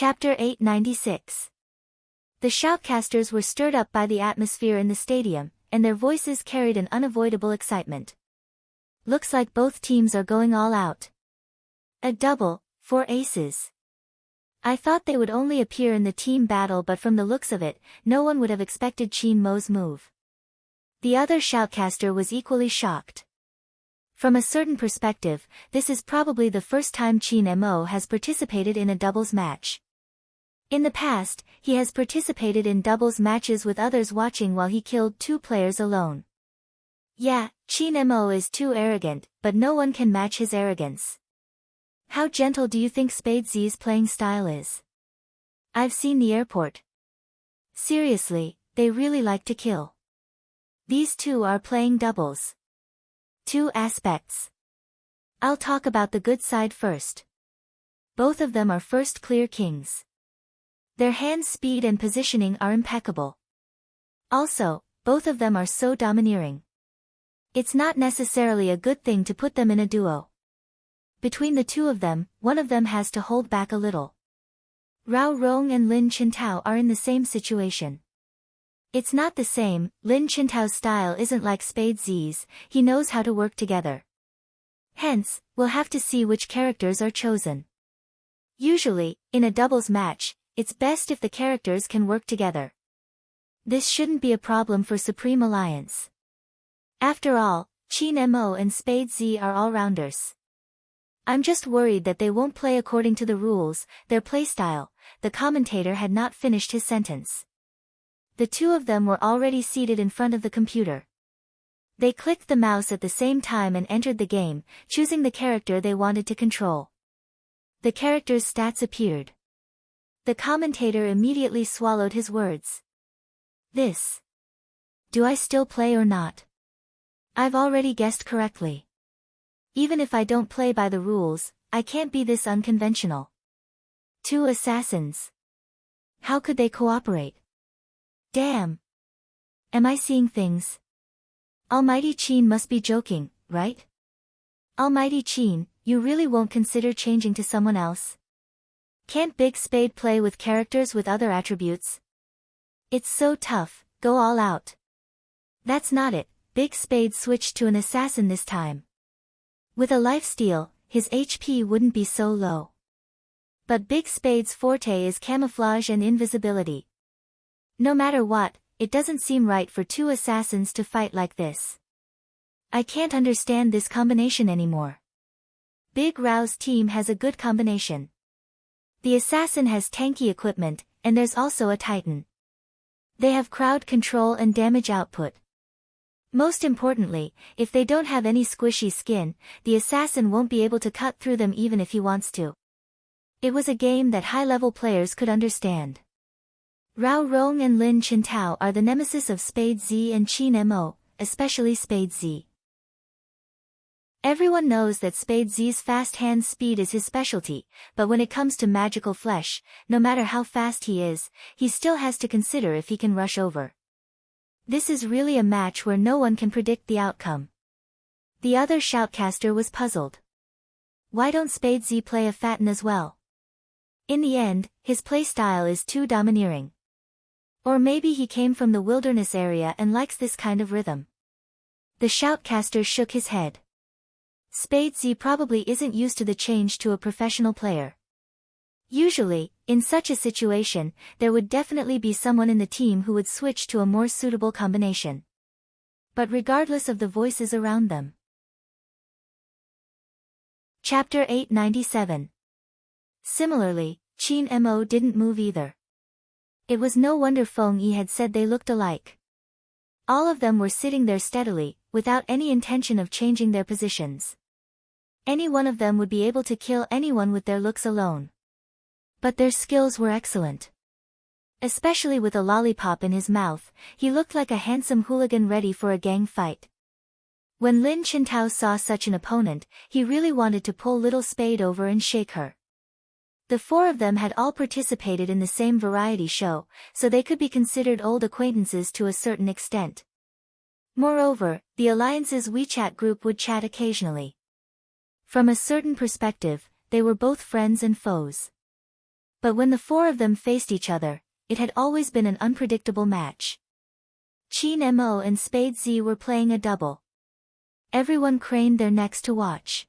Chapter 896. The shoutcasters were stirred up by the atmosphere in the stadium, and their voices carried an unavoidable excitement. Looks like both teams are going all out. A double, 4 aces. I thought they would only appear in the team battle, but from the looks of it, no one would have expected Chin Mo's move. The other shoutcaster was equally shocked. From a certain perspective, this is probably the first time Chin Mo has participated in a doubles match. In the past, he has participated in doubles matches with others watching while he killed 2 players alone. Yeah, Chin Mo is too arrogant, but no one can match his arrogance. How gentle do you think Spade Z's playing style is? I've seen the airport. Seriously, they really like to kill. These two are playing doubles. 2 aspects. I'll talk about the good side first. Both of them are first clear kings. Their hand speed and positioning are impeccable. Also, both of them are so domineering. It's not necessarily a good thing to put them in a duo. Between the two of them, one of them has to hold back a little. Rao Rong and Lin Qintao are in the same situation. It's not the same. Lin Qintao's style isn't like Spade Z's, he knows how to work together. Hence, we'll have to see which characters are chosen. Usually, in a doubles match, it's best if the characters can work together. This shouldn't be a problem for Supreme Alliance. After all, Chin Mo and Spade Z are all-rounders. I'm just worried that they won't play according to the rules, their playstyle. The commentator had not finished his sentence. The two of them were already seated in front of the computer. They clicked the mouse at the same time and entered the game, choosing the character they wanted to control. The character's stats appeared. The commentator immediately swallowed his words. This. Do I still play or not? I've already guessed correctly. Even if I don't play by the rules, I can't be this unconventional. 2 assassins. How could they cooperate? Damn. Am I seeing things? Almighty Chin must be joking, right? Almighty Chin, you really won't consider changing to someone else? Can't Big Spade play with characters with other attributes? It's so tough, go all out. That's not it, Big Spade switched to an assassin this time. With a lifesteal, his HP wouldn't be so low. But Big Spade's forte is camouflage and invisibility. No matter what, it doesn't seem right for 2 assassins to fight like this. I can't understand this combination anymore. Big Rao's team has a good combination. The assassin has tanky equipment, and there's also a titan. They have crowd control and damage output. Most importantly, if they don't have any squishy skin, the assassin won't be able to cut through them even if he wants to. It was a game that high-level players could understand. Rao Rong and Lin Qintao are the nemesis of Spade Z and Chin Mo, especially Spade Z. Everyone knows that Spade Z's fast hand speed is his specialty, but when it comes to magical flesh, no matter how fast he is, he still has to consider if he can rush over. This is really a match where no one can predict the outcome. The other shoutcaster was puzzled. Why don't Spade Z play a Fatten as well? In the end, his playstyle is too domineering. Or maybe he came from the wilderness area and likes this kind of rhythm. The shoutcaster shook his head. Spade Z probably isn't used to the change to a professional player. Usually, in such a situation, there would definitely be someone in the team who would switch to a more suitable combination. But regardless of the voices around them. Chapter 897. Similarly, Chin Mo didn't move either. It was no wonder Feng Yi had said they looked alike. All of them were sitting there steadily, without any intention of changing their positions. Any one of them would be able to kill anyone with their looks alone. But their skills were excellent. Especially with a lollipop in his mouth, he looked like a handsome hooligan ready for a gang fight. When Lin Qintao saw such an opponent, he really wanted to pull little Spade over and shake her. The 4 of them had all participated in the same variety show, so they could be considered old acquaintances to a certain extent. Moreover, the Alliance's WeChat group would chat occasionally. From a certain perspective, they were both friends and foes. But when the four of them faced each other, it had always been an unpredictable match. Qin Mo and Spade Z were playing a double. Everyone craned their necks to watch.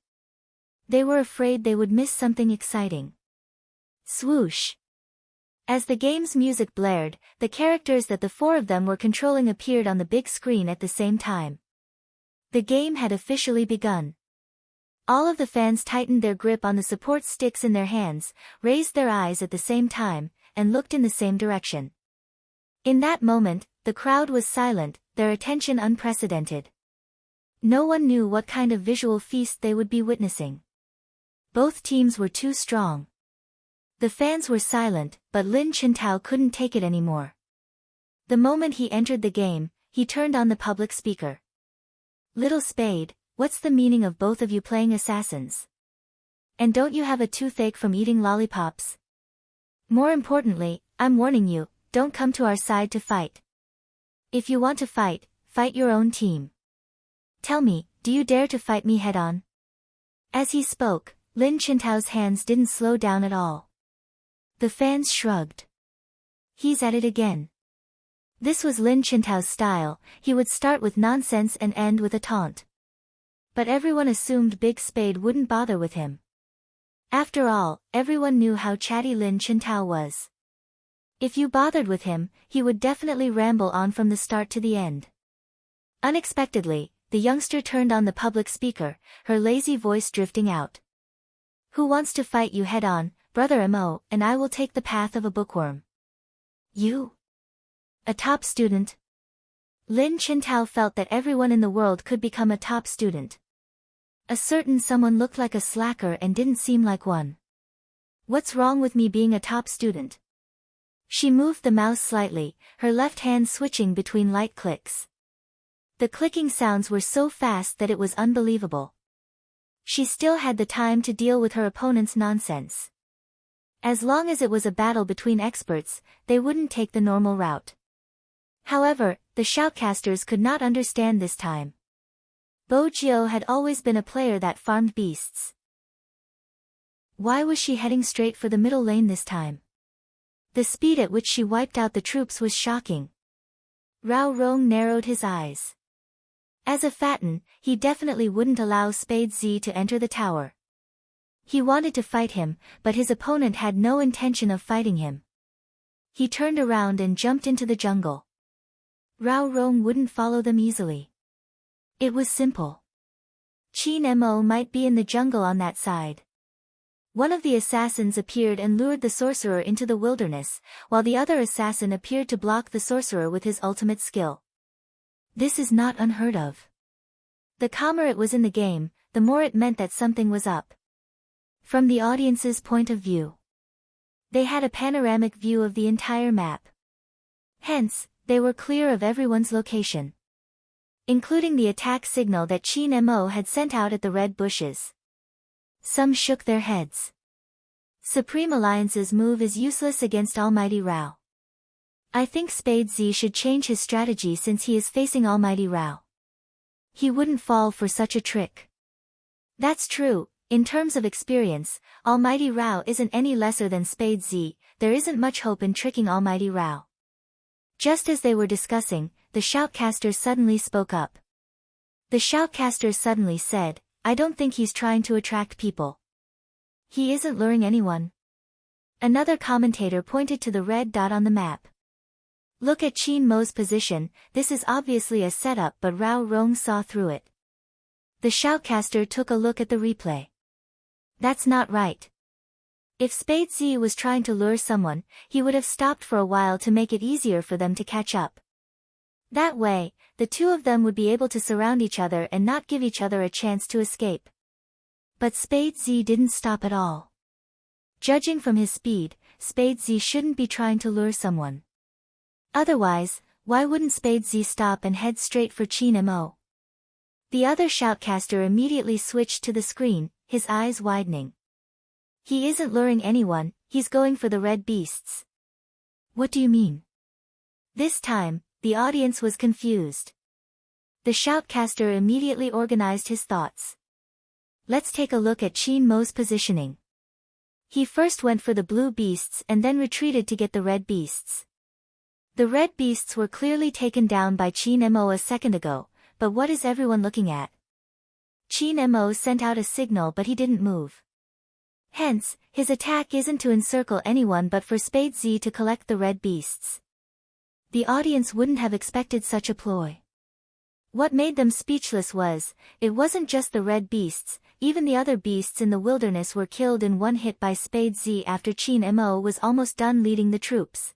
They were afraid they would miss something exciting. Swoosh! As the game's music blared, the characters that the four of them were controlling appeared on the big screen at the same time. The game had officially begun. All of the fans tightened their grip on the support sticks in their hands, raised their eyes at the same time, and looked in the same direction. In that moment, the crowd was silent, their attention unprecedented. No one knew what kind of visual feast they would be witnessing. Both teams were too strong. The fans were silent, but Lin Chintao couldn't take it anymore. The moment he entered the game, he turned on the public speaker. "Little Spade, what's the meaning of both of you playing assassins? And don't you have a toothache from eating lollipops? More importantly, I'm warning you, don't come to our side to fight. If you want to fight, fight your own team. Tell me, do you dare to fight me head-on?" As he spoke, Lin Chintao's hands didn't slow down at all. The fans shrugged. He's at it again. This was Lin Chintao's style, he would start with nonsense and end with a taunt. But everyone assumed Big Spade wouldn't bother with him. After all, everyone knew how chatty Lin Chintao was. If you bothered with him, he would definitely ramble on from the start to the end. Unexpectedly, the youngster turned on the public speaker, her lazy voice drifting out. "Who wants to fight you head-on, Brother Mo, and I will take the path of a bookworm." "You? A top student?" Lin Chintao felt that everyone in the world could become a top student. A certain someone looked like a slacker and didn't seem like one. "What's wrong with me being a top student?" She moved the mouse slightly, her left hand switching between light clicks. The clicking sounds were so fast that it was unbelievable. She still had the time to deal with her opponent's nonsense. As long as it was a battle between experts, they wouldn't take the normal route. However, the shoutcasters could not understand this time. Bo Jiao had always been a player that farmed beasts. Why was she heading straight for the middle lane this time? The speed at which she wiped out the troops was shocking. Rao Rong narrowed his eyes. As a Fatten, he definitely wouldn't allow Spade Z to enter the tower. He wanted to fight him, but his opponent had no intention of fighting him. He turned around and jumped into the jungle. Rao Rong wouldn't follow them easily. It was simple. Qin Mo might be in the jungle on that side. One of the assassins appeared and lured the sorcerer into the wilderness, while the other assassin appeared to block the sorcerer with his ultimate skill. This is not unheard of. The calmer it was in the game, the more it meant that something was up. From the audience's point of view, they had a panoramic view of the entire map. Hence, they were clear of everyone's location, including the attack signal that Qin Mo had sent out at the red bushes. Some shook their heads. Supreme Alliance's move is useless against Almighty Rao. I think Spade Z should change his strategy since he is facing Almighty Rao. He wouldn't fall for such a trick. That's true. In terms of experience, Almighty Rao isn't any lesser than Spade Z, there isn't much hope in tricking Almighty Rao. Just as they were discussing, the shoutcaster suddenly spoke up. The shoutcaster suddenly said, "I don't think he's trying to attract people. He isn't luring anyone." Another commentator pointed to the red dot on the map. "Look at Qin Mo's position, this is obviously a setup, but Rao Rong saw through it." The shoutcaster took a look at the replay. That's not right. If Spade Z was trying to lure someone, he would have stopped for a while to make it easier for them to catch up. That way, the two of them would be able to surround each other and not give each other a chance to escape. But Spade Z didn't stop at all. Judging from his speed, Spade Z shouldn't be trying to lure someone. Otherwise, why wouldn't Spade Z stop and head straight for Qin Mo? The other shoutcaster immediately switched to the screen, his eyes widening. He isn't luring anyone, he's going for the red beasts. What do you mean? This time, the audience was confused. The shoutcaster immediately organized his thoughts. Let's take a look at Qin Mo's positioning. He first went for the blue beasts and then retreated to get the red beasts. The red beasts were clearly taken down by Qin Mo a second ago, but what is everyone looking at? Qin Mo sent out a signal but he didn't move. Hence, his attack isn't to encircle anyone but for Spade Z to collect the red beasts. The audience wouldn't have expected such a ploy. What made them speechless was, it wasn't just the red beasts, even the other beasts in the wilderness were killed in one hit by Spade Z after Qin Mo was almost done leading the troops.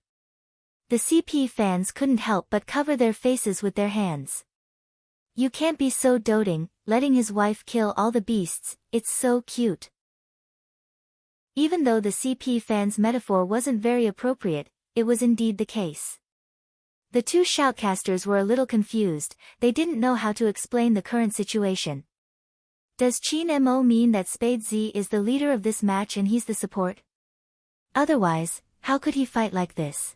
The CP fans couldn't help but cover their faces with their hands. You can't be so doting, letting his wife kill all the beasts, it's so cute. Even though the CP fans' metaphor wasn't very appropriate, it was indeed the case. The two shoutcasters were a little confused, they didn't know how to explain the current situation. Does Qin Mo mean that Spade Z is the leader of this match and he's the support? Otherwise, how could he fight like this?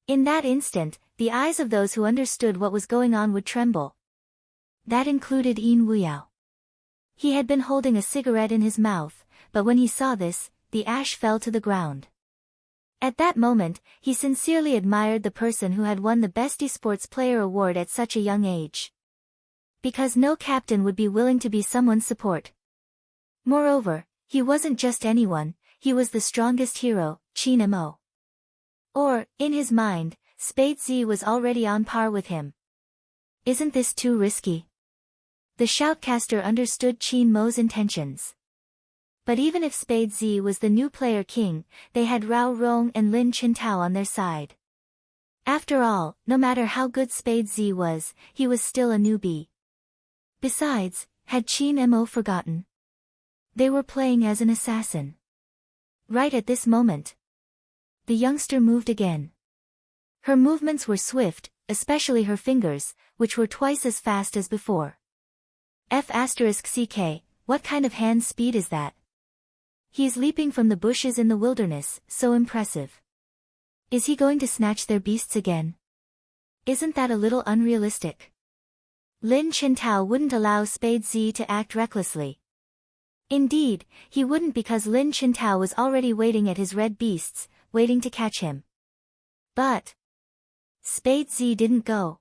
In that instant, the eyes of those who understood what was going on would tremble. That included Yin Wuyao. He had been holding a cigarette in his mouth, but when he saw this, the ash fell to the ground. At that moment, he sincerely admired the person who had won the Best Esports Player award at such a young age. Because no captain would be willing to be someone's support. Moreover, he wasn't just anyone, he was the strongest hero, Qin Mo. Or, in his mind, Spade Z was already on par with him. Isn't this too risky? The shoutcaster understood Qin Mo's intentions. But even if Spade Z was the new player king, they had Rao Rong and Lin Qintao on their side. After all, no matter how good Spade Z was, he was still a newbie. Besides, had Qin Mo forgotten? They were playing as an assassin. Right at this moment, the youngster moved again. Her movements were swift, especially her fingers, which were twice as fast as before. F***CK, what kind of hand speed is that? He's leaping from the bushes in the wilderness, so impressive. Is he going to snatch their beasts again? Isn't that a little unrealistic? Lin Qintao wouldn't allow Spade Z to act recklessly. Indeed, he wouldn't because Lin Qintao was already waiting at his red beasts, waiting to catch him. But Spade Z didn't go.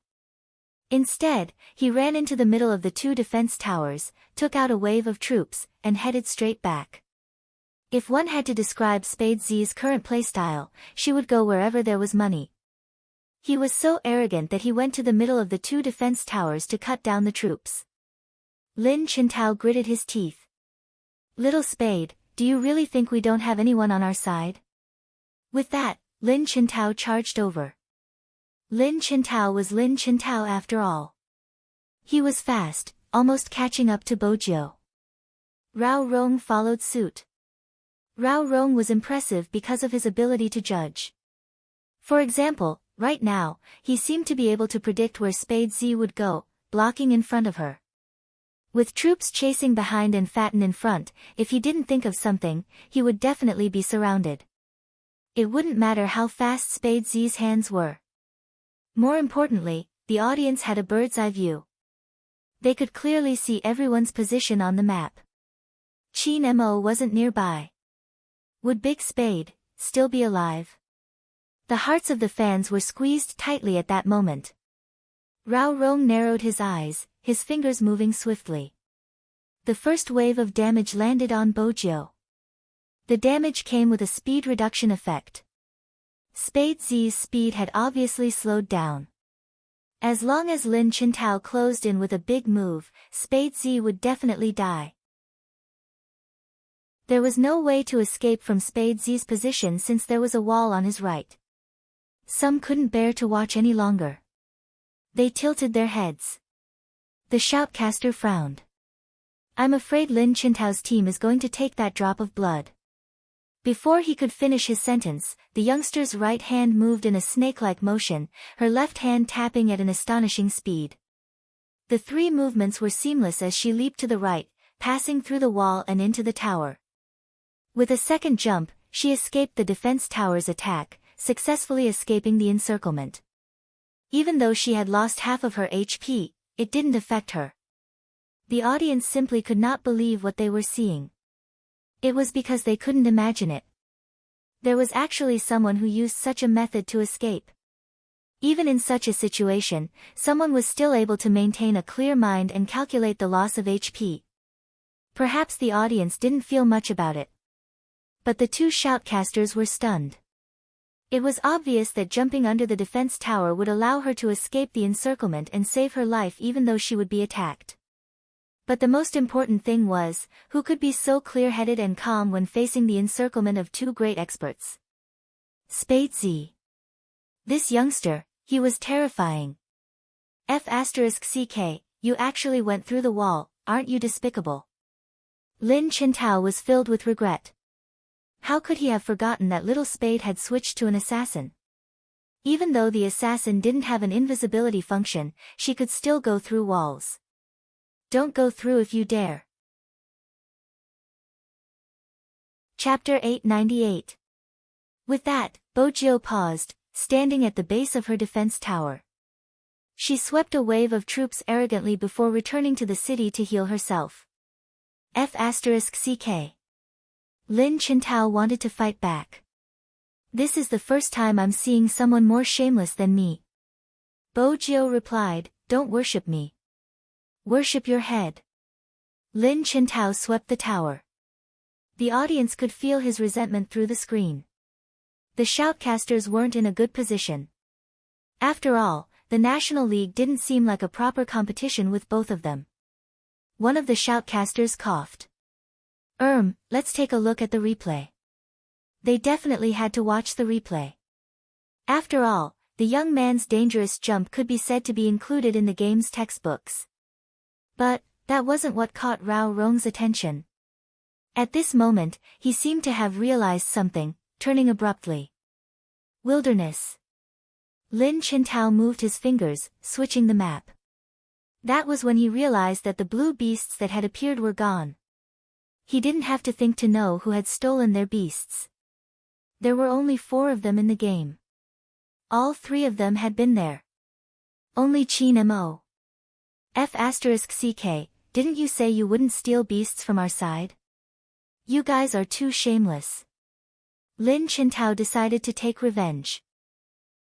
Instead, he ran into the middle of the two defense towers, took out a wave of troops, and headed straight back. If one had to describe Spade Z's current playstyle, she would go wherever there was money. He was so arrogant that he went to the middle of the two defense towers to cut down the troops. Lin Qintao gritted his teeth. Little Spade, do you really think we don't have anyone on our side? With that, Lin Qintao charged over. Lin Qintao was Lin Qintao after all. He was fast, almost catching up to Bojiu. Rao Rong followed suit. Rao Rong was impressive because of his ability to judge. For example, right now, he seemed to be able to predict where Spade Z would go, blocking in front of her. With troops chasing behind and Fatten in front, if he didn't think of something, he would definitely be surrounded. It wouldn't matter how fast Spade Z's hands were. More importantly, the audience had a bird's-eye view. They could clearly see everyone's position on the map. Qin Mo wasn't nearby. Would Big Spade still be alive? The hearts of the fans were squeezed tightly at that moment. Rao Rong narrowed his eyes, his fingers moving swiftly. The first wave of damage landed on Bojiu. The damage came with a speed reduction effect. Spade Z's speed had obviously slowed down. As long as Lin Qintao closed in with a big move, Spade Z would definitely die. There was no way to escape from Spade Z's position since there was a wall on his right. Some couldn't bear to watch any longer. They tilted their heads. The shoutcaster frowned. I'm afraid Lin Qintao's team is going to take that drop of blood. Before he could finish his sentence, the youngster's right hand moved in a snake-like motion, her left hand tapping at an astonishing speed. The three movements were seamless as she leaped to the right, passing through the wall and into the tower. With a second jump, she escaped the defense tower's attack, successfully escaping the encirclement. Even though she had lost half of her HP, it didn't affect her. The audience simply could not believe what they were seeing. It was because they couldn't imagine it. There was actually someone who used such a method to escape. Even in such a situation, someone was still able to maintain a clear mind and calculate the loss of HP. Perhaps the audience didn't feel much about it. But the two shoutcasters were stunned. It was obvious that jumping under the defense tower would allow her to escape the encirclement and save her life even though she would be attacked. But the most important thing was, who could be so clear-headed and calm when facing the encirclement of two great experts? Spade Z. This youngster, he was terrifying. F***ck, you actually went through the wall, aren't you despicable? Lin Qintao was filled with regret. How could he have forgotten that little Spade had switched to an assassin? Even though the assassin didn't have an invisibility function, she could still go through walls. Don't go through if you dare. Chapter 898. With that, Bojiu paused, standing at the base of her defense tower. She swept a wave of troops arrogantly before returning to the city to heal herself. F***ck. Lin Qintao wanted to fight back. This is the first time I'm seeing someone more shameless than me. Bojiu replied, don't worship me. Worship your head. Lin Qintao swept the tower. The audience could feel his resentment through the screen. The shoutcasters weren't in a good position. After all, the National League didn't seem like a proper competition with both of them. One of the shoutcasters coughed. Let's take a look at the replay. They definitely had to watch the replay. After all, the young man's dangerous jump could be said to be included in the game's textbooks. But, that wasn't what caught Rao Rong's attention. At this moment, he seemed to have realized something, turning abruptly. Wilderness. Lin Qintao moved his fingers, switching the map. That was when he realized that the blue beasts that had appeared were gone. He didn't have to think to know who had stolen their beasts. There were only 4 of them in the game. All 3 of them had been there. Only Qin Mo. F***ck, didn't you say you wouldn't steal beasts from our side? You guys are too shameless. Lin Qintao decided to take revenge.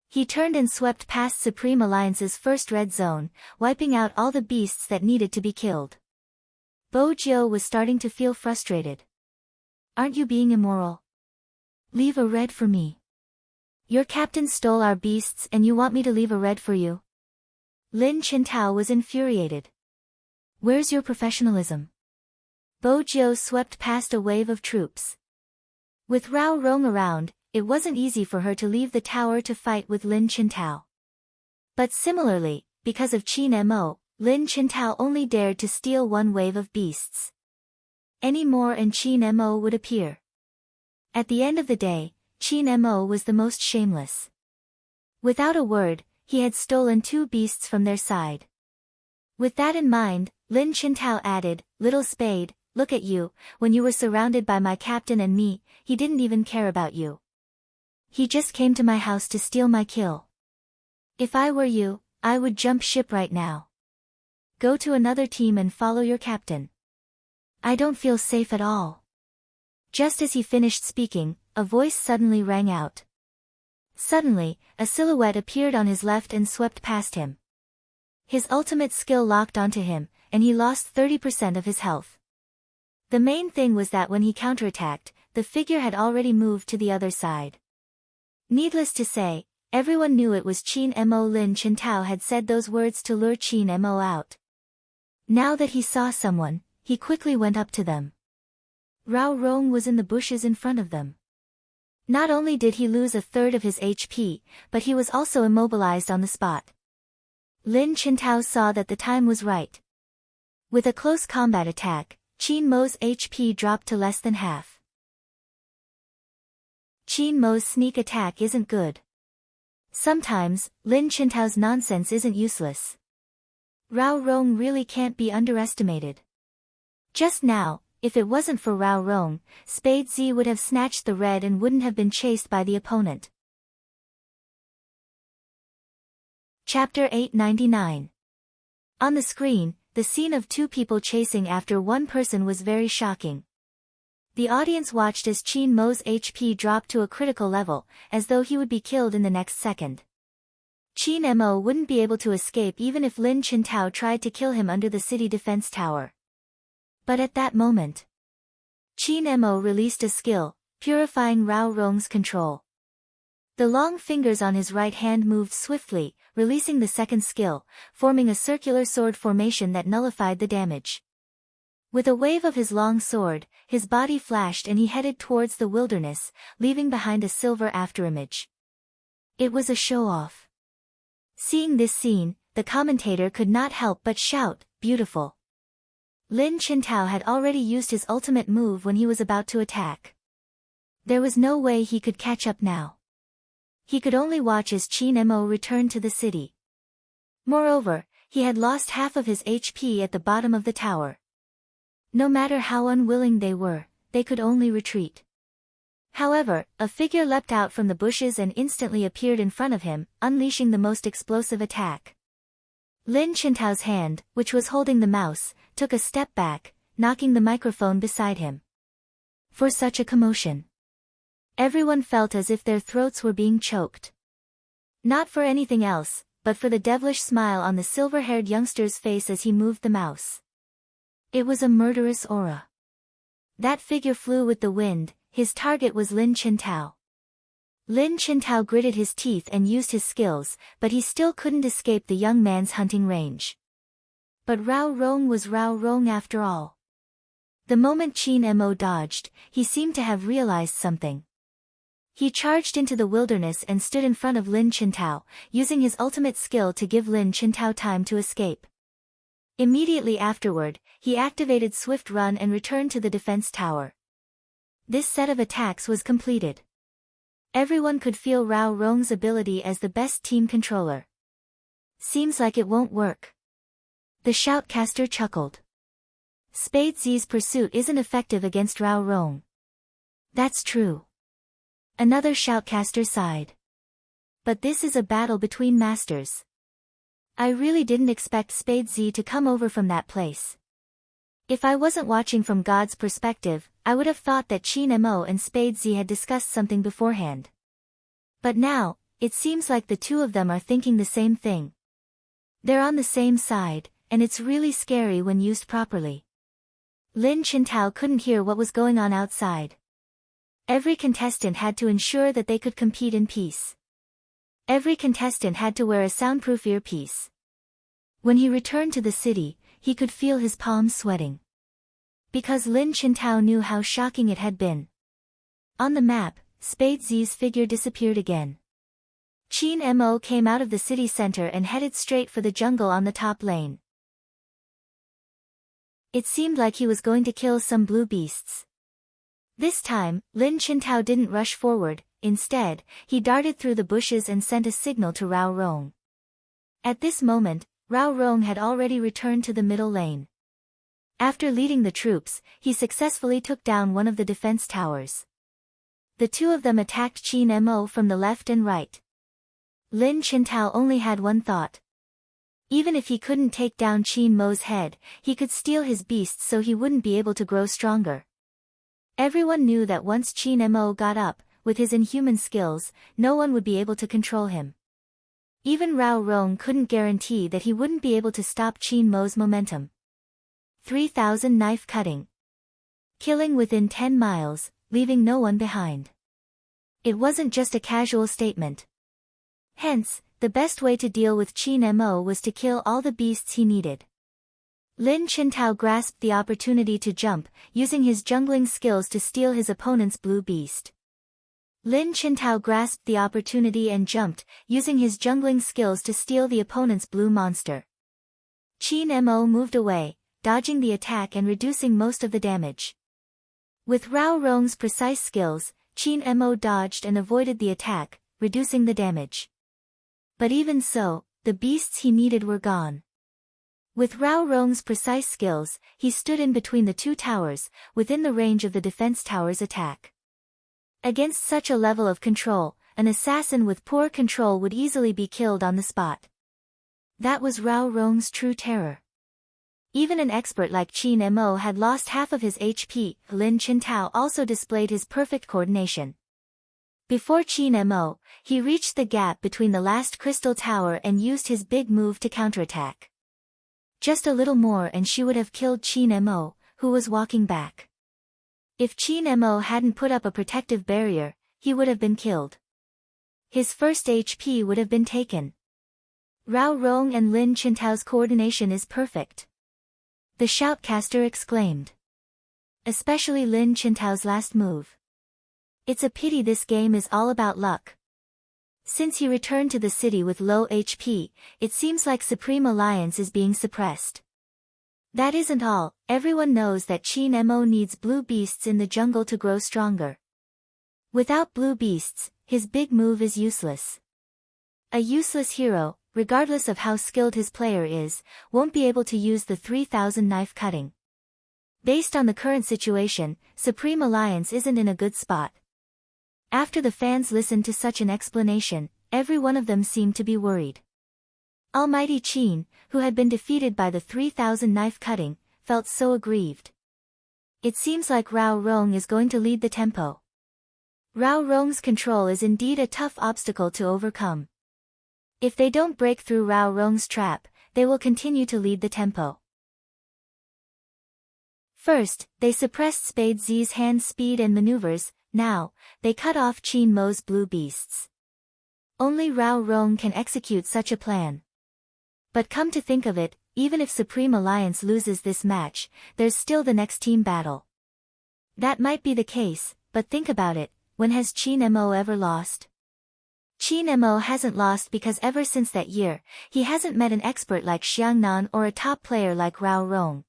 He turned and swept past Supreme Alliance's first red zone, wiping out all the beasts that needed to be killed. Bojiu was starting to feel frustrated. Aren't you being immoral? Leave a red for me. Your captain stole our beasts and you want me to leave a red for you? Lin Qintao was infuriated. Where's your professionalism? Bojiu swept past a wave of troops. With Rao Rong around, it wasn't easy for her to leave the tower to fight with Lin Qintao. But similarly, because of Qin Mo, Lin Qintao only dared to steal 1 wave of beasts. Any more and Qin Mo would appear. At the end of the day, Qin Mo was the most shameless. Without a word, he had stolen 2 beasts from their side. With that in mind, Lin Qintao added, Little Spade, look at you, when you were surrounded by my captain and me, he didn't even care about you. He just came to my house to steal my kill. If I were you, I would jump ship right now. Go to another team and follow your captain. I don't feel safe at all. Just as he finished speaking, a voice suddenly rang out. Suddenly, a silhouette appeared on his left and swept past him. His ultimate skill locked onto him, and he lost 30% of his health. The main thing was that when he counterattacked, the figure had already moved to the other side. Needless to say, everyone knew it was Qin Mo. Lin Qintao had said those words to lure Qin Mo out. Now that he saw someone, he quickly went up to them. Rao Rong was in the bushes in front of them. Not only did he lose 1/3 of his HP, but he was also immobilized on the spot. Lin Qintao saw that the time was right. With a close combat attack, Qin Mo's HP dropped to less than half. Qin Mo's sneak attack isn't good. Sometimes, Lin Qintao's nonsense isn't useless. Rao Rong really can't be underestimated. Just now, if it wasn't for Rao Rong, Spade Z would have snatched the red and wouldn't have been chased by the opponent. Chapter 899. On the screen, the scene of 2 people chasing after one person was very shocking. The audience watched as Qin Mo's HP dropped to a critical level, as though he would be killed in the next second. Qin Mo wouldn't be able to escape even if Lin Qintao tried to kill him under the city defense tower. But at that moment, Qin Mo released a skill, purifying Rao Rong's control. The long fingers on his right hand moved swiftly, releasing the second skill, forming a circular sword formation that nullified the damage. With a wave of his long sword, his body flashed and he headed towards the wilderness, leaving behind a silver afterimage. It was a show-off. Seeing this scene, the commentator could not help but shout, "Beautiful!" Lin Qintao had already used his ultimate move when he was about to attack. There was no way he could catch up now. He could only watch as Qin Mo returned to the city. Moreover, he had lost half of his HP at the bottom of the tower. No matter how unwilling they were, they could only retreat. However, a figure leapt out from the bushes and instantly appeared in front of him, unleashing the most explosive attack. Lin Qintao's hand, which was holding the mouse, took a step back, knocking the microphone beside him. For such a commotion, everyone felt as if their throats were being choked. Not for anything else, but for the devilish smile on the silver-haired youngster's face as he moved the mouse. It was a murderous aura. That figure flew with the wind, his target was Lin Qintao. Lin Qintao gritted his teeth and used his skills, but he still couldn't escape the young man's hunting range. But Rao Rong was Rao Rong after all. The moment Qin Mo dodged, he seemed to have realized something. He charged into the wilderness and stood in front of Lin Qintao, using his ultimate skill to give Lin Qintao time to escape. Immediately afterward, he activated Swift Run and returned to the defense tower. This set of attacks was completed. Everyone could feel Rao Rong's ability as the best team controller. Seems like it won't work. The shoutcaster chuckled. Spade Z's pursuit isn't effective against Rao Rong. That's true. Another shoutcaster sighed. But this is a battle between masters. I really didn't expect Spade Z to come over from that place. If I wasn't watching from God's perspective, I would have thought that Qin Mo and Spade Z had discussed something beforehand. But now, it seems like the two of them are thinking the same thing. They're on the same side, and it's really scary when used properly. Lin Qintao couldn't hear what was going on outside. Every contestant had to ensure that they could compete in peace. Every contestant had to wear a soundproof earpiece. When he returned to the city, he could feel his palms sweating. Because Lin Qintao knew how shocking it had been. On the map, Spade Z's figure disappeared again. Qin Mo came out of the city center and headed straight for the jungle on the top lane. It seemed like he was going to kill some blue beasts. This time, Lin Qintao didn't rush forward. Instead, he darted through the bushes and sent a signal to Rao Rong. At this moment, Rao Rong had already returned to the middle lane. After leading the troops, he successfully took down one of the defense towers. The two of them attacked Qin Mo from the left and right. Lin Qintao only had one thought. Even if he couldn't take down Qin Mo's head, he could steal his beasts so he wouldn't be able to grow stronger. Everyone knew that once Qin Mo got up, with his inhuman skills, no one would be able to control him. Even Rao Rong couldn't guarantee that he wouldn't be able to stop Qin Mo's momentum. 3,000 knife cutting. Killing within 10 miles, leaving no one behind. It wasn't just a casual statement. Hence, the best way to deal with Qin Mo was to kill all the beasts he needed. Lin Qintao grasped the opportunity to jump, using his jungling skills to steal his opponent's blue beast. Lin Qintao grasped the opportunity and jumped, using his jungling skills to steal the opponent's blue monster. Qin Mo moved away, dodging the attack and reducing most of the damage. With Rao Rong's precise skills, Qin Mo dodged and avoided the attack, reducing the damage. But even so, the beasts he needed were gone. With Rao Rong's precise skills, he stood in between the two towers, within the range of the defense tower's attack. Against such a level of control, an assassin with poor control would easily be killed on the spot. That was Rao Rong's true terror. Even an expert like Qin Mo had lost half of his HP. Lin Qintao also displayed his perfect coordination. Before Qin Mo, he reached the gap between the last crystal tower and used his big move to counterattack. Just a little more and she would have killed Qin Mo, who was walking back. If Qin Mo hadn't put up a protective barrier, he would have been killed. His first HP would have been taken. Rao Rong and Lin Qintao's coordination is perfect. The shoutcaster exclaimed. Especially Lin Qintao's last move. It's a pity this game is all about luck. Since he returned to the city with low HP, it seems like Supreme Alliance is being suppressed. That isn't all, everyone knows that Qin Mo needs blue beasts in the jungle to grow stronger. Without blue beasts, his big move is useless. A useless hero, regardless of how skilled his player is, won't be able to use the 3000 knife cutting. Based on the current situation, Supreme Alliance isn't in a good spot. After the fans listened to such an explanation, every one of them seemed to be worried. Almighty Qin, who had been defeated by the 3000 knife cutting, felt so aggrieved. It seems like Rao Rong is going to lead the tempo. Rao Rong's control is indeed a tough obstacle to overcome. If they don't break through Rao Rong's trap, they will continue to lead the tempo. First, they suppressed Spade Z's hand speed and maneuvers. Now, they cut off Qin Mo's blue beasts. Only Rao Rong can execute such a plan. But come to think of it, even if Supreme Alliance loses this match, there's still the next team battle. That might be the case, but think about it, when has Qin Mo ever lost? Qin Mo hasn't lost because ever since that year, he hasn't met an expert like Xiangnan or a top player like Rao Rong.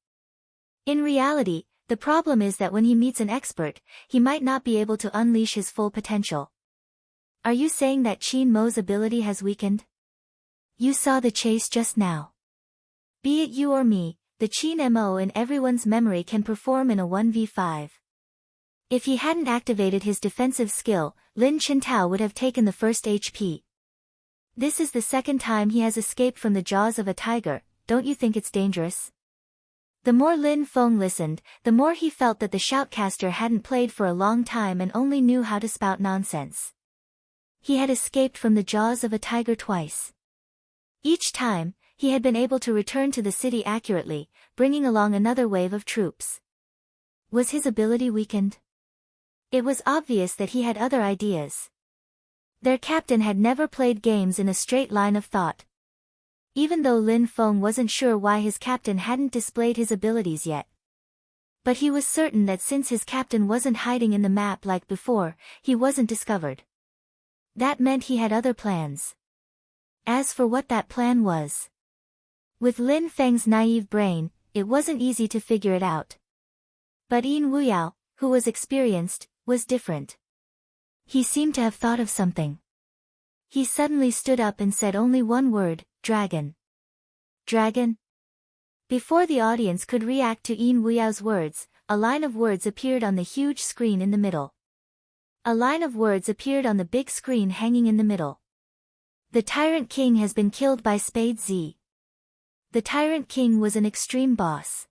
In reality, the problem is that when he meets an expert, he might not be able to unleash his full potential. Are you saying that Qin Mo's ability has weakened? You saw the chase just now. Be it you or me, the Qin Mo in everyone's memory can perform in a 1v5. If he hadn't activated his defensive skill, Lin Qintao would have taken the first HP. This is the second time he has escaped from the jaws of a tiger, don't you think it's dangerous? The more Lin Feng listened, the more he felt that the shoutcaster hadn't played for a long time and only knew how to spout nonsense. He had escaped from the jaws of a tiger twice. Each time, he had been able to return to the city accurately, bringing along another wave of troops. Was his ability weakened? It was obvious that he had other ideas. Their captain had never played games in a straight line of thought. Even though Lin Feng wasn't sure why his captain hadn't displayed his abilities yet. But he was certain that since his captain wasn't hiding in the map like before, he wasn't discovered. That meant he had other plans. As for what that plan was, with Lin Feng's naive brain, it wasn't easy to figure it out. But Yin Wuyao, who was experienced, was different. He seemed to have thought of something. He suddenly stood up and said only one word, dragon. Dragon? Before the audience could react to Yin Wuyao's words, a line of words appeared on the huge screen in the middle. A line of words appeared on the big screen hanging in the middle. The Tyrant King has been killed by Spade Z. The Tyrant King was an extreme boss.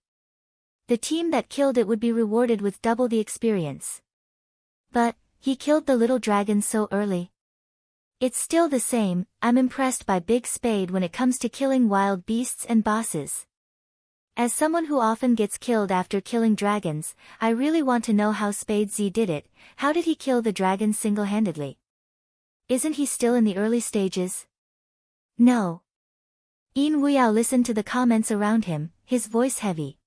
The team that killed it would be rewarded with double the experience. But, he killed the little dragon so early. It's still the same, I'm impressed by Big Spade when it comes to killing wild beasts and bosses. As someone who often gets killed after killing dragons, I really want to know how Spade Z did it. How did he kill the dragon single-handedly? Isn't he still in the early stages? No. Yin Wuyao listened to the comments around him, his voice heavy.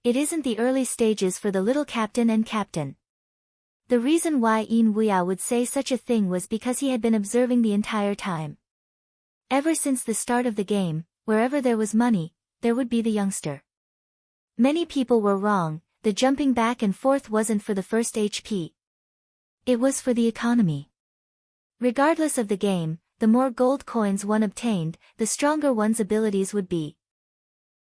It isn't the early stages for the little captain and captain. The reason why Yin Wuyao would say such a thing was because he had been observing the entire time. Ever since the start of the game, wherever there was money, there would be the youngster. Many people were wrong, the jumping back and forth wasn't for the first HP. It was for the economy. Regardless of the game, the more gold coins one obtained, the stronger one's abilities would be.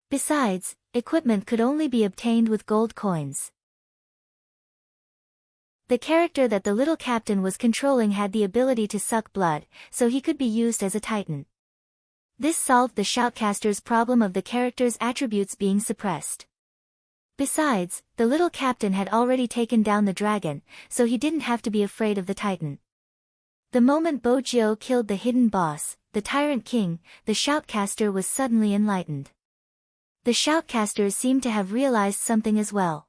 Besides, equipment could only be obtained with gold coins. The character that the little captain was controlling had the ability to suck blood, so he could be used as a titan. This solved the shoutcaster's problem of the character's attributes being suppressed. Besides, the little captain had already taken down the dragon, so he didn't have to be afraid of the titan. The moment Bojio killed the hidden boss, the Tyrant King, the shoutcaster was suddenly enlightened. The shoutcasters seemed to have realized something as well.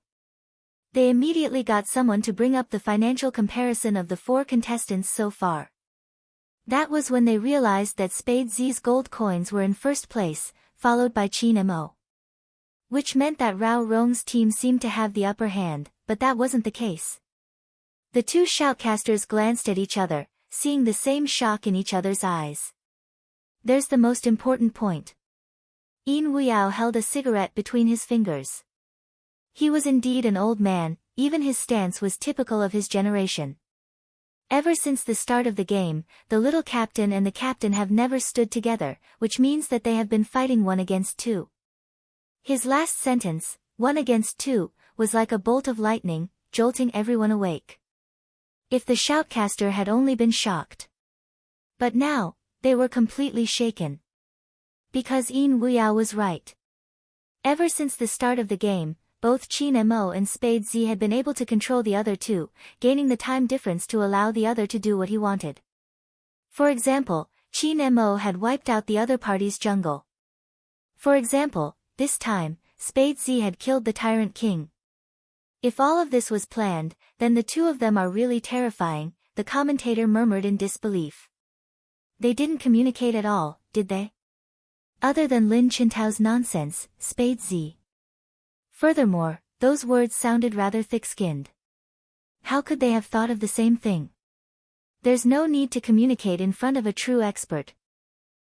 They immediately got someone to bring up the financial comparison of the 4 contestants so far. That was when they realized that Spade Z's gold coins were in first place, followed by Chin Mo. Which meant that Rao Rong's team seemed to have the upper hand, but that wasn't the case. The 2 shoutcasters glanced at each other, seeing the same shock in each other's eyes. There's the most important point. Yin Wuyao held a cigarette between his fingers. He was indeed an old man, even his stance was typical of his generation. Ever since the start of the game, the little captain and the captain have never stood together, which means that they have been fighting 1 against 2. His last sentence, 1 against 2, was like a bolt of lightning, jolting everyone awake. If the shoutcaster had only been shocked. But now, they were completely shaken. Because Yin Wuyao was right. Ever since the start of the game, both Chin Mo and Spade Z had been able to control the other 2, gaining the time difference to allow the other to do what he wanted. For example, Chin Mo had wiped out the other party's jungle. For example, this time, Spade Z had killed the Tyrant King. If all of this was planned, then the 2 of them are really terrifying, the commentator murmured in disbelief. They didn't communicate at all, did they? Other than Lin Qintao's nonsense, Spade Z. Furthermore, those words sounded rather thick-skinned. How could they have thought of the same thing? There's no need to communicate in front of a true expert.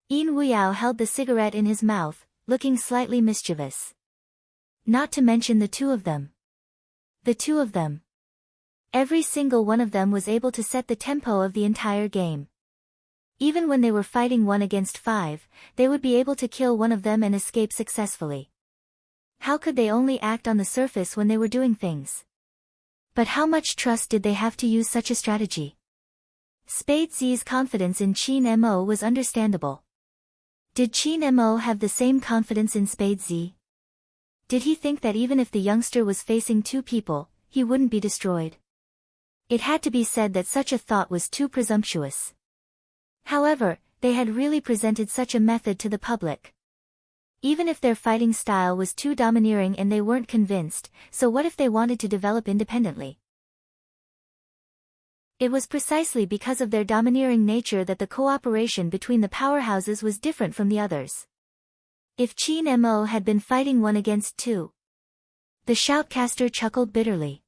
Yin Wuyao held the cigarette in his mouth, looking slightly mischievous. Not to mention the 2 of them. The 2 of them. Every single one of them was able to set the tempo of the entire game. Even when they were fighting 1 against 5, they would be able to kill one of them and escape successfully. How could they only act on the surface when they were doing things? But how much trust did they have to use such a strategy? Spade Z's confidence in Chin Mo was understandable. Did Chin Mo have the same confidence in Spade Z? Did he think that even if the youngster was facing 2 people, he wouldn't be destroyed? It had to be said that such a thought was too presumptuous. However, they had really presented such a method to the public. Even if their fighting style was too domineering and they weren't convinced, so what if they wanted to develop independently? It was precisely because of their domineering nature that the cooperation between the powerhouses was different from the others. If Chin Mo had been fighting 1 against 2. The shoutcaster chuckled bitterly.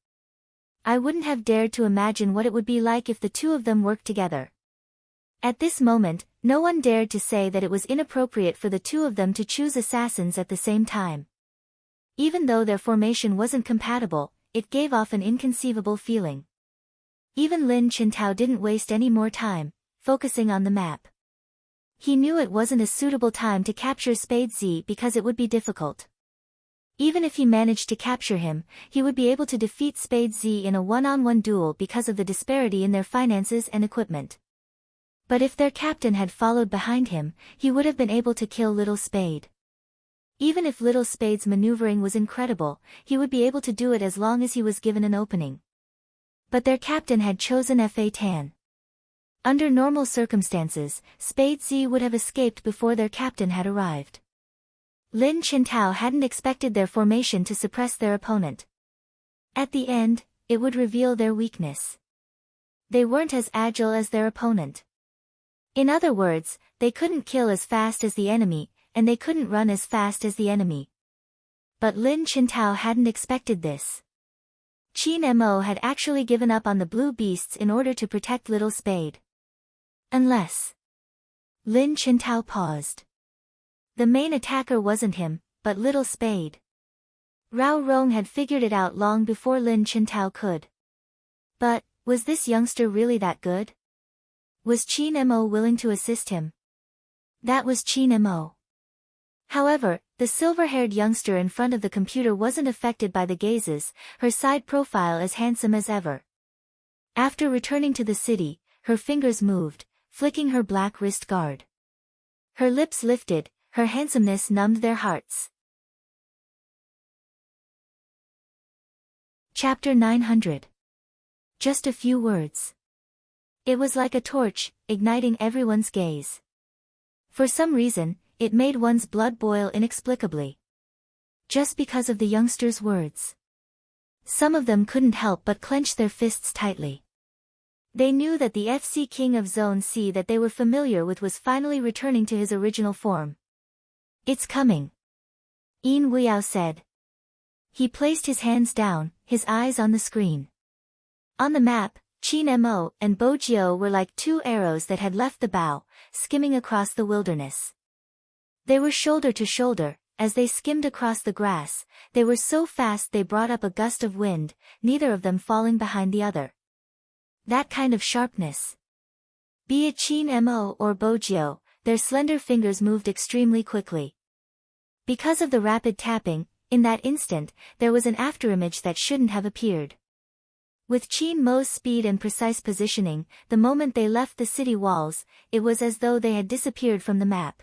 I wouldn't have dared to imagine what it would be like if the 2 of them worked together. At this moment, no one dared to say that it was inappropriate for the 2 of them to choose assassins at the same time. Even though their formation wasn't compatible, it gave off an inconceivable feeling. Even Lin Qintao didn't waste any more time, focusing on the map. He knew it wasn't a suitable time to capture Spade Z because it would be difficult. Even if he managed to capture him, he would be able to defeat Spade Z in a one-on-one duel because of the disparity in their finances and equipment. But if their captain had followed behind him, he would have been able to kill Little Spade. Even if Little Spade's maneuvering was incredible, he would be able to do it as long as he was given an opening. But their captain had chosen Fa Tan. Under normal circumstances, Spade Z would have escaped before their captain had arrived. Lin Qintao hadn't expected their formation to suppress their opponent. At the end, it would reveal their weakness. They weren't as agile as their opponent. In other words, they couldn't kill as fast as the enemy, and they couldn't run as fast as the enemy. But Lin Qintao hadn't expected this. Chin Mo had actually given up on the blue beasts in order to protect Little Spade. Unless... Lin Qintao paused. The main attacker wasn't him, but Little Spade. Rao Rong had figured it out long before Lin Qintao could. But, was this youngster really that good? Was Chin Mo willing to assist him? That was Chin Mo. However, the silver-haired youngster in front of the computer wasn't affected by the gazes, her side profile as handsome as ever. After returning to the city, her fingers moved, flicking her black wrist guard. Her lips lifted, her handsomeness numbed their hearts. Chapter 900. Just a few words. It was like a torch, igniting everyone's gaze. For some reason, it made one's blood boil inexplicably. Just because of the youngsters' words. Some of them couldn't help but clench their fists tightly. They knew that the FC King of Zone C that they were familiar with was finally returning to his original form. "It's coming," Yin Weiyao said. He placed his hands down, his eyes on the screen. On the map, Qin Mo and Bo Jiao were like two arrows that had left the bow, skimming across the wilderness. They were shoulder to shoulder. As they skimmed across the grass, they were so fast they brought up a gust of wind, neither of them falling behind the other. That kind of sharpness. Be it Qin Mo or Bo Jiao, their slender fingers moved extremely quickly. Because of the rapid tapping, in that instant, there was an afterimage that shouldn't have appeared. With Qin Mo's speed and precise positioning, the moment they left the city walls, it was as though they had disappeared from the map.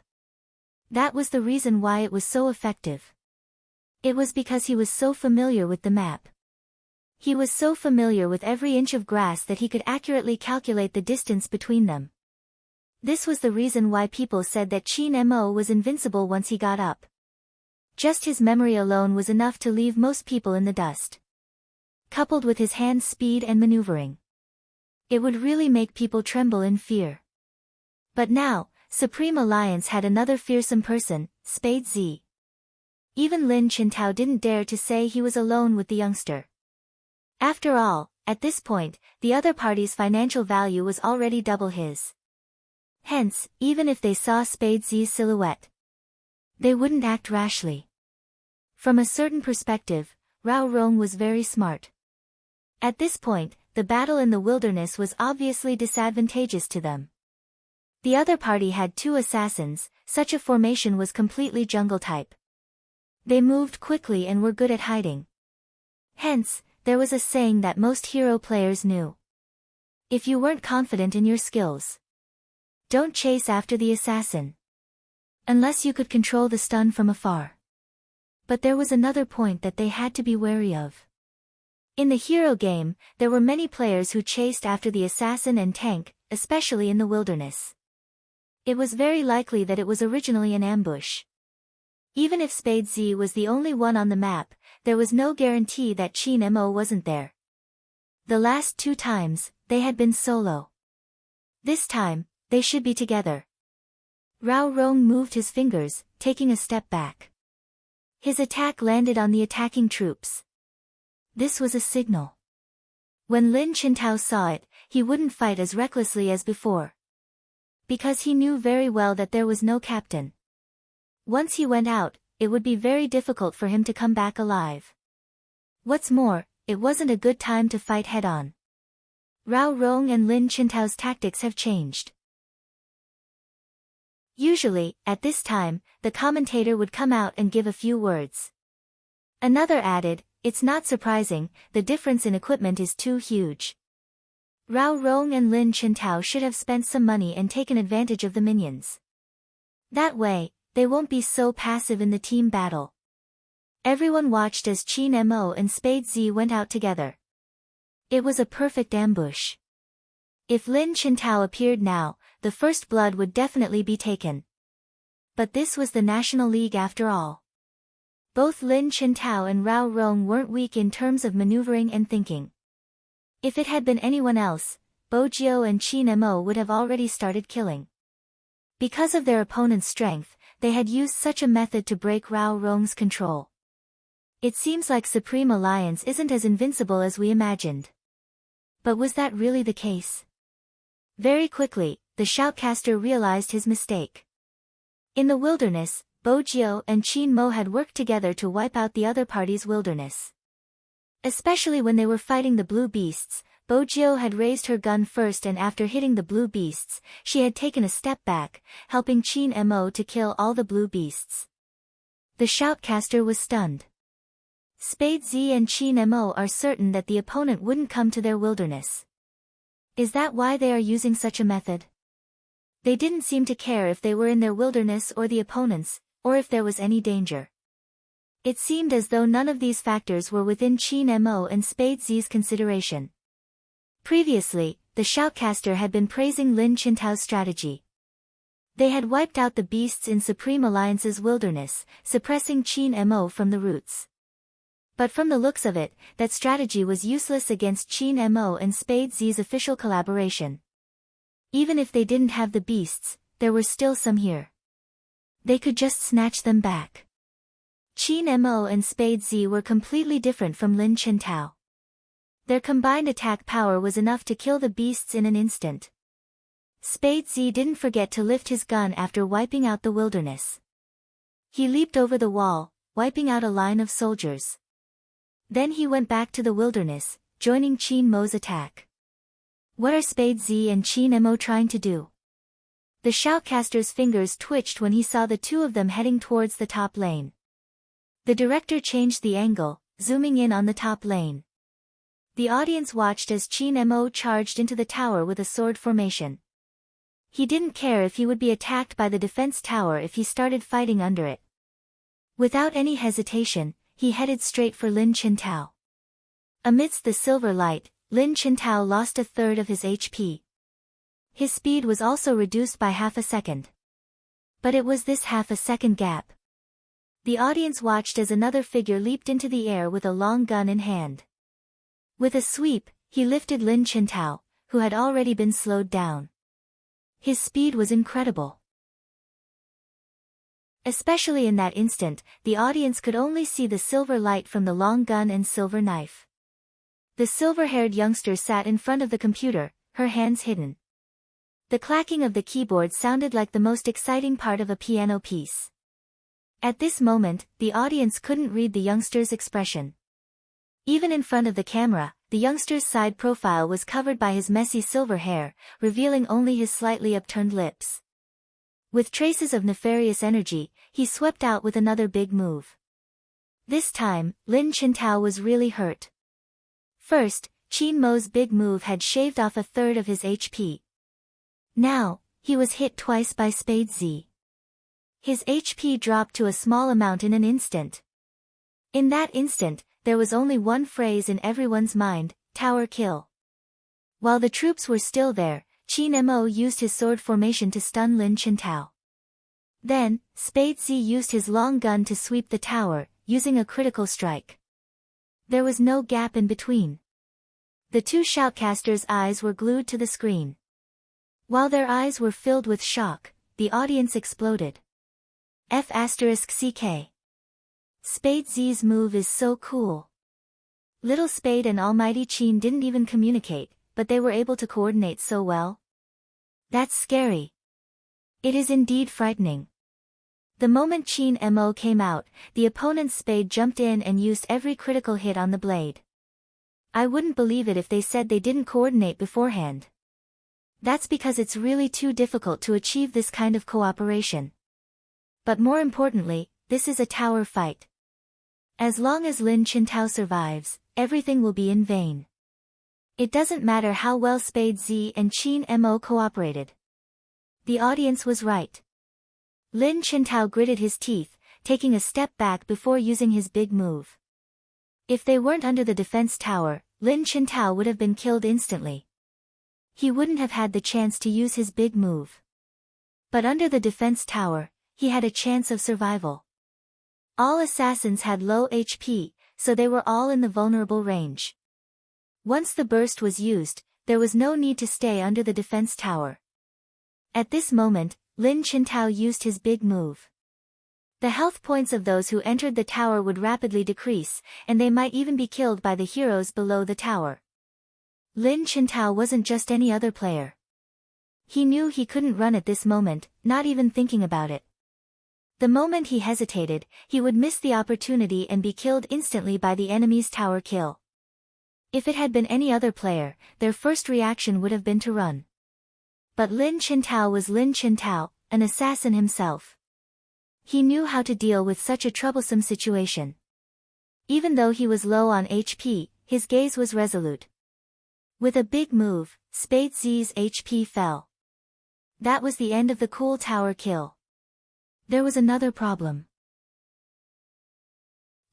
That was the reason why it was so effective. It was because he was so familiar with the map. He was so familiar with every inch of grass that he could accurately calculate the distance between them. This was the reason why people said that Qin Mo was invincible once he got up. Just his memory alone was enough to leave most people in the dust. Coupled with his hand speed and maneuvering, it would really make people tremble in fear. But now, Supreme Alliance had another fearsome person, Spade Z. Even Lin Qintao didn't dare to say he was alone with the youngster. After all, at this point, the other party's financial value was already double his. Hence, even if they saw Spade Z's silhouette, they wouldn't act rashly. From a certain perspective, Rao Rong was very smart. At this point, the battle in the wilderness was obviously disadvantageous to them. The other party had two assassins, such a formation was completely jungle type. They moved quickly and were good at hiding. Hence, there was a saying that most hero players knew. If you weren't confident in your skills, don't chase after the assassin. Unless you could control the stun from afar. But there was another point that they had to be wary of. In the hero game, there were many players who chased after the assassin and tank, especially in the wilderness. It was very likely that it was originally an ambush. Even if Spade Z was the only one on the map, there was no guarantee that Qin Mo wasn't there. The last two times, they had been solo. This time, they should be together. Rao Rong moved his fingers, taking a step back. His attack landed on the attacking troops. This was a signal. When Lin Qintao saw it, he wouldn't fight as recklessly as before. Because he knew very well that there was no captain. Once he went out, it would be very difficult for him to come back alive. What's more, it wasn't a good time to fight head-on. Rao Rong and Lin Qintao's tactics have changed. Usually, at this time, the commentator would come out and give a few words. Another added, "It's not surprising, the difference in equipment is too huge." Rao Rong and Lin Qintao should have spent some money and taken advantage of the minions. That way, they won't be so passive in the team battle. Everyone watched as Qin Mo and Spade Z went out together. It was a perfect ambush. If Lin Qintao appeared now, the first blood would definitely be taken. But this was the National League after all. Both Lin Qintao and Rao Rong weren't weak in terms of maneuvering and thinking. If it had been anyone else, Bo Jiao and Qin Mo would have already started killing. Because of their opponent's strength, they had used such a method to break Rao Rong's control. It seems like Supreme Alliance isn't as invincible as we imagined. But was that really the case? Very quickly, the shoutcaster realized his mistake. In the wilderness, Bo Jiao and Qin Mo had worked together to wipe out the other party's wilderness. Especially when they were fighting the blue beasts, Bo Jiao had raised her gun first, and after hitting the blue beasts, she had taken a step back, helping Qin Mo to kill all the blue beasts. The shoutcaster was stunned. Spade Z and Qin Mo are certain that the opponent wouldn't come to their wilderness. Is that why they are using such a method? They didn't seem to care if they were in their wilderness or the opponents, or if there was any danger. It seemed as though none of these factors were within Qin Mo and Spade Z's consideration. Previously, the shoutcaster had been praising Lin Qintao's strategy. They had wiped out the beasts in Supreme Alliance's wilderness, suppressing Qin Mo from the roots. But from the looks of it, that strategy was useless against Qin Mo and Spade Z's official collaboration. Even if they didn't have the beasts, there were still some here. They could just snatch them back. Qin Mo and Spade Z were completely different from Lin Qintao. Their combined attack power was enough to kill the beasts in an instant. Spade Z didn't forget to lift his gun after wiping out the wilderness. He leaped over the wall, wiping out a line of soldiers. Then he went back to the wilderness, joining Qin Mo's attack. What are Spade Z and Qin Mo trying to do? The shoutcaster's fingers twitched when he saw the two of them heading towards the top lane. The director changed the angle, zooming in on the top lane. The audience watched as Qin Mo charged into the tower with a sword formation. He didn't care if he would be attacked by the defense tower if he started fighting under it. Without any hesitation, he headed straight for Lin Qintao. Amidst the silver light, Lin Qintao lost a third of his HP. His speed was also reduced by half a second. But it was this half a second gap. The audience watched as another figure leaped into the air with a long gun in hand. With a sweep, he lifted Lin Qintao, who had already been slowed down. His speed was incredible. Especially in that instant, the audience could only see the silver light from the long gun and silver knife. The silver-haired youngster sat in front of the computer, her hands hidden. The clacking of the keyboard sounded like the most exciting part of a piano piece. At this moment, the audience couldn't read the youngster's expression. Even in front of the camera, the youngster's side profile was covered by his messy silver hair, revealing only his slightly upturned lips. With traces of nefarious energy, he swept out with another big move. This time, Lin Qintao was really hurt. First, Qin Mo's big move had shaved off a third of his HP. Now, he was hit twice by Spade Z. His HP dropped to a small amount in an instant. In that instant, there was only one phrase in everyone's mind: tower kill. While the troops were still there, Qin Mo used his sword formation to stun Lin Qintao. Then, Spade Z used his long gun to sweep the tower, using a critical strike. There was no gap in between. The two shoutcasters' eyes were glued to the screen. While their eyes were filled with shock, the audience exploded. F***CK. Spade Z's move is so cool. Little Spade and Almighty Qin didn't even communicate, but they were able to coordinate so well. That's scary. It is indeed frightening. The moment Qin Mo came out, the opponent's Spade jumped in and used every critical hit on the blade. I wouldn't believe it if they said they didn't coordinate beforehand. That's because it's really too difficult to achieve this kind of cooperation. But more importantly, this is a tower fight. As long as Lin Qintao survives, everything will be in vain. It doesn't matter how well Spade Z and Qin Mo cooperated. The audience was right. Lin Qintao gritted his teeth, taking a step back before using his big move. If they weren't under the defense tower, Lin Qintao would have been killed instantly. He wouldn't have had the chance to use his big move. But under the defense tower, he had a chance of survival. All assassins had low HP, so they were all in the vulnerable range. Once the burst was used, there was no need to stay under the defense tower. At this moment, Lin Qintao used his big move. The health points of those who entered the tower would rapidly decrease, and they might even be killed by the heroes below the tower. Lin Qintao wasn't just any other player. He knew he couldn't run at this moment, not even thinking about it. The moment he hesitated, he would miss the opportunity and be killed instantly by the enemy's tower kill. If it had been any other player, their first reaction would have been to run. But Lin Qintao was Lin Qintao, an assassin himself. He knew how to deal with such a troublesome situation. Even though he was low on HP, his gaze was resolute. With a big move, Spade Z's HP fell. That was the end of the cool tower kill. There was another problem.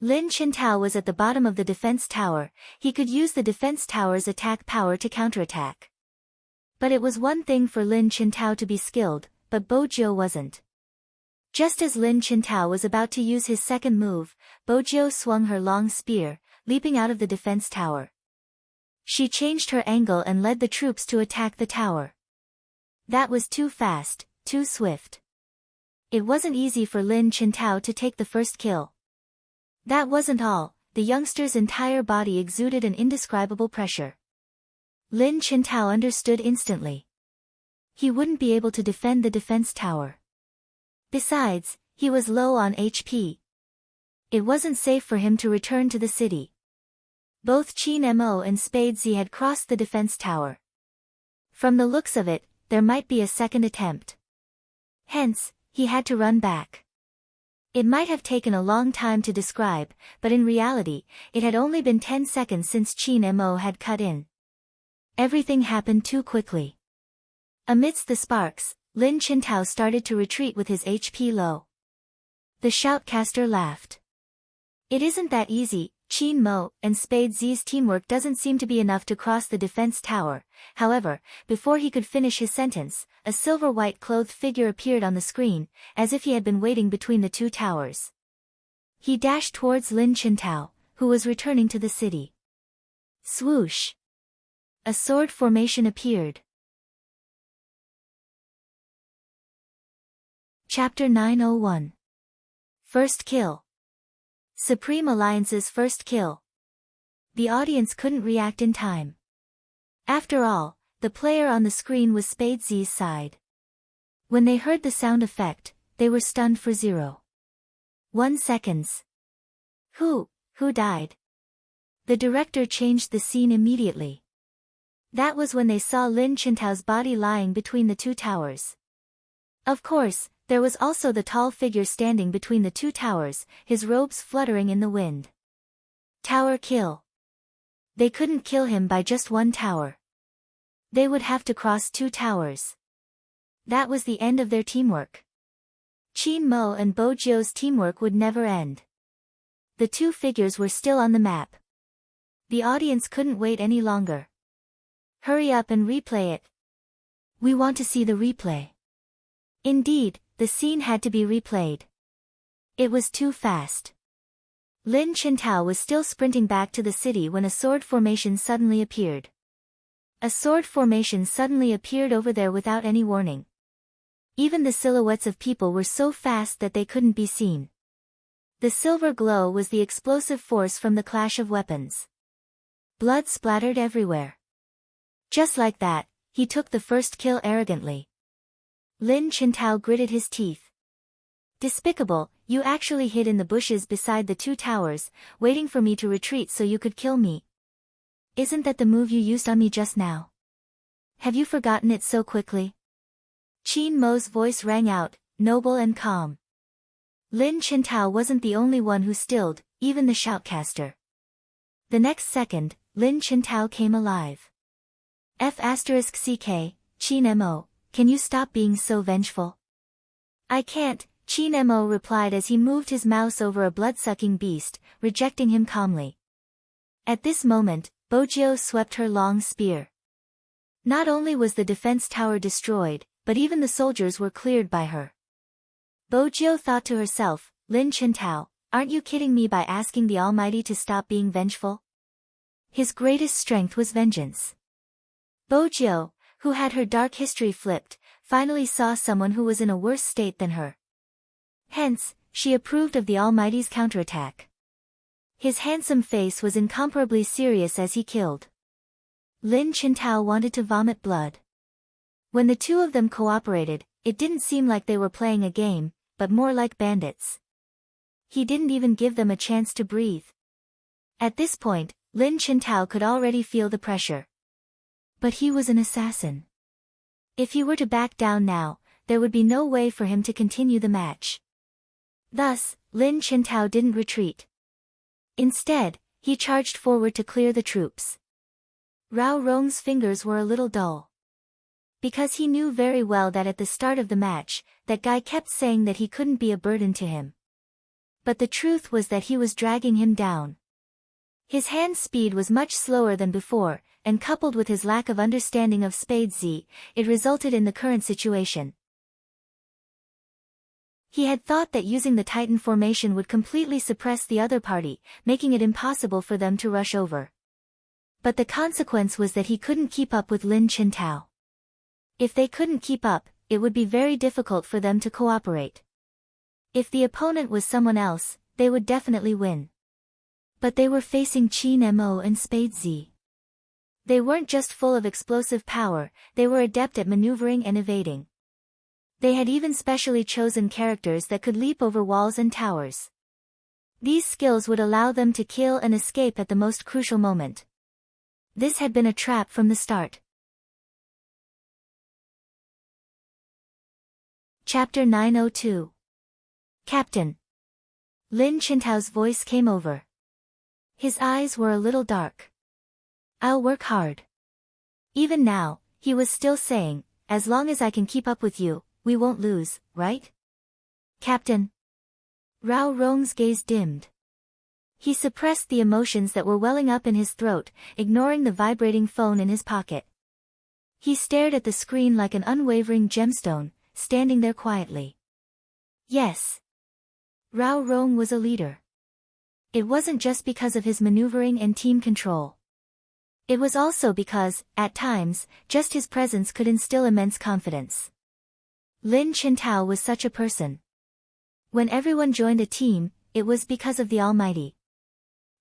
Lin Qintao was at the bottom of the defense tower. He could use the defense tower's attack power to counterattack. But it was one thing for Lin Qintao to be skilled, but Bo Jiu wasn't. Just as Lin Qintao was about to use his second move, Bo Jiu swung her long spear, leaping out of the defense tower. She changed her angle and led the troops to attack the tower. That was too fast, too swift. It wasn't easy for Lin Qintao to take the first kill. That wasn't all, the youngster's entire body exuded an indescribable pressure. Lin Qintao understood instantly. He wouldn't be able to defend the defense tower. Besides, he was low on HP. It wasn't safe for him to return to the city. Both Qin Mo and Spade Z had crossed the defense tower. From the looks of it, there might be a second attempt. Hence, he had to run back. It might have taken a long time to describe, but in reality, it had only been 10 seconds since Qin Mo had cut in. Everything happened too quickly. Amidst the sparks, Lin Qintao started to retreat with his HP low. The shoutcaster laughed. It isn't that easy. Qin Mo and Spade Z's teamwork doesn't seem to be enough to cross the defense tower. However, before he could finish his sentence, a silver-white clothed figure appeared on the screen, as if he had been waiting between the two towers. He dashed towards Lin Qintao, who was returning to the city. Swoosh! A sword formation appeared. Chapter 901. First kill. Supreme Alliance's first kill. The audience couldn't react in time. After all, the player on the screen was Spade Z's side. When they heard the sound effect, they were stunned for 0.1 seconds. Who died? The director changed the scene immediately. That was when they saw Lin Qintao's body lying between the two towers. Of course, there was also the tall figure standing between the two towers, his robes fluttering in the wind. Tower kill. They couldn't kill him by just one tower. They would have to cross two towers. That was the end of their teamwork. Qin Mo and Bo Jiu's teamwork would never end. The two figures were still on the map. The audience couldn't wait any longer. Hurry up and replay it. We want to see the replay. Indeed, the scene had to be replayed. It was too fast. Lin Qintao was still sprinting back to the city when a sword formation suddenly appeared. A sword formation suddenly appeared over there without any warning. Even the silhouettes of people were so fast that they couldn't be seen. The silver glow was the explosive force from the clash of weapons. Blood splattered everywhere. Just like that, he took the first kill arrogantly. Lin Qintao gritted his teeth. Despicable, you actually hid in the bushes beside the two towers, waiting for me to retreat so you could kill me. Isn't that the move you used on me just now? Have you forgotten it so quickly? Qin Mo's voice rang out, noble and calm. Lin Qintao wasn't the only one who stilled, even the shoutcaster. The next second, Lin Qintao came alive. F***ck, Qin Mo. Can you stop being so vengeful? I can't, Qin Mo replied as he moved his mouse over a blood-sucking beast, rejecting him calmly. At this moment, Bo Jiu swept her long spear. Not only was the defense tower destroyed, but even the soldiers were cleared by her. Bo Jiu thought to herself, Lin Qintao, aren't you kidding me by asking the Almighty to stop being vengeful? His greatest strength was vengeance. Bo Jiu, who had her dark history flipped, finally saw someone who was in a worse state than her. Hence, she approved of the Almighty's counterattack. His handsome face was incomparably serious as he killed. Lin Qintao wanted to vomit blood. When the two of them cooperated, it didn't seem like they were playing a game, but more like bandits. He didn't even give them a chance to breathe. At this point, Lin Qintao could already feel the pressure. But he was an assassin. If he were to back down now, there would be no way for him to continue the match. Thus, Lin Qintao didn't retreat. Instead, he charged forward to clear the troops. Rao Rong's fingers were a little dull. Because he knew very well that at the start of the match, that guy kept saying that he couldn't be a burden to him. But the truth was that he was dragging him down. His hand speed was much slower than before, and coupled with his lack of understanding of Spade Z, it resulted in the current situation. He had thought that using the Titan formation would completely suppress the other party, making it impossible for them to rush over. But the consequence was that he couldn't keep up with Lin Qintao. If they couldn't keep up, it would be very difficult for them to cooperate. If the opponent was someone else, they would definitely win. But they were facing Qin Mo and Spade Z. They weren't just full of explosive power, they were adept at maneuvering and evading. They had even specially chosen characters that could leap over walls and towers. These skills would allow them to kill and escape at the most crucial moment. This had been a trap from the start. Chapter 902. Captain. Lin Qintao's voice came over. His eyes were a little dark. I'll work hard. Even now, he was still saying, as long as I can keep up with you, we won't lose, right? Captain. Rao Rong's gaze dimmed. He suppressed the emotions that were welling up in his throat, ignoring the vibrating phone in his pocket. He stared at the screen like an unwavering gemstone, standing there quietly. Yes. Rao Rong was a leader. It wasn't just because of his maneuvering and team control. It was also because, at times, just his presence could instill immense confidence. Lin Qintao was such a person. When everyone joined a team, it was because of the Almighty.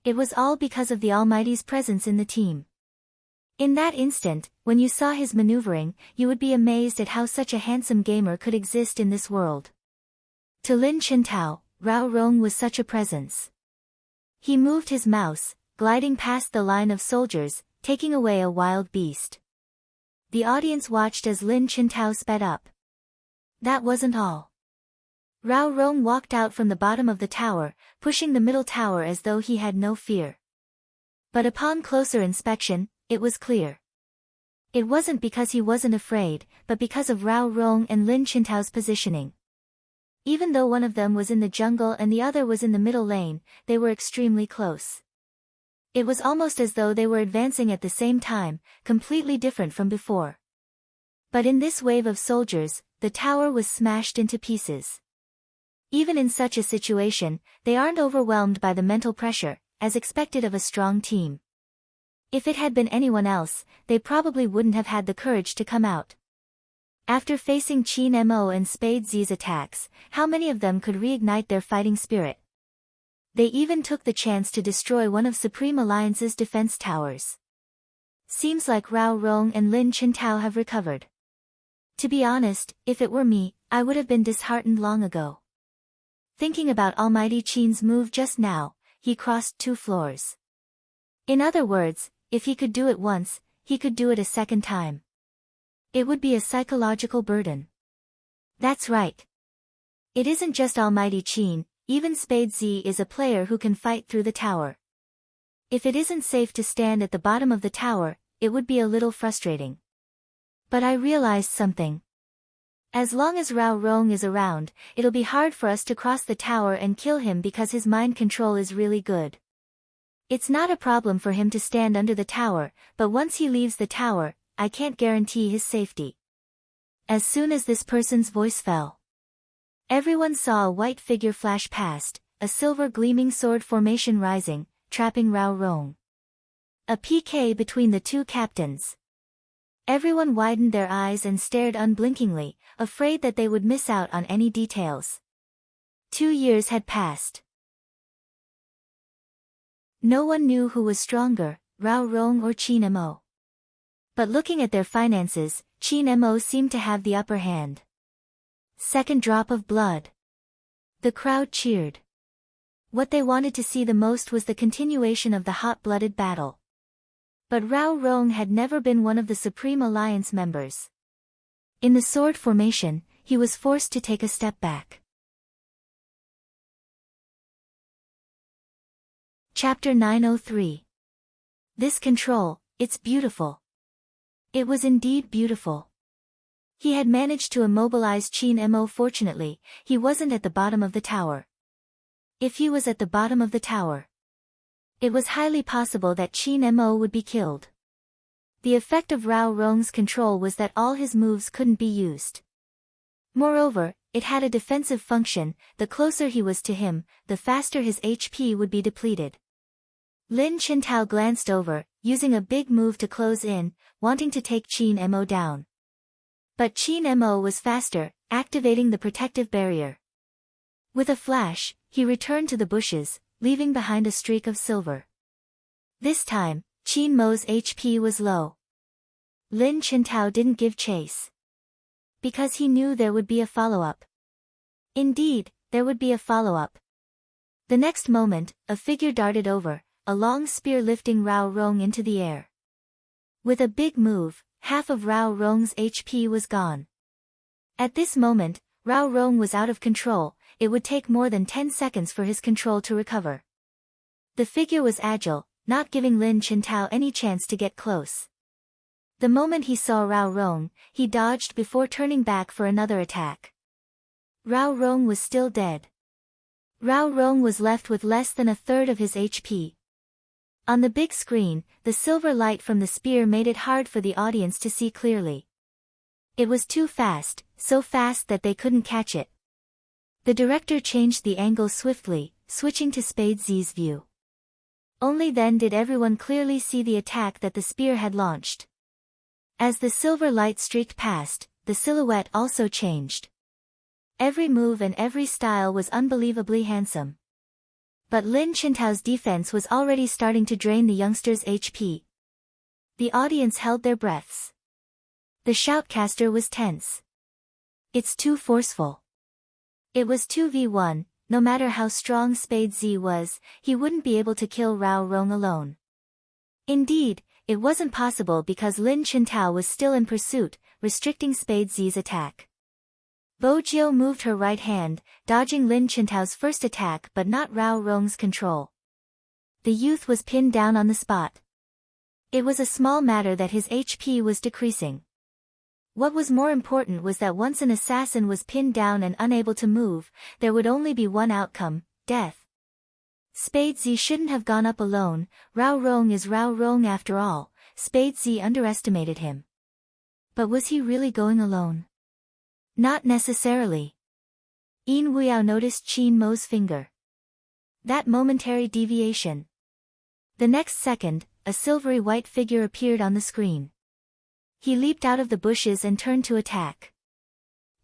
It was all because of the Almighty's presence in the team. In that instant, when you saw his maneuvering, you would be amazed at how such a handsome gamer could exist in this world. To Lin Qintao, Rao Rong was such a presence. He moved his mouse, gliding past the line of soldiers, taking away a wild beast. The audience watched as Lin Qintao sped up. That wasn't all. Rao Rong walked out from the bottom of the tower, pushing the middle tower as though he had no fear. But upon closer inspection, it was clear. It wasn't because he wasn't afraid, but because of Rao Rong and Lin Qintao's positioning. Even though one of them was in the jungle and the other was in the middle lane, they were extremely close. It was almost as though they were advancing at the same time, completely different from before. But in this wave of soldiers, the tower was smashed into pieces. Even in such a situation, they aren't overwhelmed by the mental pressure, as expected of a strong team. If it had been anyone else, they probably wouldn't have had the courage to come out. After facing Qin Mo and Spade Z's attacks, how many of them could reignite their fighting spirit? They even took the chance to destroy one of Supreme Alliance's defense towers. Seems like Rao Rong and Lin Qintao have recovered. To be honest, if it were me, I would have been disheartened long ago. Thinking about Almighty Qin's move just now, he crossed 2 floors. In other words, if he could do it once, he could do it a second time. It would be a psychological burden. That's right. It isn't just Almighty Qin, even Spade Z is a player who can fight through the tower. If it isn't safe to stand at the bottom of the tower, it would be a little frustrating. But I realized something. As long as Rao Rong is around, it'll be hard for us to cross the tower and kill him because his mind control is really good. It's not a problem for him to stand under the tower, but once he leaves the tower, I can't guarantee his safety. As soon as this person's voice fell, everyone saw a white figure flash past, a silver gleaming sword formation rising, trapping Rao Rong. A PK between the 2 captains. Everyone widened their eyes and stared unblinkingly, afraid that they would miss out on any details. 2 years had passed. No one knew who was stronger, Rao Rong or Qin Mo. But looking at their finances, Qin Mo seemed to have the upper hand. Second drop of blood. The crowd cheered. What they wanted to see the most was the continuation of the hot-blooded battle. But Rao Rong had never been one of the Supreme Alliance members. In the sword formation, he was forced to take a step back. Chapter 903. This control, it's beautiful. It was indeed beautiful. He had managed to immobilize Qin Mo. Fortunately, he wasn't at the bottom of the tower. If he was at the bottom of the tower, it was highly possible that Qin Mo would be killed. The effect of Rao Rong's control was that all his moves couldn't be used. Moreover, it had a defensive function. The closer he was to him, the faster his HP would be depleted. Lin Qintao glanced over, using a big move to close in, wanting to take Qin Mo down. But Qin Mo was faster, activating the protective barrier. With a flash, he returned to the bushes, leaving behind a streak of silver. This time, Qin Mo's HP was low. Lin Qintao didn't give chase, because he knew there would be a follow-up. Indeed, there would be a follow-up. The next moment, a figure darted over, a long spear lifting Rao Rong into the air. With a big move, half of Rao Rong's HP was gone. At this moment, Rao Rong was out of control. It would take more than 10 seconds for his control to recover. The figure was agile, not giving Lin Qintao any chance to get close. The moment he saw Rao Rong, he dodged before turning back for another attack. Rao Rong was still dead. Rao Rong was left with less than a third of his HP. On the big screen, the silver light from the spear made it hard for the audience to see clearly. It was too fast, so fast that they couldn't catch it. The director changed the angle swiftly, switching to Spade Z's view. Only then did everyone clearly see the attack that the spear had launched. As the silver light streaked past, the silhouette also changed. Every move and every style was unbelievably handsome. But Lin Qintao's defense was already starting to drain the youngster's HP. The audience held their breaths. The shoutcaster was tense. It's too forceful. It was 2v1, no matter how strong Spade Z was, he wouldn't be able to kill Rao Rong alone. Indeed, it wasn't possible because Lin Qintao was still in pursuit, restricting Spade Z's attack. Bo Jiu moved her right hand, dodging Lin Qintao's first attack but not Rao Rong's control. The youth was pinned down on the spot. It was a small matter that his HP was decreasing. What was more important was that once an assassin was pinned down and unable to move, there would only be one outcome, death. Spade Z shouldn't have gone up alone. Rao Rong is Rao Rong after all. Spade Z underestimated him. But was he really going alone? Not necessarily. Yin Wuiao noticed Qin Mo's finger. That momentary deviation. The next second, a silvery white figure appeared on the screen. He leaped out of the bushes and turned to attack.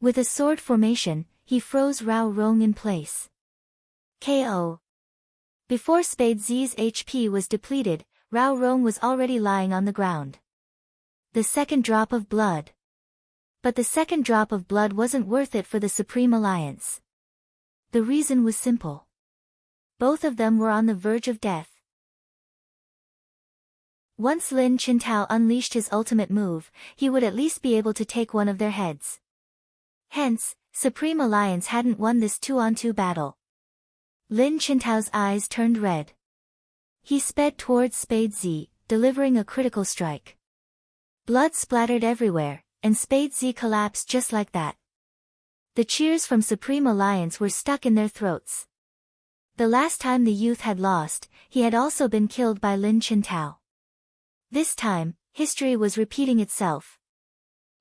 With a sword formation, he froze Rao Rong in place. KO. Before Spade Z's HP was depleted, Rao Rong was already lying on the ground. The second drop of blood. But the second drop of blood wasn't worth it for the Supreme Alliance. The reason was simple. Both of them were on the verge of death. Once Lin Qintao unleashed his ultimate move, he would at least be able to take one of their heads. Hence, Supreme Alliance hadn't won this 2-on-2 battle. Lin Qintao's eyes turned red. He sped towards Spade Z, delivering a critical strike. Blood splattered everywhere, and Spade Z collapsed just like that. The cheers from Supreme Alliance were stuck in their throats. The last time the youth had lost, he had also been killed by Lin Qintao. This time, history was repeating itself.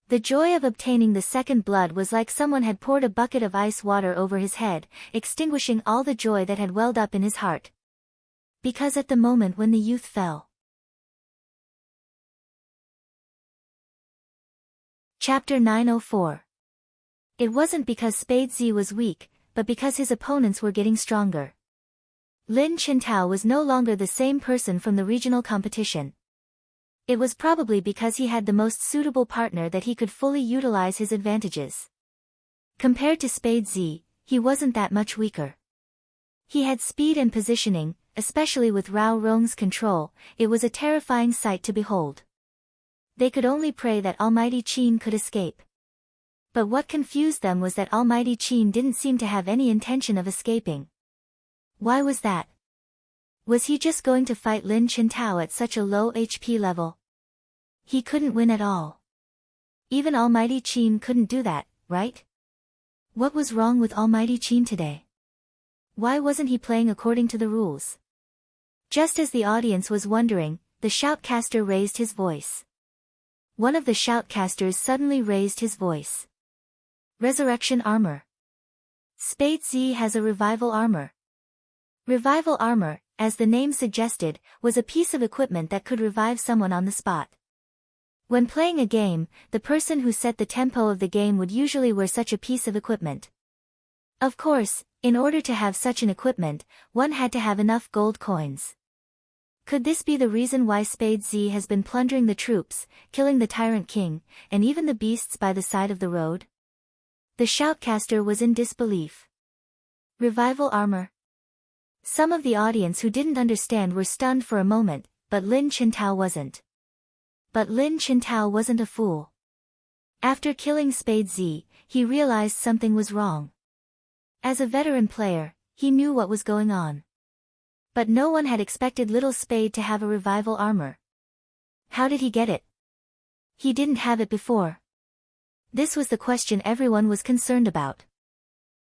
The joy of obtaining the second blood was like someone had poured a bucket of ice water over his head, extinguishing all the joy that had welled up in his heart. Because at the moment when the youth fell. Chapter 904. It wasn't because Spade Z was weak, but because his opponents were getting stronger. Lin Qintao was no longer the same person from the regional competition. It was probably because he had the most suitable partner that he could fully utilize his advantages. Compared to Spade Z, he wasn't that much weaker. He had speed and positioning, especially with Rao Rong's control. It was a terrifying sight to behold. They could only pray that Almighty Qin could escape. But what confused them was that Almighty Qin didn't seem to have any intention of escaping. Why was that? Was he just going to fight Lin Qintao at such a low HP level? He couldn't win at all. even Almighty Qin couldn't do that, right? What was wrong with Almighty Qin today? Why wasn't he playing according to the rules? Just as the audience was wondering, the shoutcaster raised his voice. One of the shoutcasters suddenly raised his voice. Resurrection armor. Spade Z has a revival armor. Revival armor, as the name suggested, was a piece of equipment that could revive someone on the spot. When playing a game, the person who set the tempo of the game would usually wear such a piece of equipment. Of course, in order to have such an equipment, one had to have enough gold coins. Could this be the reason why Spade Z has been plundering the troops, killing the tyrant king, and even the beasts by the side of the road? The shoutcaster was in disbelief. Revival armor. Some of the audience who didn't understand were stunned for a moment, but Lin Qintao wasn't. But Lin Qintao wasn't a fool. After killing Spade Z, he realized something was wrong. As a veteran player, he knew what was going on. But no one had expected little Spade to have a revival armor. How did he get it? He didn't have it before. This was the question everyone was concerned about.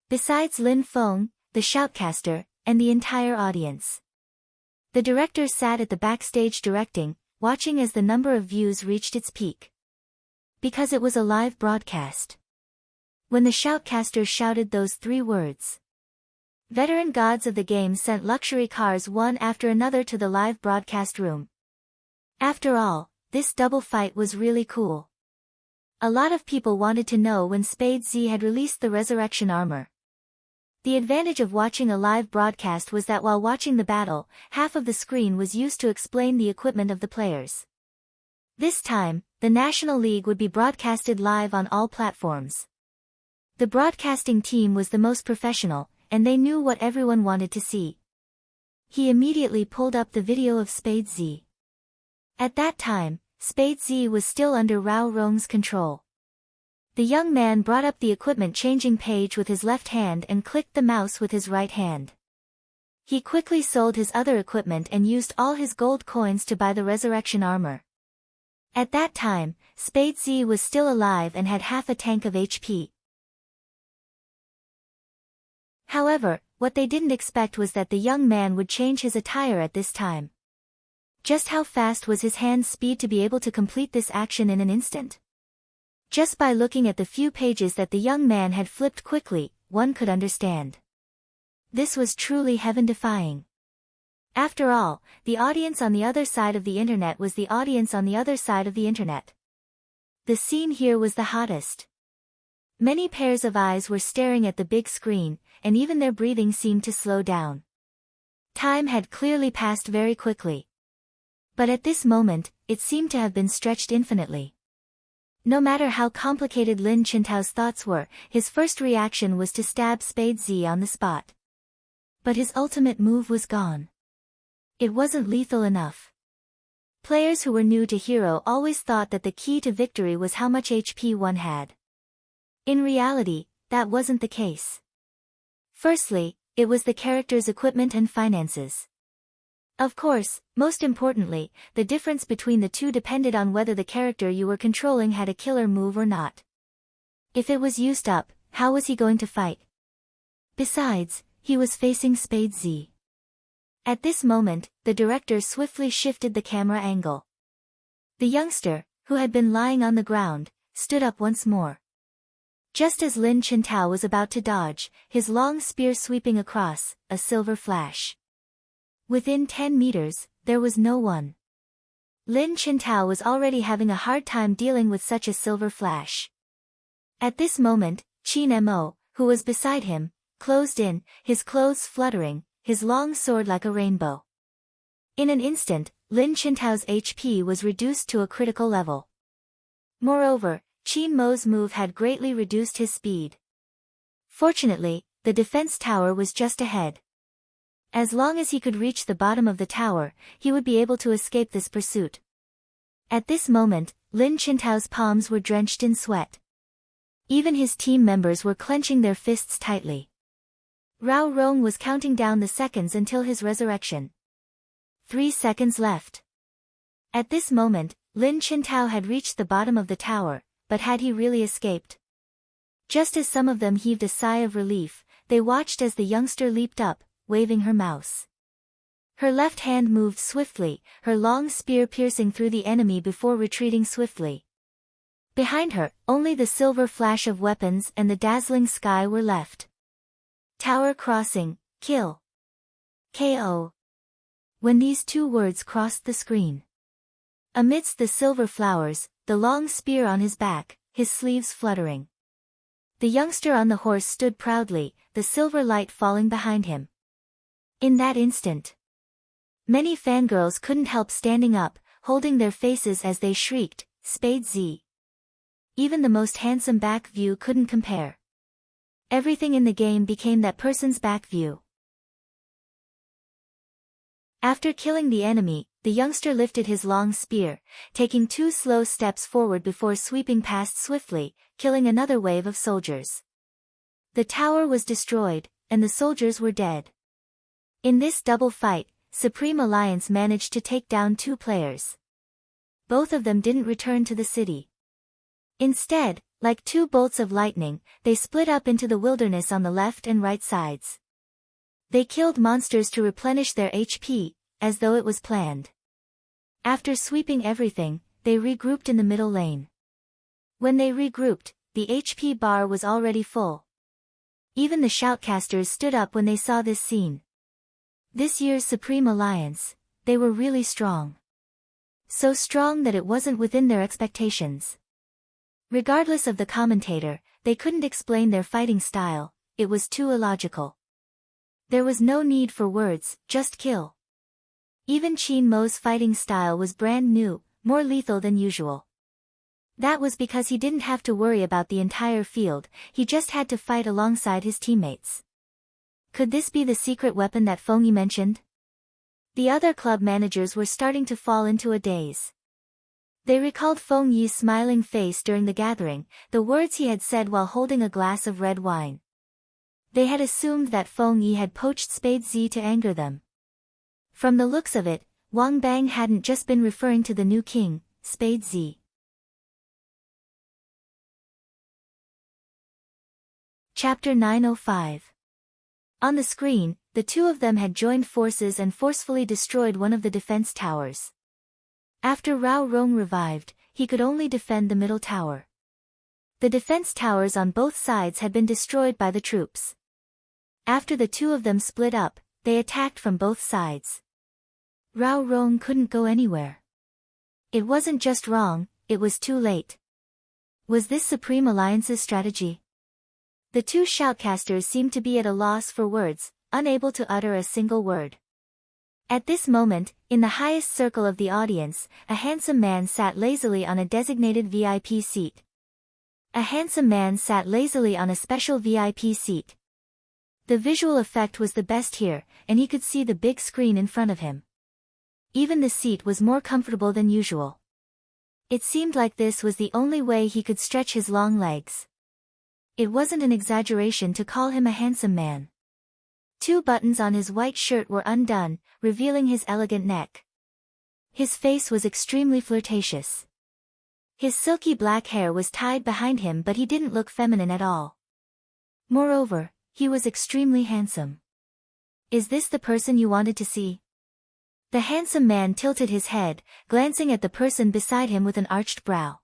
Besides Lin Feng, the shoutcaster, and the entire audience. The director sat at the backstage directing, watching as the number of views reached its peak. Because it was a live broadcast. When the shoutcaster shouted those 3 words, veteran gods of the game sent luxury cars one after another to the live broadcast room. After all, this double fight was really cool. A lot of people wanted to know when Spade Z had released the resurrection armor. The advantage of watching a live broadcast was that while watching the battle, half of the screen was used to explain the equipment of the players. This time, the National League would be broadcasted live on all platforms. The broadcasting team was the most professional, and they knew what everyone wanted to see. He immediately pulled up the video of Spade Z. At that time, Spade Z was still under Rao Rong's control. The young man brought up the equipment changing page with his left hand and clicked the mouse with his right hand. He quickly sold his other equipment and used all his gold coins to buy the resurrection armor. At that time, Spade Z was still alive and had half a tank of HP. However, what they didn't expect was that the young man would change his attire at this time. Just how fast was his hand speed to be able to complete this action in an instant? Just by looking at the few pages that the young man had flipped quickly, one could understand. This was truly heaven-defying. After all, the audience on the other side of the internet was the audience on the other side of the internet. The scene here was the hottest. Many pairs of eyes were staring at the big screen, and even their breathing seemed to slow down. Time had clearly passed very quickly. But at this moment, it seemed to have been stretched infinitely. No matter how complicated Lin Qintao's thoughts were, his first reaction was to stab Spade Z on the spot. But his ultimate move was gone. It wasn't lethal enough. Players who were new to Hero always thought that the key to victory was how much HP one had. In reality, that wasn't the case. Firstly, it was the character's equipment and finances. Of course, most importantly, the difference between the two depended on whether the character you were controlling had a killer move or not. If it was used up, how was he going to fight? Besides, he was facing Spade Z. At this moment, the director swiftly shifted the camera angle. The youngster, who had been lying on the ground, stood up once more. Just as Lin Qintao was about to dodge, his long spear sweeping across, a silver flash. Within 10 meters, there was no one. Lin Qintao was already having a hard time dealing with such a silver flash. At this moment, Qin Mo, who was beside him, closed in, his clothes fluttering, his long sword like a rainbow. In an instant, Lin Qintao's HP was reduced to a critical level. Moreover, Qin Mo's move had greatly reduced his speed. Fortunately, the defense tower was just ahead. As long as he could reach the bottom of the tower, he would be able to escape this pursuit. At this moment, Lin Qintao's palms were drenched in sweat. Even his team members were clenching their fists tightly. Rao Rong was counting down the seconds until his resurrection. 3 seconds left. At this moment, Lin Qintao had reached the bottom of the tower, but had he really escaped? Just as some of them heaved a sigh of relief, they watched as the youngster leaped up, waving her mouse. Her left hand moved swiftly, her long spear piercing through the enemy before retreating swiftly. Behind her, only the silver flash of weapons and the dazzling sky were left. Tower crossing, kill. KO. When these two words crossed the screen. Amidst the silver flowers, the long spear on his back, his sleeves fluttering. The youngster on the horse stood proudly, the silver light falling behind him. In that instant, many fangirls couldn't help standing up, holding their faces as they shrieked, Spade Z. Even the most handsome back view couldn't compare. Everything in the game became that person's back view. After killing the enemy, the youngster lifted his long spear, taking 2 slow steps forward before sweeping past swiftly, killing another wave of soldiers. The tower was destroyed, and the soldiers were dead. In this double fight, Supreme Alliance managed to take down 2 players. Both of them didn't return to the city. Instead, like 2 bolts of lightning, they split up into the wilderness on the left and right sides. They killed monsters to replenish their HP, as though it was planned. After sweeping everything, they regrouped in the middle lane. When they regrouped, the HP bar was already full. Even the shoutcasters stood up when they saw this scene. This year's Supreme Alliance, they were really strong. So strong that it wasn't within their expectations. Regardless of the commentator, they couldn't explain their fighting style, it was too illogical. There was no need for words, just kill. Even Qin Mo's fighting style was brand new, more lethal than usual. That was because he didn't have to worry about the entire field, he just had to fight alongside his teammates. Could this be the secret weapon that Feng Yi mentioned? The other club managers were starting to fall into a daze. They recalled Feng Yi's smiling face during the gathering, the words he had said while holding a glass of red wine. They had assumed that Feng Yi had poached Spade Z to anger them. From the looks of it, Wang Bang hadn't just been referring to the new king, Spade Z. Chapter 905. On the screen, the 2 of them had joined forces and forcefully destroyed one of the defense towers. After Rao Rong revived, he could only defend the middle tower. The defense towers on both sides had been destroyed by the troops. After the 2 of them split up, they attacked from both sides. Rao Rong couldn't go anywhere. It wasn't just wrong, it was too late. Was this Supreme Alliance's strategy? The 2 shoutcasters seemed to be at a loss for words, unable to utter a single word. At this moment, in the highest circle of the audience, a handsome man sat lazily on a designated VIP seat. A handsome man sat lazily on a special VIP seat. The visual effect was the best here, and he could see the big screen in front of him. Even the seat was more comfortable than usual. It seemed like this was the only way he could stretch his long legs. It wasn't an exaggeration to call him a handsome man. 2 buttons on his white shirt were undone, revealing his elegant neck. His face was extremely flirtatious. His silky black hair was tied behind him, but he didn't look feminine at all. Moreover, he was extremely handsome. Is this the person you wanted to see? The handsome man tilted his head, glancing at the person beside him with an arched brow.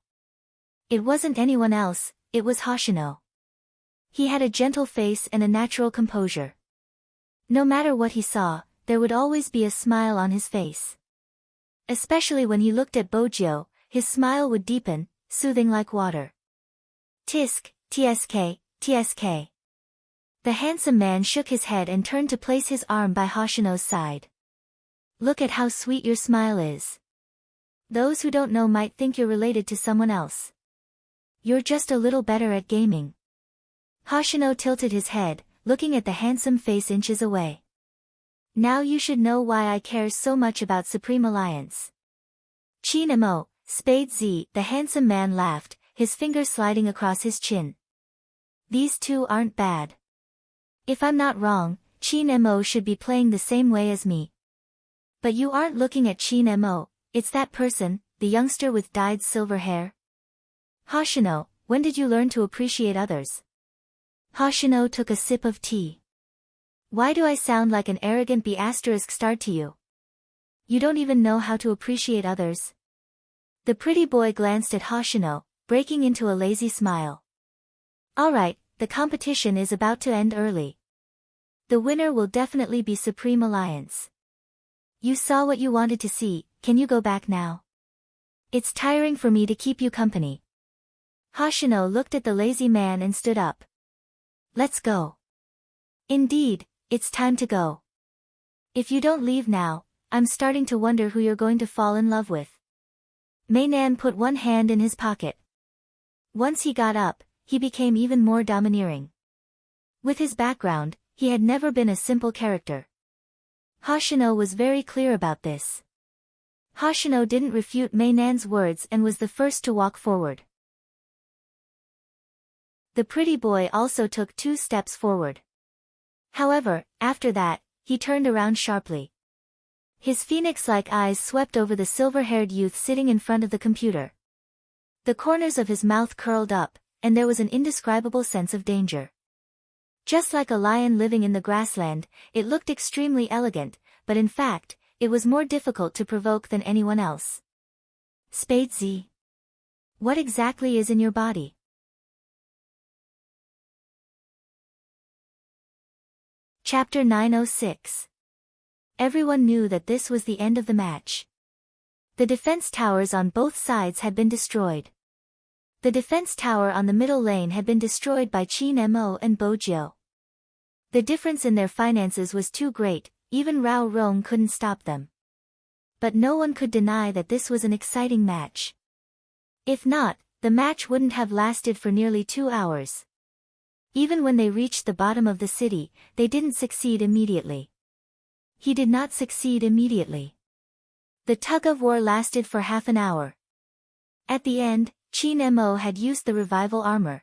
It wasn't anyone else, it was Hoshino. He had a gentle face and a natural composure. No matter what he saw, there would always be a smile on his face. Especially when he looked at Bojio, his smile would deepen, soothing like water. Tisk, tsk, tsk. The handsome man shook his head and turned to place his arm by Hoshino's side. Look at how sweet your smile is. Those who don't know might think you're related to someone else. You're just a little better at gaming. Hoshino tilted his head, looking at the handsome face inches away. Now you should know why I care so much about Supreme Alliance. Qin Mo, Spade Z, the handsome man laughed, his finger sliding across his chin. These 2 aren't bad. If I'm not wrong, Qin Mo should be playing the same way as me. But you aren't looking at Qin Mo, it's that person, the youngster with dyed silver hair. Hoshino, when did you learn to appreciate others? Hoshino took a sip of tea. Why do I sound like an arrogant B***star to you? You don't even know how to appreciate others. The pretty boy glanced at Hoshino, breaking into a lazy smile. Alright, the competition is about to end early. The winner will definitely be Supreme Alliance. You saw what you wanted to see, can you go back now? It's tiring for me to keep you company. Hoshino looked at the lazy man and stood up. Let's go. Indeed, it's time to go. If you don't leave now, I'm starting to wonder who you're going to fall in love with. Mainan put one hand in his pocket. Once he got up, he became even more domineering. With his background, he had never been a simple character. Hoshino was very clear about this. Hoshino didn't refute Mainan's words and was the first to walk forward. The pretty boy also took 2 steps forward. However, after that, he turned around sharply. His phoenix-like eyes swept over the silver-haired youth sitting in front of the computer. The corners of his mouth curled up, and there was an indescribable sense of danger. Just like a lion living in the grassland, it looked extremely elegant, but in fact, it was more difficult to provoke than anyone else. Spade Z. What exactly is in your body? Chapter 906. Everyone knew that this was the end of the match. The defense towers on both sides had been destroyed. The defense tower on the middle lane had been destroyed by Qin Mo and Bo Jiu. The difference in their finances was too great, even Rao Rong couldn't stop them. But no one could deny that this was an exciting match. If not, the match wouldn't have lasted for nearly 2 hours. Even when they reached the bottom of the city, they didn't succeed immediately. He did not succeed immediately. The tug-of-war lasted for half an hour. At the end, Qin Mo had used the revival armor.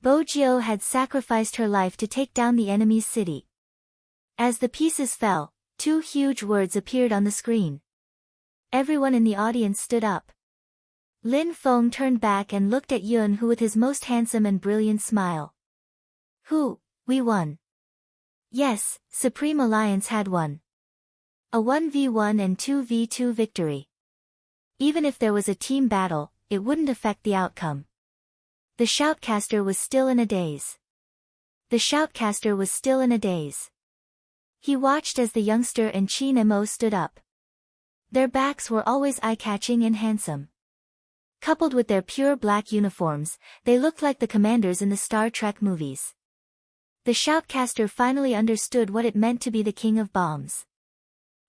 Bo Jiu had sacrificed her life to take down the enemy's city. As the pieces fell, 2 huge words appeared on the screen. Everyone in the audience stood up. Lin Feng turned back and looked at Yun, who with his most handsome and brilliant smile. We won. Yes, Supreme Alliance had won. A 1v1 and 2v2 victory. Even if there was a team battle, it wouldn't affect the outcome. The shoutcaster was still in a daze. The shoutcaster was still in a daze. He watched as the youngster and Qin Mo stood up. Their backs were always eye-catching and handsome. Coupled with their pure black uniforms, they looked like the commanders in the Star Trek movies. The shoutcaster finally understood what it meant to be the king of bombs.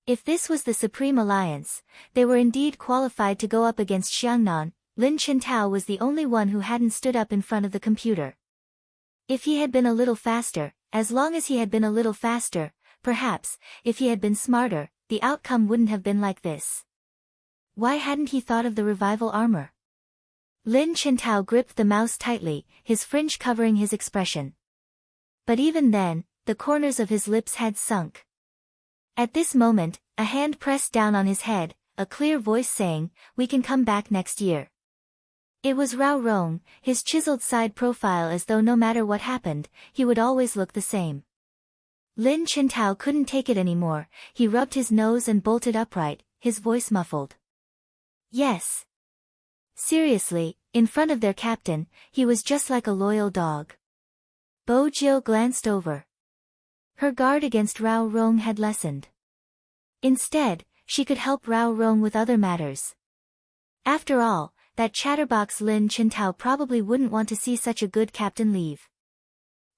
If this was the Supreme Alliance, they were indeed qualified to go up against Xiangnan. Lin Chintao was the only one who hadn't stood up in front of the computer. If he had been a little faster, as long as he had been a little faster, perhaps, if he had been smarter, the outcome wouldn't have been like this. Why hadn't he thought of the revival armor? Lin Chintao gripped the mouse tightly, his fringe covering his expression. But even then, the corners of his lips had sunk. At this moment, a hand pressed down on his head, a clear voice saying, "We can come back next year." It was Rao Rong, his chiseled side profile as though no matter what happened, he would always look the same. Lin Chintao couldn't take it anymore, he rubbed his nose and bolted upright, his voice muffled. Yes. Seriously, in front of their captain, he was just like a loyal dog. Bo Jiu glanced over. Her guard against Rao Rong had lessened. Instead, she could help Rao Rong with other matters. After all, that chatterbox Lin Chintao probably wouldn't want to see such a good captain leave.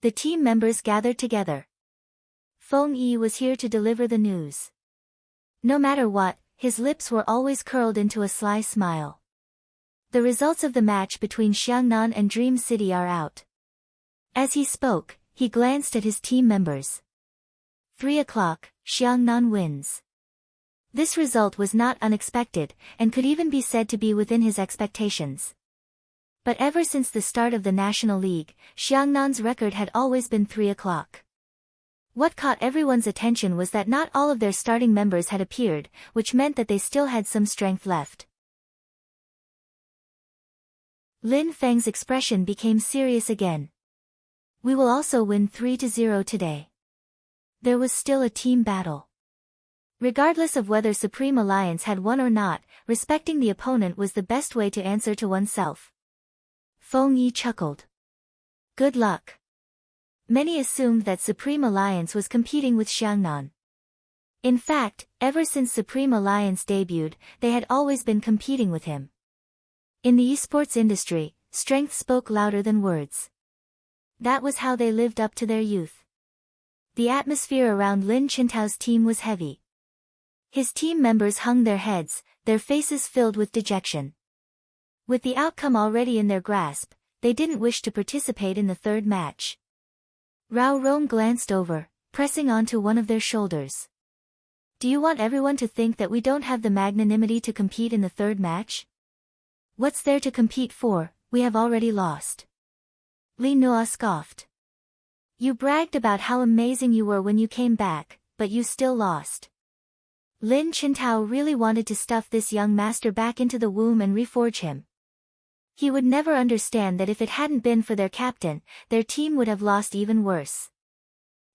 The team members gathered together. Feng Yi was here to deliver the news. No matter what, his lips were always curled into a sly smile. The results of the match between Xiangnan and Dream City are out. As he spoke, he glanced at his team members. 3 o'clock, Xiangnan wins. This result was not unexpected, and could even be said to be within his expectations. But ever since the start of the National League, Xiangnan's record had always been 3 o'clock. What caught everyone's attention was that not all of their starting members had appeared, which meant that they still had some strength left. Lin Feng's expression became serious again. We will also win 3-0 today. There was still a team battle. Regardless of whether Supreme Alliance had won or not, respecting the opponent was the best way to answer to oneself. Feng Yi chuckled. Good luck. Many assumed that Supreme Alliance was competing with Xiangnan. In fact, ever since Supreme Alliance debuted, they had always been competing with him. In the esports industry, strength spoke louder than words. That was how they lived up to their youth. The atmosphere around Lin Qintao's team was heavy. His team members hung their heads, their faces filled with dejection. With the outcome already in their grasp, they didn't wish to participate in the third match. Rao Rong glanced over, pressing onto one of their shoulders. Do you want everyone to think that we don't have the magnanimity to compete in the third match? What's there to compete for? We have already lost. Li Noa scoffed. You bragged about how amazing you were when you came back, but you still lost. Lin Qintao really wanted to stuff this young master back into the womb and reforge him. He would never understand that if it hadn't been for their captain, their team would have lost even worse.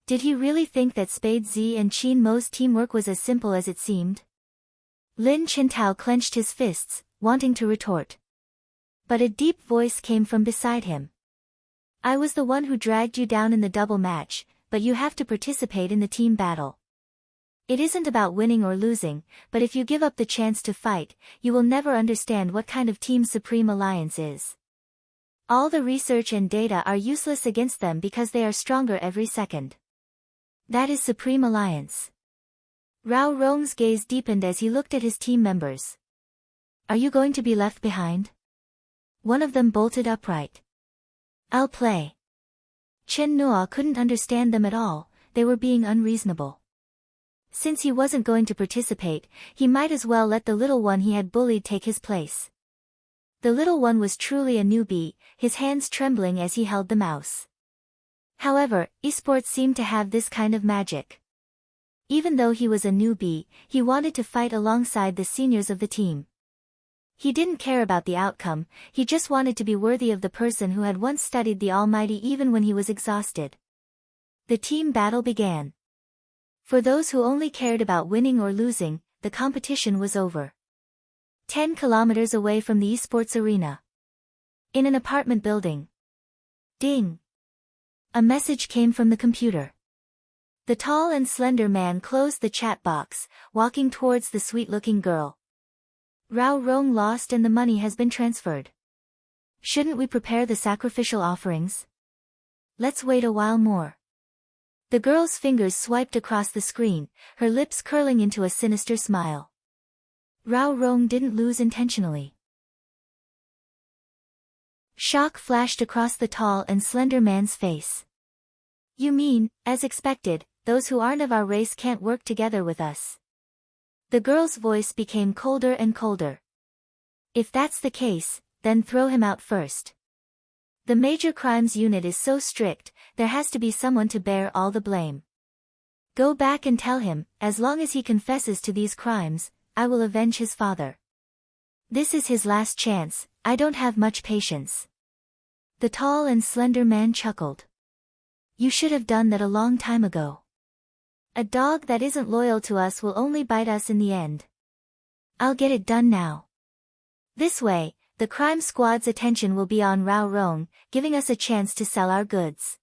Did he really think that Spade Z and Qin Mo's teamwork was as simple as it seemed? Lin Qintao clenched his fists, wanting to retort. But a deep voice came from beside him. I was the one who dragged you down in the double match, but you have to participate in the team battle. It isn't about winning or losing, but if you give up the chance to fight, you will never understand what kind of team Supreme Alliance is. All the research and data are useless against them because they are stronger every second. That is Supreme Alliance. Rao Rong's gaze deepened as he looked at his team members. Are you going to be left behind? One of them bolted upright. I'll play. Chen Nuo couldn't understand them at all, they were being unreasonable. Since he wasn't going to participate, he might as well let the little one he had bullied take his place. The little one was truly a newbie, his hands trembling as he held the mouse. However, esports seemed to have this kind of magic. Even though he was a newbie, he wanted to fight alongside the seniors of the team. He didn't care about the outcome, he just wanted to be worthy of the person who had once studied the Almighty even when he was exhausted. The team battle began. For those who only cared about winning or losing, the competition was over. 10 kilometers away from the esports arena. In an apartment building. Ding! A message came from the computer. The tall and slender man closed the chat box, walking towards the sweet-looking girl. Rao Rong lost and the money has been transferred. Shouldn't we prepare the sacrificial offerings? Let's wait a while more. The girl's fingers swiped across the screen, her lips curling into a sinister smile. Rao Rong didn't lose intentionally. Shock flashed across the tall and slender man's face. You mean, as expected, those who aren't of our race can't work together with us? The girl's voice became colder and colder. If that's the case, then throw him out first. The Major Crimes Unit is so strict, there has to be someone to bear all the blame. Go back and tell him, as long as he confesses to these crimes, I will avenge his father. This is his last chance, I don't have much patience. The tall and slender man chuckled. You should have done that a long time ago. A dog that isn't loyal to us will only bite us in the end. I'll get it done now. This way, the crime squad's attention will be on Rao Rong, giving us a chance to sell our goods.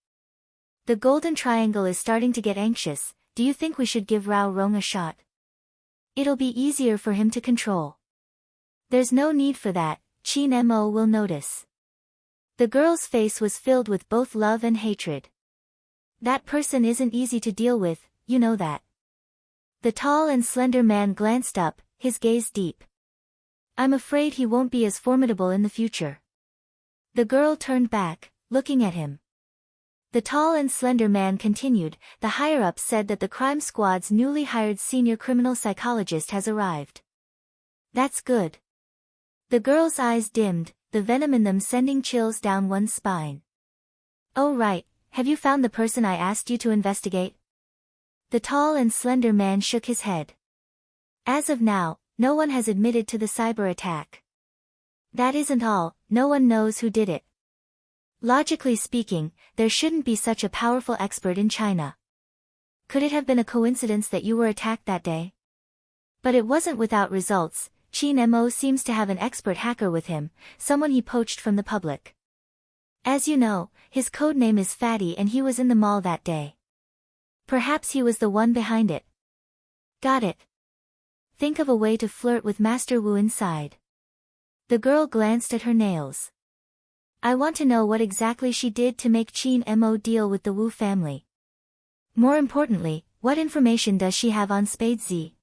The Golden Triangle is starting to get anxious, do you think we should give Rao Rong a shot? It'll be easier for him to control. There's no need for that, Qin Mo will notice. The girl's face was filled with both love and hatred. That person isn't easy to deal with, you know that. The tall and slender man glanced up, his gaze deep. I'm afraid he won't be as formidable in the future. The girl turned back, looking at him. The tall and slender man continued, the higher-ups said that the crime squad's newly hired senior criminal psychologist has arrived. That's good. The girl's eyes dimmed, the venom in them sending chills down one's spine. Oh right, have you found the person I asked you to investigate? The tall and slender man shook his head. As of now, no one has admitted to the cyber attack. That isn't all, no one knows who did it. Logically speaking, there shouldn't be such a powerful expert in China. Could it have been a coincidence that you were attacked that day? But it wasn't without results. Qin Mo seems to have an expert hacker with him, someone he poached from the public. As you know, his code name is Fatty and he was in the mall that day. Perhaps he was the one behind it. Got it. Think of a way to flirt with Master Wu inside. The girl glanced at her nails. I want to know what exactly she did to make Qin Mo deal with the Wu family. More importantly, what information does she have on Spade Z?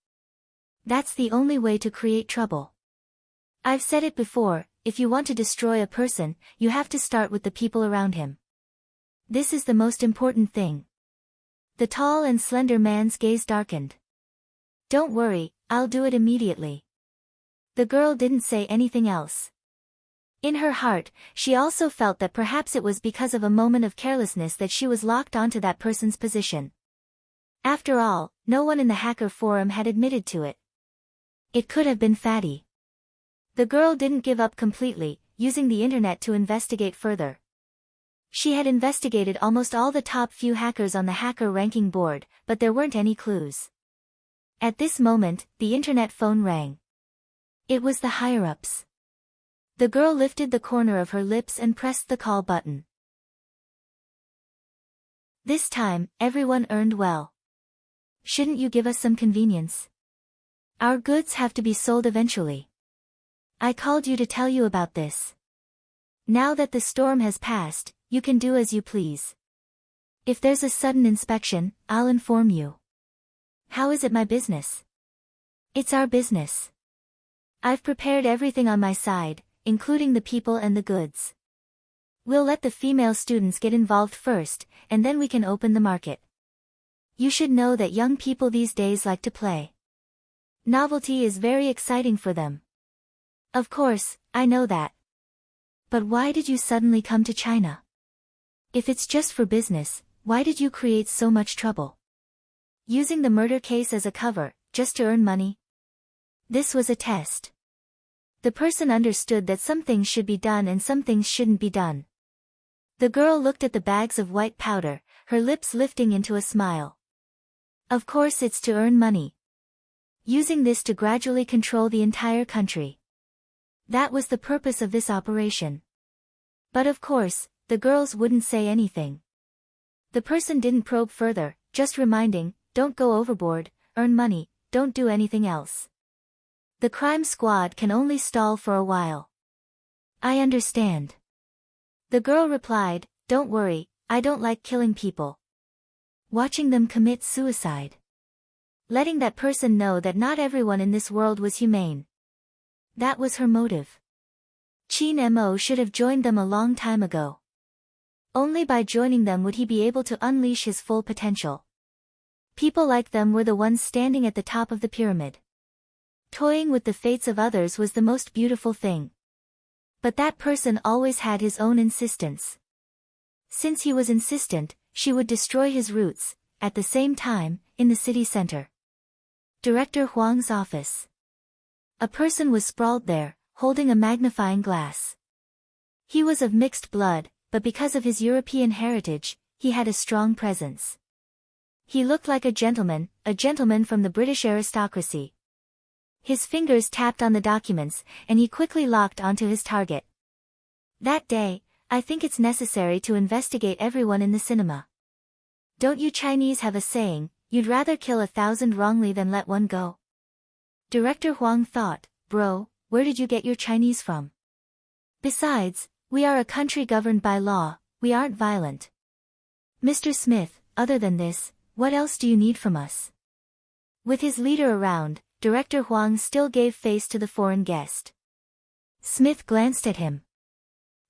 That's the only way to create trouble. I've said it before, if you want to destroy a person, you have to start with the people around him. This is the most important thing. The tall and slender man's gaze darkened. Don't worry, I'll do it immediately. The girl didn't say anything else. In her heart, she also felt that perhaps it was because of a moment of carelessness that she was locked onto that person's position. After all, no one in the hacker forum had admitted to it. It could have been Fatty. The girl didn't give up completely, using the internet to investigate further. She had investigated almost all the top few hackers on the hacker ranking board, but there weren't any clues. At this moment, the internet phone rang. It was the higher-ups. The girl lifted the corner of her lips and pressed the call button. This time, everyone earned well. Shouldn't you give us some convenience? Our goods have to be sold eventually. I called you to tell you about this. Now that the storm has passed, you can do as you please. If there's a sudden inspection, I'll inform you. How is it my business? It's our business. I've prepared everything on my side, including the people and the goods. We'll let the female students get involved first, and then we can open the market. You should know that young people these days like to play. Novelty is very exciting for them. Of course, I know that. But why did you suddenly come to China? If it's just for business, why did you create so much trouble? Using the murder case as a cover, just to earn money? This was a test. The person understood that some things should be done and some things shouldn't be done. The girl looked at the bags of white powder, her lips lifting into a smile. Of course it's to earn money. Using this to gradually control the entire country. That was the purpose of this operation. But of course, the girls wouldn't say anything. The person didn't probe further, just reminding, don't go overboard, earn money, don't do anything else. The crime squad can only stall for a while. I understand. The girl replied, don't worry, I don't like killing people. Watching them commit suicide. Letting that person know that not everyone in this world was humane. That was her motive. Qin Mo should have joined them a long time ago. Only by joining them would he be able to unleash his full potential. People like them were the ones standing at the top of the pyramid. Toying with the fates of others was the most beautiful thing. But that person always had his own insistence. Since he was insistent, she would destroy his roots, at the same time, in the city center. Director Huang's office. A person was sprawled there, holding a magnifying glass. He was of mixed blood, but because of his European heritage, he had a strong presence. He looked like a gentleman from the British aristocracy. His fingers tapped on the documents, and he quickly locked onto his target. That day, I think it's necessary to investigate everyone in the cinema. Don't you Chinese have a saying, you'd rather kill 1,000 wrongly than let one go? Director Huang thought, bro, where did you get your Chinese from? Besides, we are a country governed by law, we aren't violent. Mr. Smith, other than this, what else do you need from us? With his leader around, Director Huang still gave face to the foreign guest. Smith glanced at him.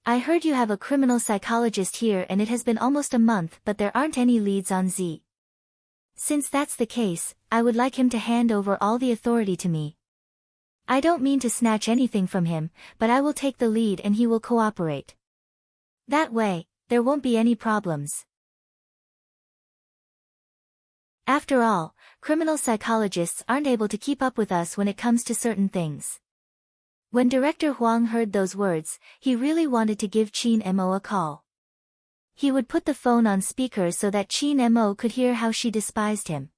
I heard you have a criminal psychologist here and it has been almost a month but there aren't any leads on Z. Since that's the case, I would like him to hand over all the authority to me. I don't mean to snatch anything from him, but I will take the lead and he will cooperate. That way, there won't be any problems. After all, criminal psychologists aren't able to keep up with us when it comes to certain things. When Director Huang heard those words, he really wanted to give Qin Mo a call. He would put the phone on speaker so that Qin Mo could hear how she despised him.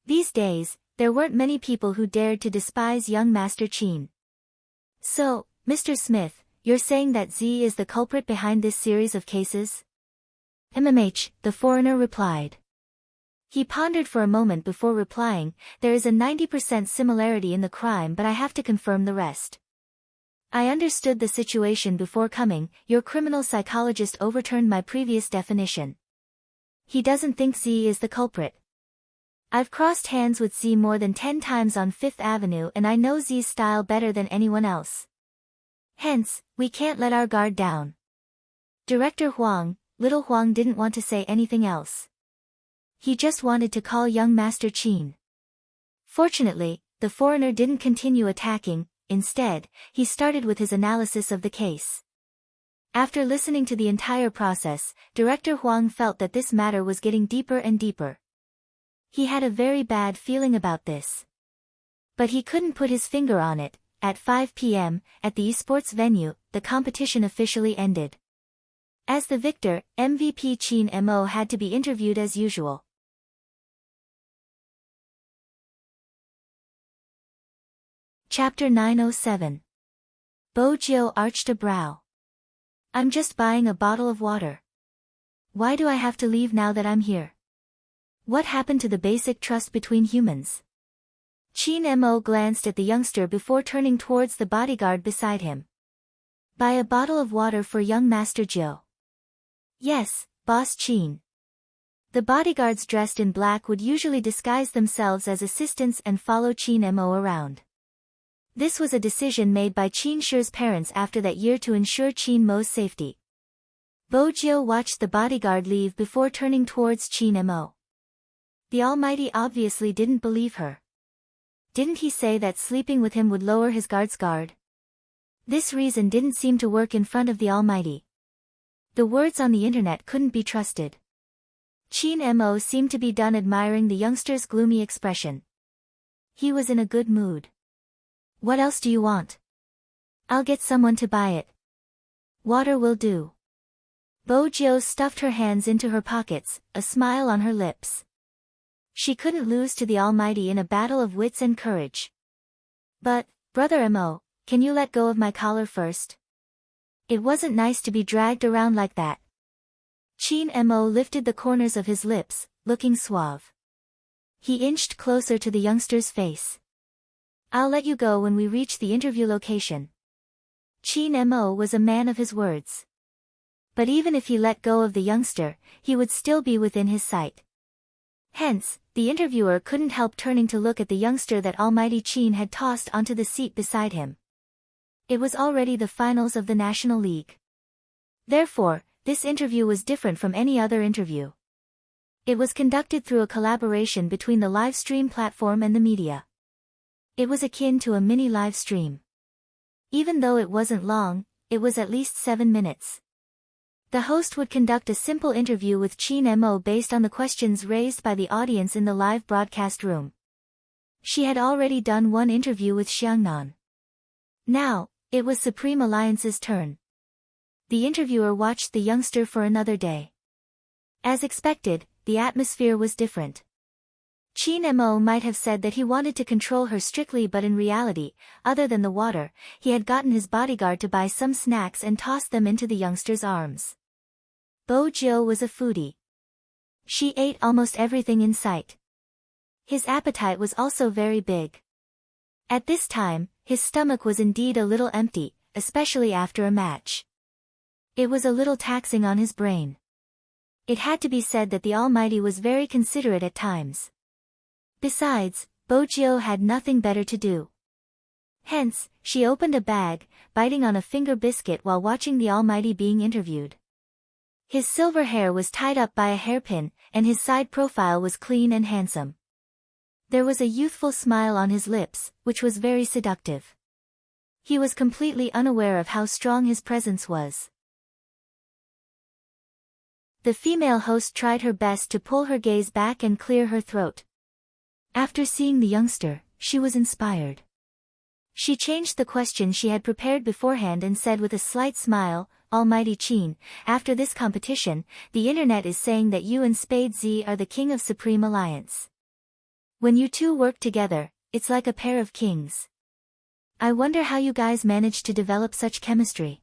These days, there weren't many people who dared to despise young Master Qin. So, Mr. Smith, you're saying that Z is the culprit behind this series of cases? The foreigner replied. He pondered for a moment before replying, there is a 90% similarity in the crime, but I have to confirm the rest. I understood the situation before coming. Your criminal psychologist overturned my previous definition. He doesn't think Z is the culprit. I've crossed hands with Z more than 10 times on Fifth Avenue and I know Z's style better than anyone else. Hence, we can't let our guard down. Director Huang, little Huang didn't want to say anything else. He just wanted to call young Master Qin. Fortunately, the foreigner didn't continue attacking. Instead, he started with his analysis of the case. After listening to the entire process, Director Huang felt that this matter was getting deeper and deeper. He had a very bad feeling about this. But he couldn't put his finger on it. At 5 p.m., at the esports venue, the competition officially ended. As the victor, MVP Qin Mo had to be interviewed as usual. Chapter 907. Bo Jiu arched a brow. I'm just buying a bottle of water. Why do I have to leave now that I'm here? What happened to the basic trust between humans? Qin Mo glanced at the youngster before turning towards the bodyguard beside him. Buy a bottle of water for young Master Jiu. Yes, Boss Qin. The bodyguards dressed in black would usually disguise themselves as assistants and follow Qin Mo around. This was a decision made by Qin Shi's parents after that year to ensure Qin Mo's safety. Bo Jiu watched the bodyguard leave before turning towards Qin Mo. The Almighty obviously didn't believe her. Didn't he say that sleeping with him would lower his guard's guard? This reason didn't seem to work in front of the Almighty. The words on the internet couldn't be trusted. Qin Mo seemed to be done admiring the youngster's gloomy expression. He was in a good mood. What else do you want? I'll get someone to buy it. Water will do. Bo Jiu stuffed her hands into her pockets, a smile on her lips. She couldn't lose to the Almighty in a battle of wits and courage. But, Brother Mo, can you let go of my collar first? It wasn't nice to be dragged around like that. Qin Mo lifted the corners of his lips, looking suave. He inched closer to the youngster's face. I'll let you go when we reach the interview location. Qin Mo was a man of his words. But even if he let go of the youngster, he would still be within his sight. Hence, the interviewer couldn't help turning to look at the youngster that Almighty Qin had tossed onto the seat beside him. It was already the finals of the National League. Therefore, this interview was different from any other interview. It was conducted through a collaboration between the live stream platform and the media. It was akin to a mini live stream. Even though it wasn't long, it was at least 7 minutes. The host would conduct a simple interview with Qin Mo based on the questions raised by the audience in the live broadcast room. She had already done one interview with Xiangnan. Now, it was Supreme Alliance's turn. The interviewer watched the youngster for another day. As expected, the atmosphere was different. Qin Mo might have said that he wanted to control her strictly, but in reality, other than the water, he had gotten his bodyguard to buy some snacks and toss them into the youngster's arms. Bo Jiu was a foodie. She ate almost everything in sight. His appetite was also very big. At this time, his stomach was indeed a little empty, especially after a match. It was a little taxing on his brain. It had to be said that the Almighty was very considerate at times. Besides, Bo Jiu had nothing better to do. Hence, she opened a bag, biting on a finger biscuit while watching the Almighty being interviewed. His silver hair was tied up by a hairpin, and his side profile was clean and handsome. There was a youthful smile on his lips, which was very seductive. He was completely unaware of how strong his presence was. The female host tried her best to pull her gaze back and clear her throat. After seeing the youngster, she was inspired. She changed the question she had prepared beforehand and said with a slight smile, Almighty Chin, after this competition, the internet is saying that you and Spade Z are the king of Supreme Alliance. When you two work together, it's like a pair of kings. I wonder how you guys managed to develop such chemistry.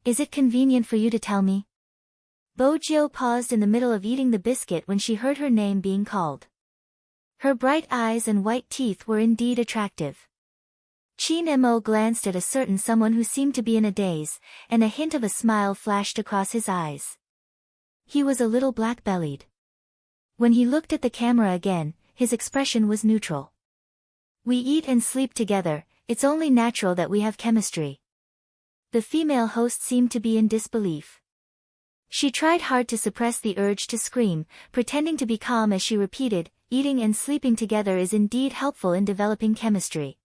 Is it convenient for you to tell me? Bojo paused in the middle of eating the biscuit when she heard her name being called. Her bright eyes and white teeth were indeed attractive. Chin Mo glanced at a certain someone who seemed to be in a daze, and a hint of a smile flashed across his eyes. He was a little black-bellied. When he looked at the camera again, his expression was neutral. We eat and sleep together, it's only natural that we have chemistry. The female host seemed to be in disbelief. She tried hard to suppress the urge to scream, pretending to be calm as she repeated, eating and sleeping together is indeed helpful in developing chemistry.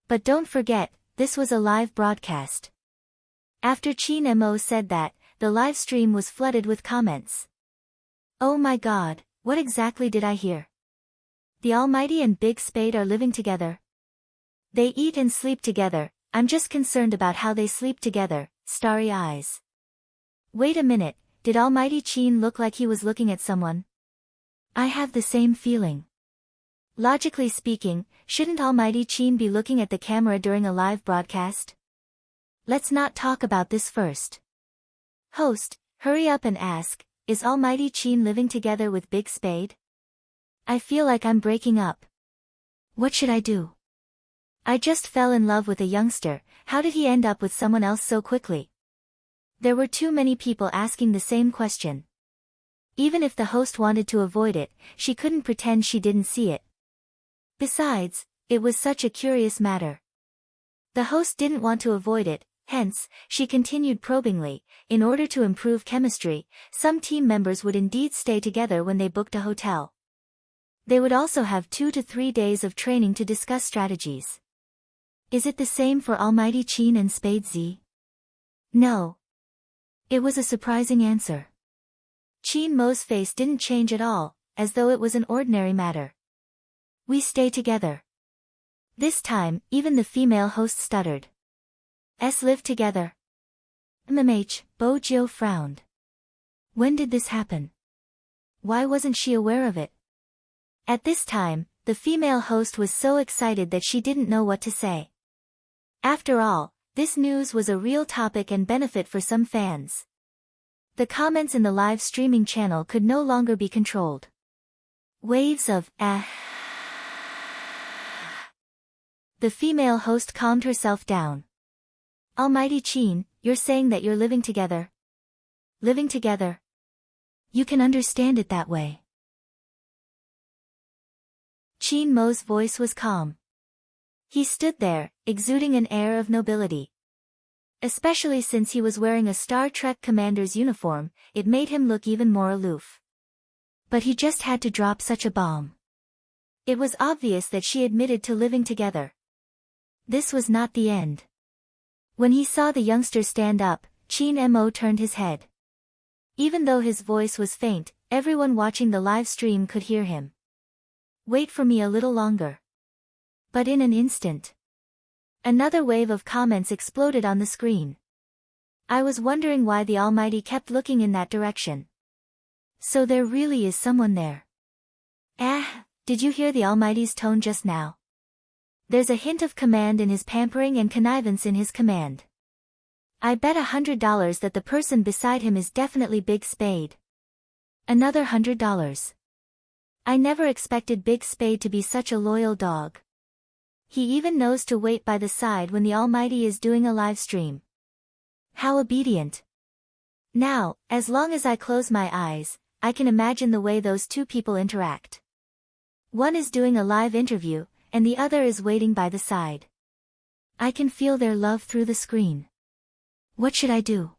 But don't forget, this was a live broadcast. After Chin Mo said that, the live stream was flooded with comments. Oh my god, what exactly did I hear? The Almighty and Big Spade are living together. They eat and sleep together, I'm just concerned about how they sleep together, starry eyes. Wait a minute, did Almighty Chin look like he was looking at someone? I have the same feeling. Logically speaking, shouldn't Almighty Chin be looking at the camera during a live broadcast? Let's not talk about this first. Host, hurry up and ask, is Almighty Chin living together with Big Spade? I feel like I'm breaking up. What should I do? I just fell in love with a youngster, how did he end up with someone else so quickly? There were too many people asking the same question. Even if the host wanted to avoid it, she couldn't pretend she didn't see it. Besides, it was such a curious matter. The host didn't want to avoid it, hence, she continued probingly, in order to improve chemistry, some team members would indeed stay together when they booked a hotel. They would also have 2 to 3 days of training to discuss strategies. Is it the same for Almighty Chin and Spade Z? No. It was a surprising answer. Chin Mo's face didn't change at all, as though it was an ordinary matter. We stay together. This time, even the female host stuttered. Live together. Bojo frowned. When did this happen? Why wasn't she aware of it? At this time, the female host was so excited that she didn't know what to say. After all, this news was a real topic and benefit for some fans. The comments in the live streaming channel could no longer be controlled. Waves of The female host calmed herself down. Almighty Chin, you're saying that you're living together? Living together? You can understand it that way. Chin Mo's voice was calm. He stood there, exuding an air of nobility. Especially since he was wearing a Star Trek commander's uniform, it made him look even more aloof. But he just had to drop such a bomb. It was obvious that she admitted to living together. This was not the end. When he saw the youngster stand up, Chin Mo turned his head. Even though his voice was faint, everyone watching the live stream could hear him. Wait for me a little longer. But in an instant, another wave of comments exploded on the screen. I was wondering why the Almighty kept looking in that direction. So there really is someone there. Did you hear the Almighty's tone just now? There's a hint of command in his pampering and connivance in his command. I bet $100 that the person beside him is definitely Big Spade. Another $100. I never expected Big Spade to be such a loyal dog. He even knows to wait by the side when the Almighty is doing a live stream. How obedient. Now, as long as I close my eyes, I can imagine the way those two people interact. One is doing a live interview, and the other is waiting by the side. I can feel their love through the screen. What should I do?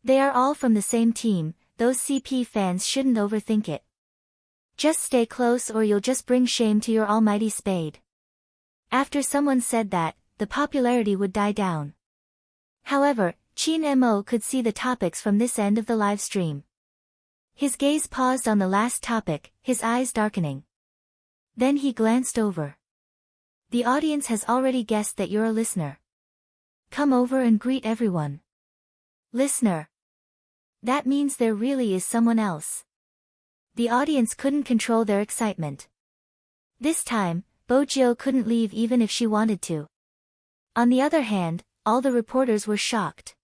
They are all from the same team, those CP fans shouldn't overthink it. Just stay close or you'll just bring shame to your Almighty Spade. After someone said that, the popularity would die down. However, Chin Mo could see the topics from this end of the live stream. His gaze paused on the last topic, his eyes darkening. Then he glanced over. The audience has already guessed that you're a listener. Come over and greet everyone. Listener. That means there really is someone else. The audience couldn't control their excitement. This time, Bojo couldn't leave even if she wanted to. On the other hand, all the reporters were shocked.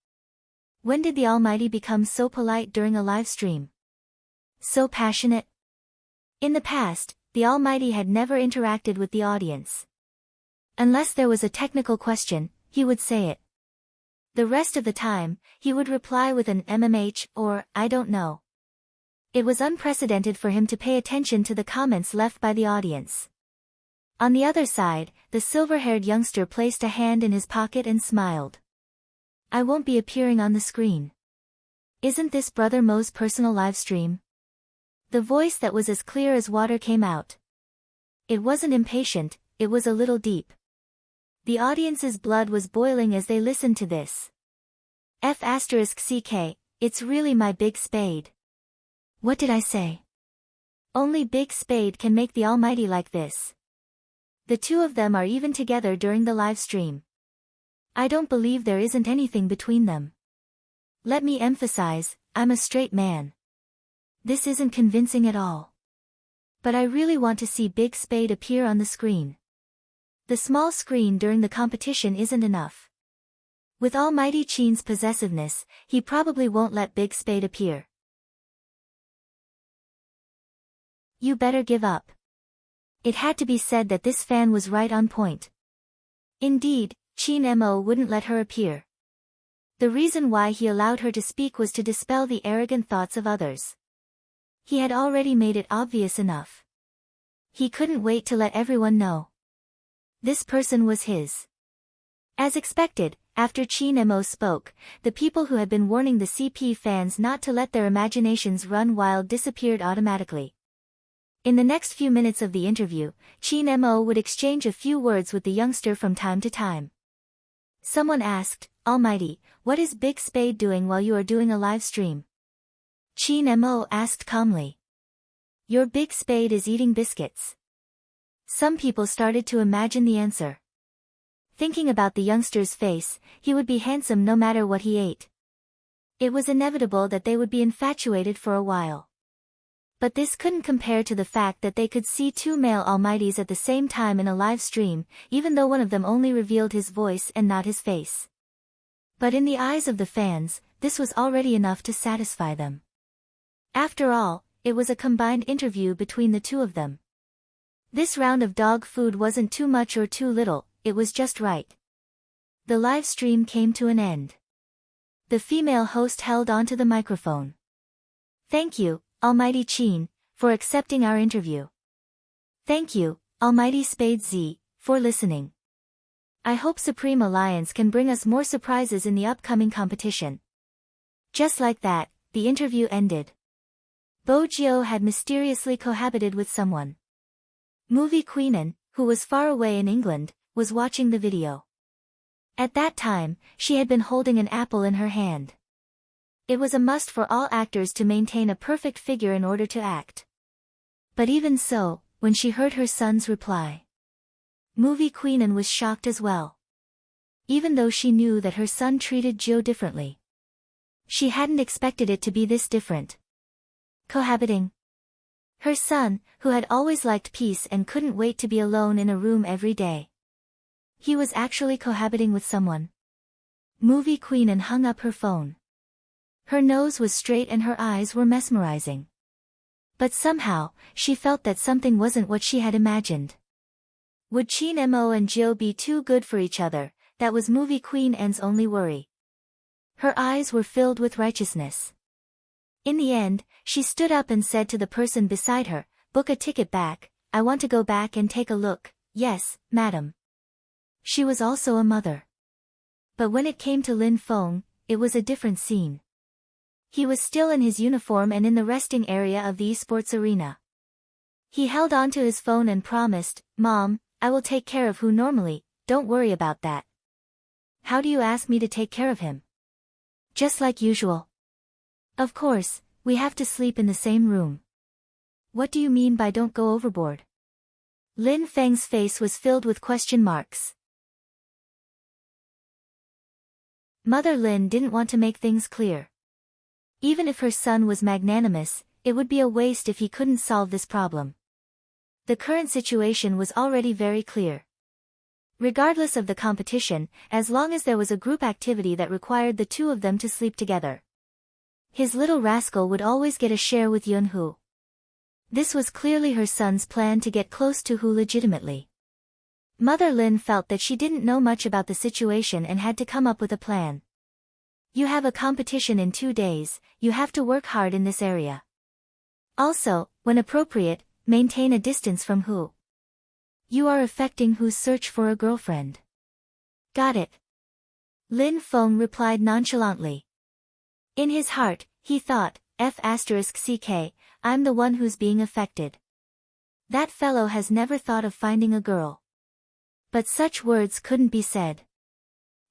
When did the Almighty become so polite during a live stream? So passionate? In the past, the Almighty had never interacted with the audience. Unless there was a technical question, he would say it. The rest of the time, he would reply with an MMH or, I don't know. It was unprecedented for him to pay attention to the comments left by the audience. On the other side, the silver-haired youngster placed a hand in his pocket and smiled. I won't be appearing on the screen. Isn't this Brother Mo's personal live stream? The voice that was as clear as water came out. It wasn't impatient, it was a little deep. The audience's blood was boiling as they listened to this. F***CK, it's really my big spade. What did I say? Only Big Spade can make the Almighty like this. The two of them are even together during the live stream. I don't believe there isn't anything between them. Let me emphasize, I'm a straight man. This isn't convincing at all. But I really want to see Big Spade appear on the screen. The small screen during the competition isn't enough. With Almighty Chin's possessiveness, he probably won't let Big Spade appear. You better give up. It had to be said that this fan was right on point. Indeed, Chin Mo wouldn't let her appear. The reason why he allowed her to speak was to dispel the arrogant thoughts of others. He had already made it obvious enough. He couldn't wait to let everyone know. This person was his. As expected, after Chin Mo spoke, the people who had been warning the CP fans not to let their imaginations run wild disappeared automatically. In the next few minutes of the interview, Chin Mo would exchange a few words with the youngster from time to time. Someone asked, Almighty, what is Big Spade doing while you are doing a live stream? Chin Mo asked calmly. Your Big Spade is eating biscuits. Some people started to imagine the answer. Thinking about the youngster's face, he would be handsome no matter what he ate. It was inevitable that they would be infatuated for a while. But this couldn't compare to the fact that they could see two male Almighties at the same time in a live stream, even though one of them only revealed his voice and not his face. But in the eyes of the fans, this was already enough to satisfy them. After all, it was a combined interview between the two of them. This round of dog food wasn't too much or too little, it was just right. The live stream came to an end. The female host held onto the microphone. Thank you, Almighty Chin, for accepting our interview. Thank you, Almighty Spade Z, for listening. I hope Supreme Alliance can bring us more surprises in the upcoming competition. Just like that, the interview ended. Bojo had mysteriously cohabited with someone. Movie Queenan, who was far away in England, was watching the video. At that time, she had been holding an apple in her hand. It was a must for all actors to maintain a perfect figure in order to act. But even so, when she heard her son's reply, Movie Queenan was shocked as well. Even though she knew that her son treated Joe differently. She hadn't expected it to be this different. Cohabiting. Her son, who had always liked peace and couldn't wait to be alone in a room every day. He was actually cohabiting with someone. Movie Queenan hung up her phone. Her nose was straight and her eyes were mesmerizing. But somehow, she felt that something wasn't what she had imagined. Would Chin Mo and Joe be too good for each other? That was Movie Queenan's only worry. Her eyes were filled with righteousness. In the end, she stood up and said to the person beside her, book a ticket back, I want to go back and take a look. Yes, madam. She was also a mother. But when it came to Lin Feng, it was a different scene. He was still in his uniform and in the resting area of the esports arena. He held onto his phone and promised, Mom, I will take care of who normally, don't worry about that. How do you ask me to take care of him? Just like usual. Of course, we have to sleep in the same room. What do you mean by don't go overboard? Lin Feng's face was filled with question marks. Mother Lin didn't want to make things clear. Even if her son was magnanimous, it would be a waste if he couldn't solve this problem. The current situation was already very clear. Regardless of the competition, as long as there was a group activity that required the two of them to sleep together, his little rascal would always get a share with Yunhu. This was clearly her son's plan to get close to Hu legitimately. Mother Lin felt that she didn't know much about the situation and had to come up with a plan. You have a competition in 2 days, you have to work hard in this area. Also, when appropriate, maintain a distance from Hu. You are affecting Hu's search for a girlfriend. Got it. Lin Feng replied nonchalantly. In his heart, he thought, F***ck, I'm the one who's being affected. That fellow has never thought of finding a girl. But such words couldn't be said.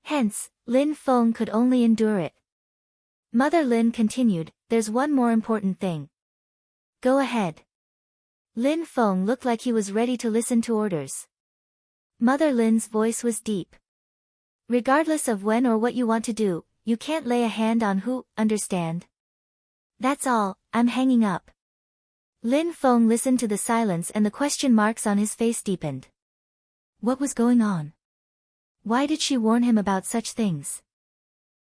Hence, Lin Feng could only endure it. Mother Lin continued, there's one more important thing. Go ahead. Lin Feng looked like he was ready to listen to orders. Mother Lin's voice was deep. Regardless of when or what you want to do, you can't lay a hand on Hu, understand? That's all, I'm hanging up. Lin Feng listened to the silence and the question marks on his face deepened. What was going on? Why did she warn him about such things?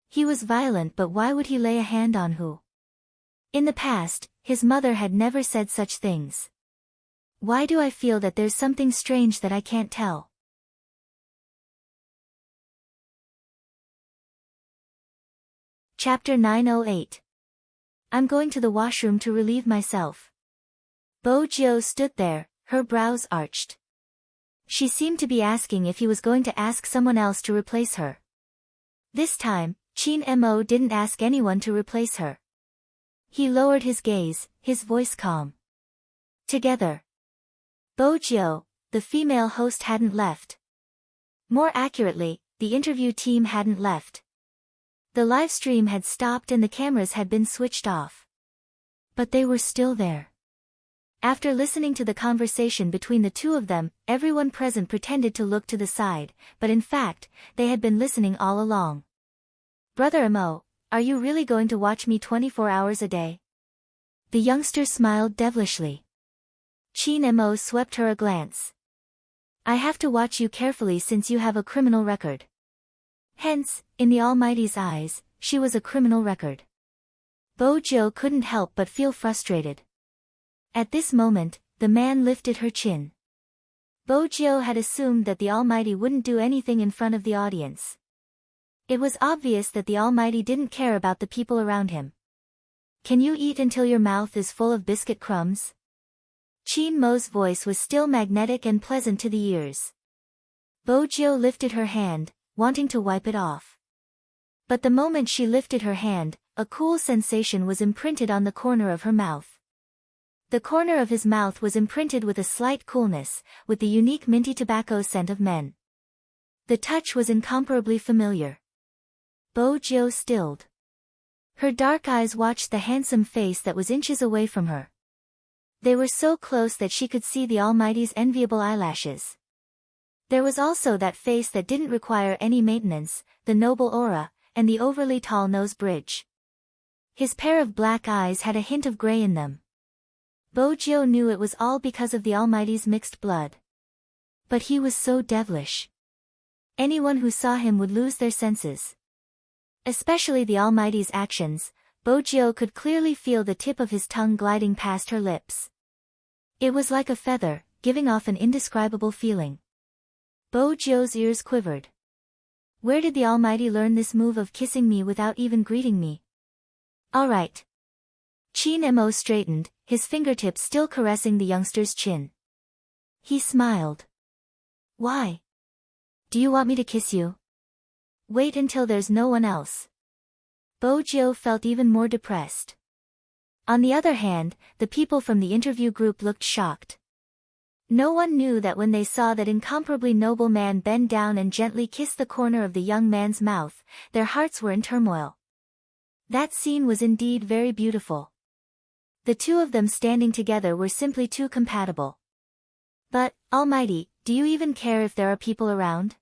He was violent, but why would he lay a hand on Hu? In the past, his mother had never said such things. Why do I feel that there's something strange that I can't tell? Chapter 908. I'm going to the washroom to relieve myself. Bo Jiu stood there, her brows arched. She seemed to be asking if he was going to ask someone else to replace her. This time, Qin Mo didn't ask anyone to replace her. He lowered his gaze, his voice calm. Together. Bo Jiu, the female host, hadn't left. More accurately, the interview team hadn't left. The live stream had stopped and the cameras had been switched off. But they were still there. After listening to the conversation between the two of them, everyone present pretended to look to the side, but in fact, they had been listening all along. Brother Mo, are you really going to watch me 24 hours a day? The youngster smiled devilishly. Qin Mo swept her a glance. I have to watch you carefully since you have a criminal record. Hence, in the Almighty's eyes, she was a criminal record. Bo Jiu couldn't help but feel frustrated. At this moment, the man lifted her chin. Bo Jiu had assumed that the Almighty wouldn't do anything in front of the audience. It was obvious that the Almighty didn't care about the people around him. Can you eat until your mouth is full of biscuit crumbs? Qin Mo's voice was still magnetic and pleasant to the ears. Bo Jiu lifted her hand, wanting to wipe it off. But the moment she lifted her hand, a cool sensation was imprinted on the corner of her mouth. The corner of his mouth was imprinted with a slight coolness, with the unique minty tobacco scent of men. The touch was incomparably familiar. Bo Jiu stilled. Her dark eyes watched the handsome face that was inches away from her. They were so close that she could see the Almighty's enviable eyelashes. There was also that face that didn't require any maintenance, the noble aura, and the overly tall nose bridge. His pair of black eyes had a hint of gray in them. Bo Jiu knew it was all because of the Almighty's mixed blood. But he was so devilish. Anyone who saw him would lose their senses. Especially the Almighty's actions. Bo Jiu could clearly feel the tip of his tongue gliding past her lips. It was like a feather, giving off an indescribable feeling. Bo Jiu's ears quivered. Where did the Almighty learn this move of kissing me without even greeting me? All right. Qin Mo straightened, his fingertips still caressing the youngster's chin. He smiled. Why? Do you want me to kiss you? Wait until there's no one else. Bo Jiu felt even more depressed. On the other hand, the people from the interview group looked shocked. No one knew that when they saw that incomparably noble man bend down and gently kiss the corner of the young man's mouth, their hearts were in turmoil. That scene was indeed very beautiful. The two of them standing together were simply too compatible. But, almighty, do you even care if there are people around?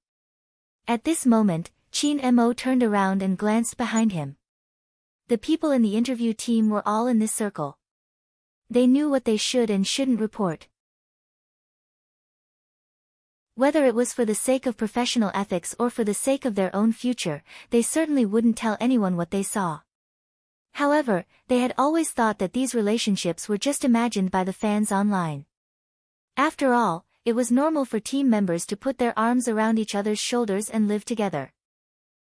At this moment, Chin Mo turned around and glanced behind him. The people in the interview team were all in this circle. They knew what they should and shouldn't report. Whether it was for the sake of professional ethics or for the sake of their own future, they certainly wouldn't tell anyone what they saw. However, they had always thought that these relationships were just imagined by the fans online. After all, it was normal for team members to put their arms around each other's shoulders and live together.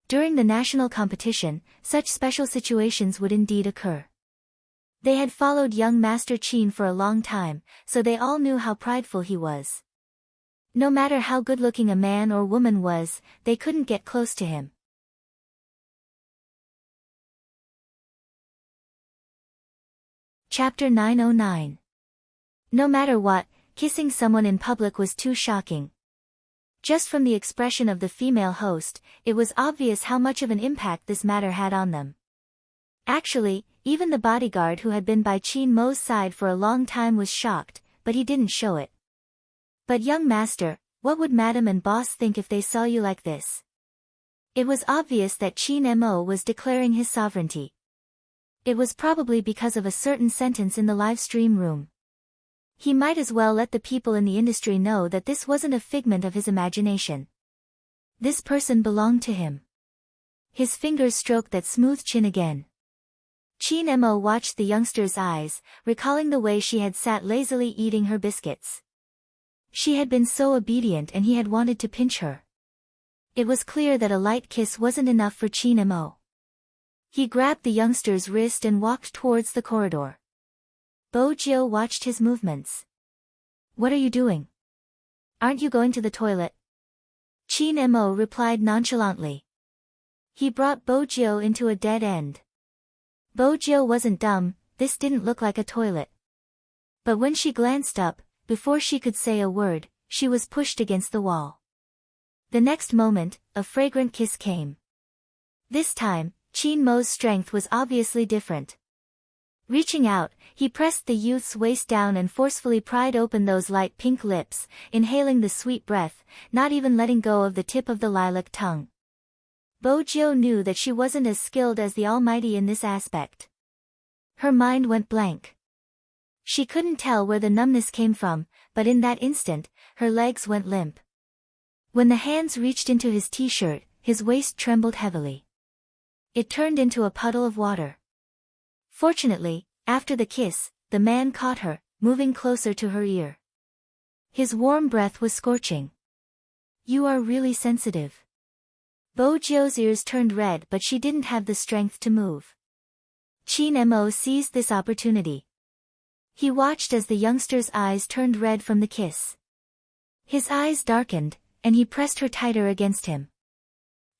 During the national competition, such special situations would indeed occur. They had followed young Master Qin for a long time, so they all knew how prideful he was. No matter how good-looking a man or woman was, they couldn't get close to him. Chapter 909. No matter what, kissing someone in public was too shocking. Just from the expression of the female host, it was obvious how much of an impact this matter had on them. Actually, even the bodyguard who had been by Qin Mo's side for a long time was shocked, but he didn't show it. But young master, what would madam and boss think if they saw you like this? It was obvious that Qin Mo was declaring his sovereignty. It was probably because of a certain sentence in the live stream room. He might as well let the people in the industry know that this wasn't a figment of his imagination. This person belonged to him. His fingers stroked that smooth chin again. Qin Mo watched the youngster's eyes, recalling the way she had sat lazily eating her biscuits. She had been so obedient and he had wanted to pinch her. It was clear that a light kiss wasn't enough for Qin Mo. He grabbed the youngster's wrist and walked towards the corridor. Bo Jiu watched his movements. What are you doing? Aren't you going to the toilet? Qin Mo replied nonchalantly. He brought Bo Jiu into a dead end. Bo Jiu wasn't dumb, this didn't look like a toilet. But when she glanced up, before she could say a word, she was pushed against the wall. The next moment, a fragrant kiss came. This time, Qin Mo's strength was obviously different. Reaching out, he pressed the youth's waist down and forcefully pried open those light pink lips, inhaling the sweet breath, not even letting go of the tip of the lilac tongue. Bo Jiu knew that she wasn't as skilled as the Almighty in this aspect. Her mind went blank. She couldn't tell where the numbness came from, but in that instant, her legs went limp. When the hands reached into his t-shirt, his waist trembled heavily. It turned into a puddle of water. Fortunately, after the kiss, the man caught her, moving closer to her ear. His warm breath was scorching. You are really sensitive. Bo Jiu's ears turned red but she didn't have the strength to move. Qin Mo seized this opportunity. He watched as the youngster's eyes turned red from the kiss. His eyes darkened, and he pressed her tighter against him.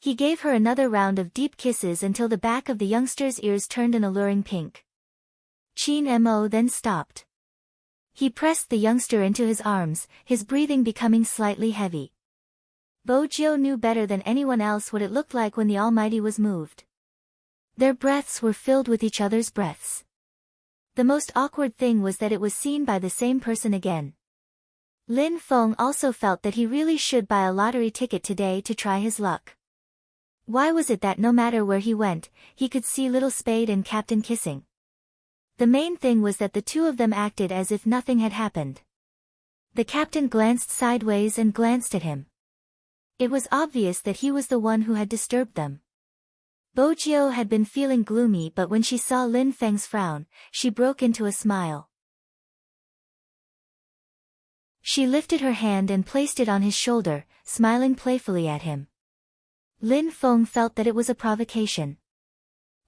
He gave her another round of deep kisses until the back of the youngster's ears turned an alluring pink. Qin Mo then stopped. He pressed the youngster into his arms, his breathing becoming slightly heavy. Bo Jiu knew better than anyone else what it looked like when the Almighty was moved. Their breaths were filled with each other's breaths. The most awkward thing was that it was seen by the same person again. Lin Feng also felt that he really should buy a lottery ticket today to try his luck. Why was it that no matter where he went, he could see Little Spade and Captain kissing? The main thing was that the two of them acted as if nothing had happened. The captain glanced sideways and glanced at him. It was obvious that he was the one who had disturbed them. Bo Jiu had been feeling gloomy but when she saw Lin Feng's frown, she broke into a smile. She lifted her hand and placed it on his shoulder, smiling playfully at him. Lin Feng felt that it was a provocation.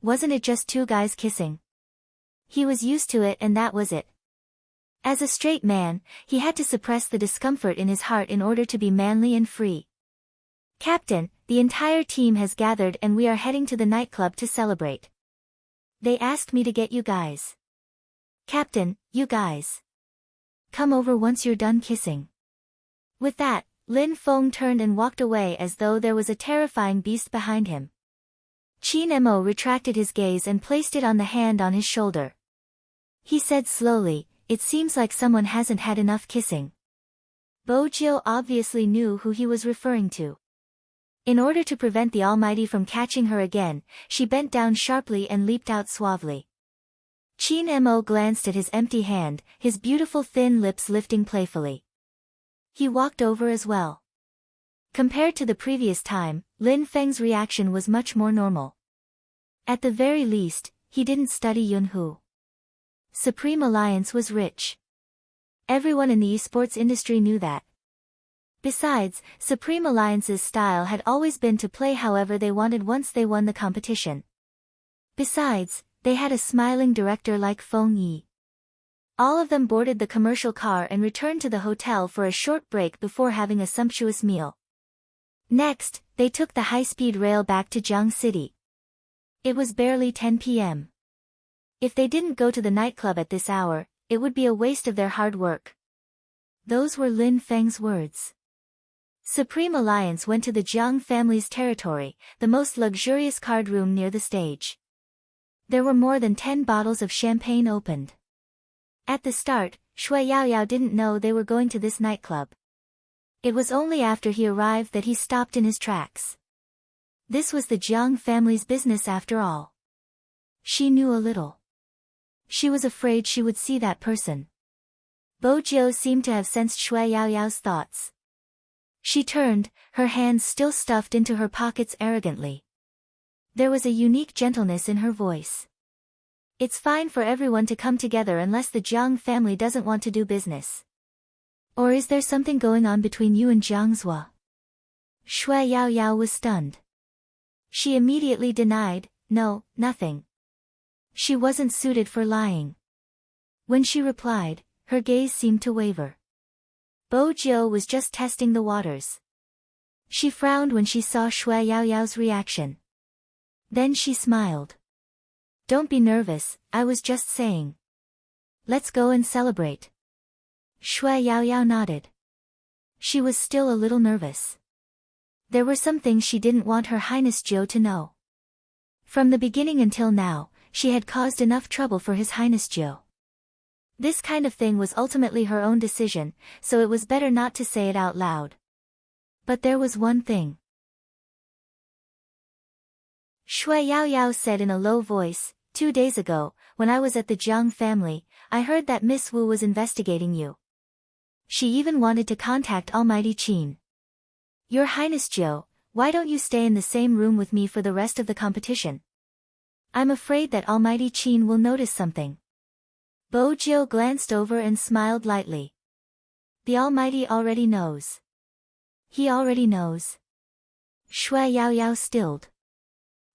Wasn't it just two guys kissing? He was used to it and that was it. As a straight man, he had to suppress the discomfort in his heart in order to be manly and free. Captain, the entire team has gathered and we are heading to the nightclub to celebrate. They asked me to get you guys. Captain, you guys. Come over once you're done kissing. With that, Lin Feng turned and walked away as though there was a terrifying beast behind him. Qin Mo retracted his gaze and placed it on the hand on his shoulder. He said slowly, it seems like someone hasn't had enough kissing. Bojo obviously knew who he was referring to. In order to prevent the Almighty from catching her again, she bent down sharply and leaped out suavely. Qin Mo glanced at his empty hand, his beautiful thin lips lifting playfully. He walked over as well. Compared to the previous time, Lin Feng's reaction was much more normal. At the very least, he didn't study Yunhu. Supreme Alliance was rich. Everyone in the esports industry knew that. Besides, Supreme Alliance's style had always been to play however they wanted once they won the competition. Besides, they had a smiling director like Feng Yi. All of them boarded the commercial car and returned to the hotel for a short break before having a sumptuous meal. Next, they took the high-speed rail back to Jiang City. It was barely 10 p.m. If they didn't go to the nightclub at this hour, it would be a waste of their hard work. Those were Lin Feng's words. Supreme Alliance went to the Jiang family's territory, the most luxurious card room near the stage. There were more than 10 bottles of champagne opened. At the start, Shui Yaoyao didn't know they were going to this nightclub. It was only after he arrived that he stopped in his tracks. This was the Jiang family's business after all. She knew a little. She was afraid she would see that person. Bojo seemed to have sensed Shui Yaoyao's thoughts. She turned, her hands still stuffed into her pockets arrogantly. There was a unique gentleness in her voice. It's fine for everyone to come together unless the Jiang family doesn't want to do business. Or is there something going on between you and Jiang Zhua? Shui Yaoyao was stunned. She immediately denied, no, nothing. She wasn't suited for lying. When she replied, her gaze seemed to waver. Bojo was just testing the waters. She frowned when she saw Shui Yaoyao's reaction. Then she smiled. Don't be nervous, I was just saying. Let's go and celebrate. Shui Yaoyao nodded. She was still a little nervous. There were some things she didn't want Her Highness Zhou to know. From the beginning until now, she had caused enough trouble for His Highness Zhou. This kind of thing was ultimately her own decision, so it was better not to say it out loud. But there was one thing. Shui Yaoyao said in a low voice, 2 days ago, when I was at the Jiang family, I heard that Miss Wu was investigating you. She even wanted to contact Almighty Qin. Your Highness Zhou, why don't you stay in the same room with me for the rest of the competition? I'm afraid that Almighty Qin will notice something. Bojo glanced over and smiled lightly. The Almighty already knows. He already knows. Shui Yaoyao stilled.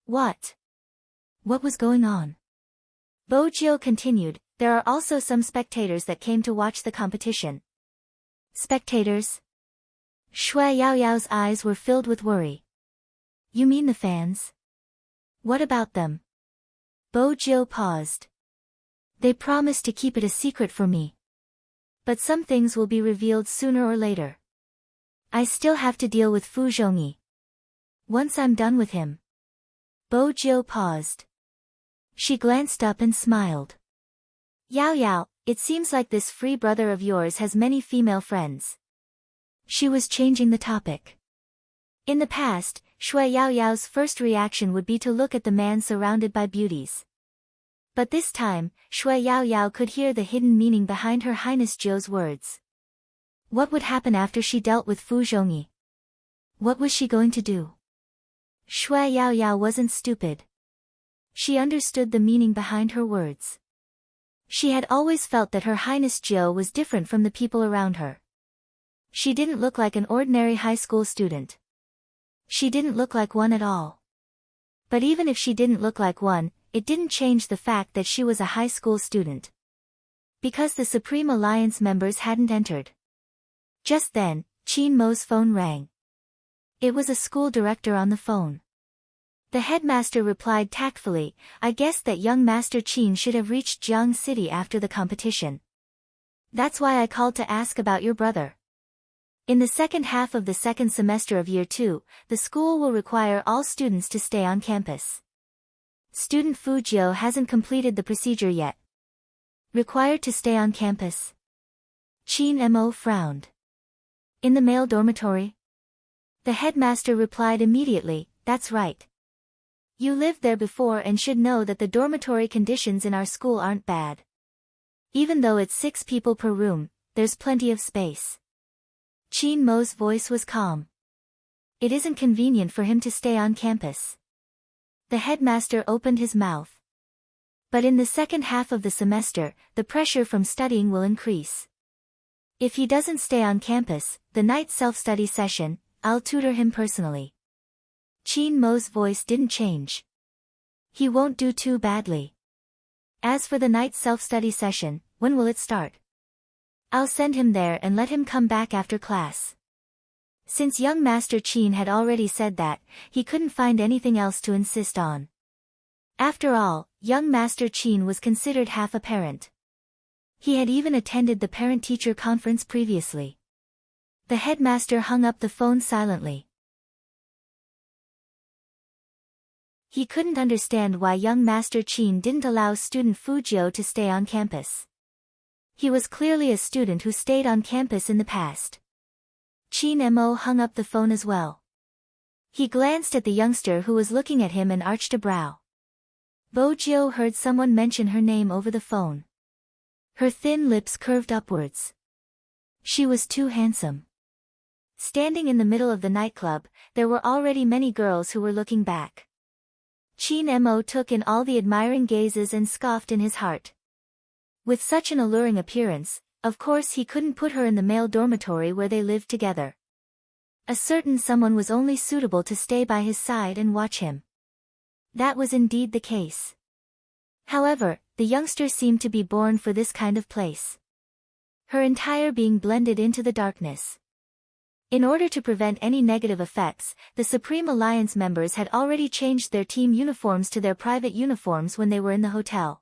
What? What was going on? Bojo continued, there are also some spectators that came to watch the competition. Spectators? Shui Yaoyao's eyes were filled with worry. You mean the fans? What about them? Bojo paused. They promised to keep it a secret for me. But some things will be revealed sooner or later. I still have to deal with Fu Zhongyi. Once I'm done with him. Bojo paused. She glanced up and smiled. Yaoyao, it seems like this free brother of yours has many female friends. She was changing the topic. In the past, Shui Yaoyao's first reaction would be to look at the man surrounded by beauties. But this time, Shui Yaoyao could hear the hidden meaning behind Her Highness Zhou's words. What would happen after she dealt with Fu Zhongyi? What was she going to do? Shui Yaoyao wasn't stupid. She understood the meaning behind her words. She had always felt that Her Highness Zhou was different from the people around her. She didn't look like an ordinary high school student. She didn't look like one at all. But even if she didn't look like one, it didn't change the fact that she was a high school student. Because the Supreme Alliance members hadn't entered. Just then, Qin Mo's phone rang. It was a school director on the phone. The headmaster replied tactfully, I guess that young Master Qin should have reached Jiang City after the competition. That's why I called to ask about your brother. In the second half of the second semester of Year 2, the school will require all students to stay on campus. Student Fu Jiu hasn't completed the procedure yet. Required to stay on campus. Qin Mo frowned. In the male dormitory? The headmaster replied immediately, "That's right. You lived there before and should know that the dormitory conditions in our school aren't bad. Even though it's 6 people per room, there's plenty of space." Chin Mo's voice was calm. It isn't convenient for him to stay on campus. The headmaster opened his mouth. But in the second half of the semester, the pressure from studying will increase. If he doesn't stay on campus, the night self-study session, I'll tutor him personally. Chin Mo's voice didn't change. He won't do too badly. As for the night self-study session, when will it start? I'll send him there and let him come back after class. Since young Master Chin had already said that, he couldn't find anything else to insist on. After all, young Master Chin was considered half a parent. He had even attended the parent-teacher conference previously. The headmaster hung up the phone silently. He couldn't understand why young Master Chin didn't allow student Fujio to stay on campus. He was clearly a student who stayed on campus in the past. Chin Mo hung up the phone as well. He glanced at the youngster who was looking at him and arched a brow. Bojio heard someone mention her name over the phone. Her thin lips curved upwards. She was too handsome. Standing in the middle of the nightclub, there were already many girls who were looking back. Chin Mo took in all the admiring gazes and scoffed in his heart. With such an alluring appearance, of course he couldn't put her in the male dormitory where they lived together. A certain someone was only suitable to stay by his side and watch him. That was indeed the case. However, the youngster seemed to be born for this kind of place. Her entire being blended into the darkness. In order to prevent any negative effects, the Supreme Alliance members had already changed their team uniforms to their private uniforms when they were in the hotel.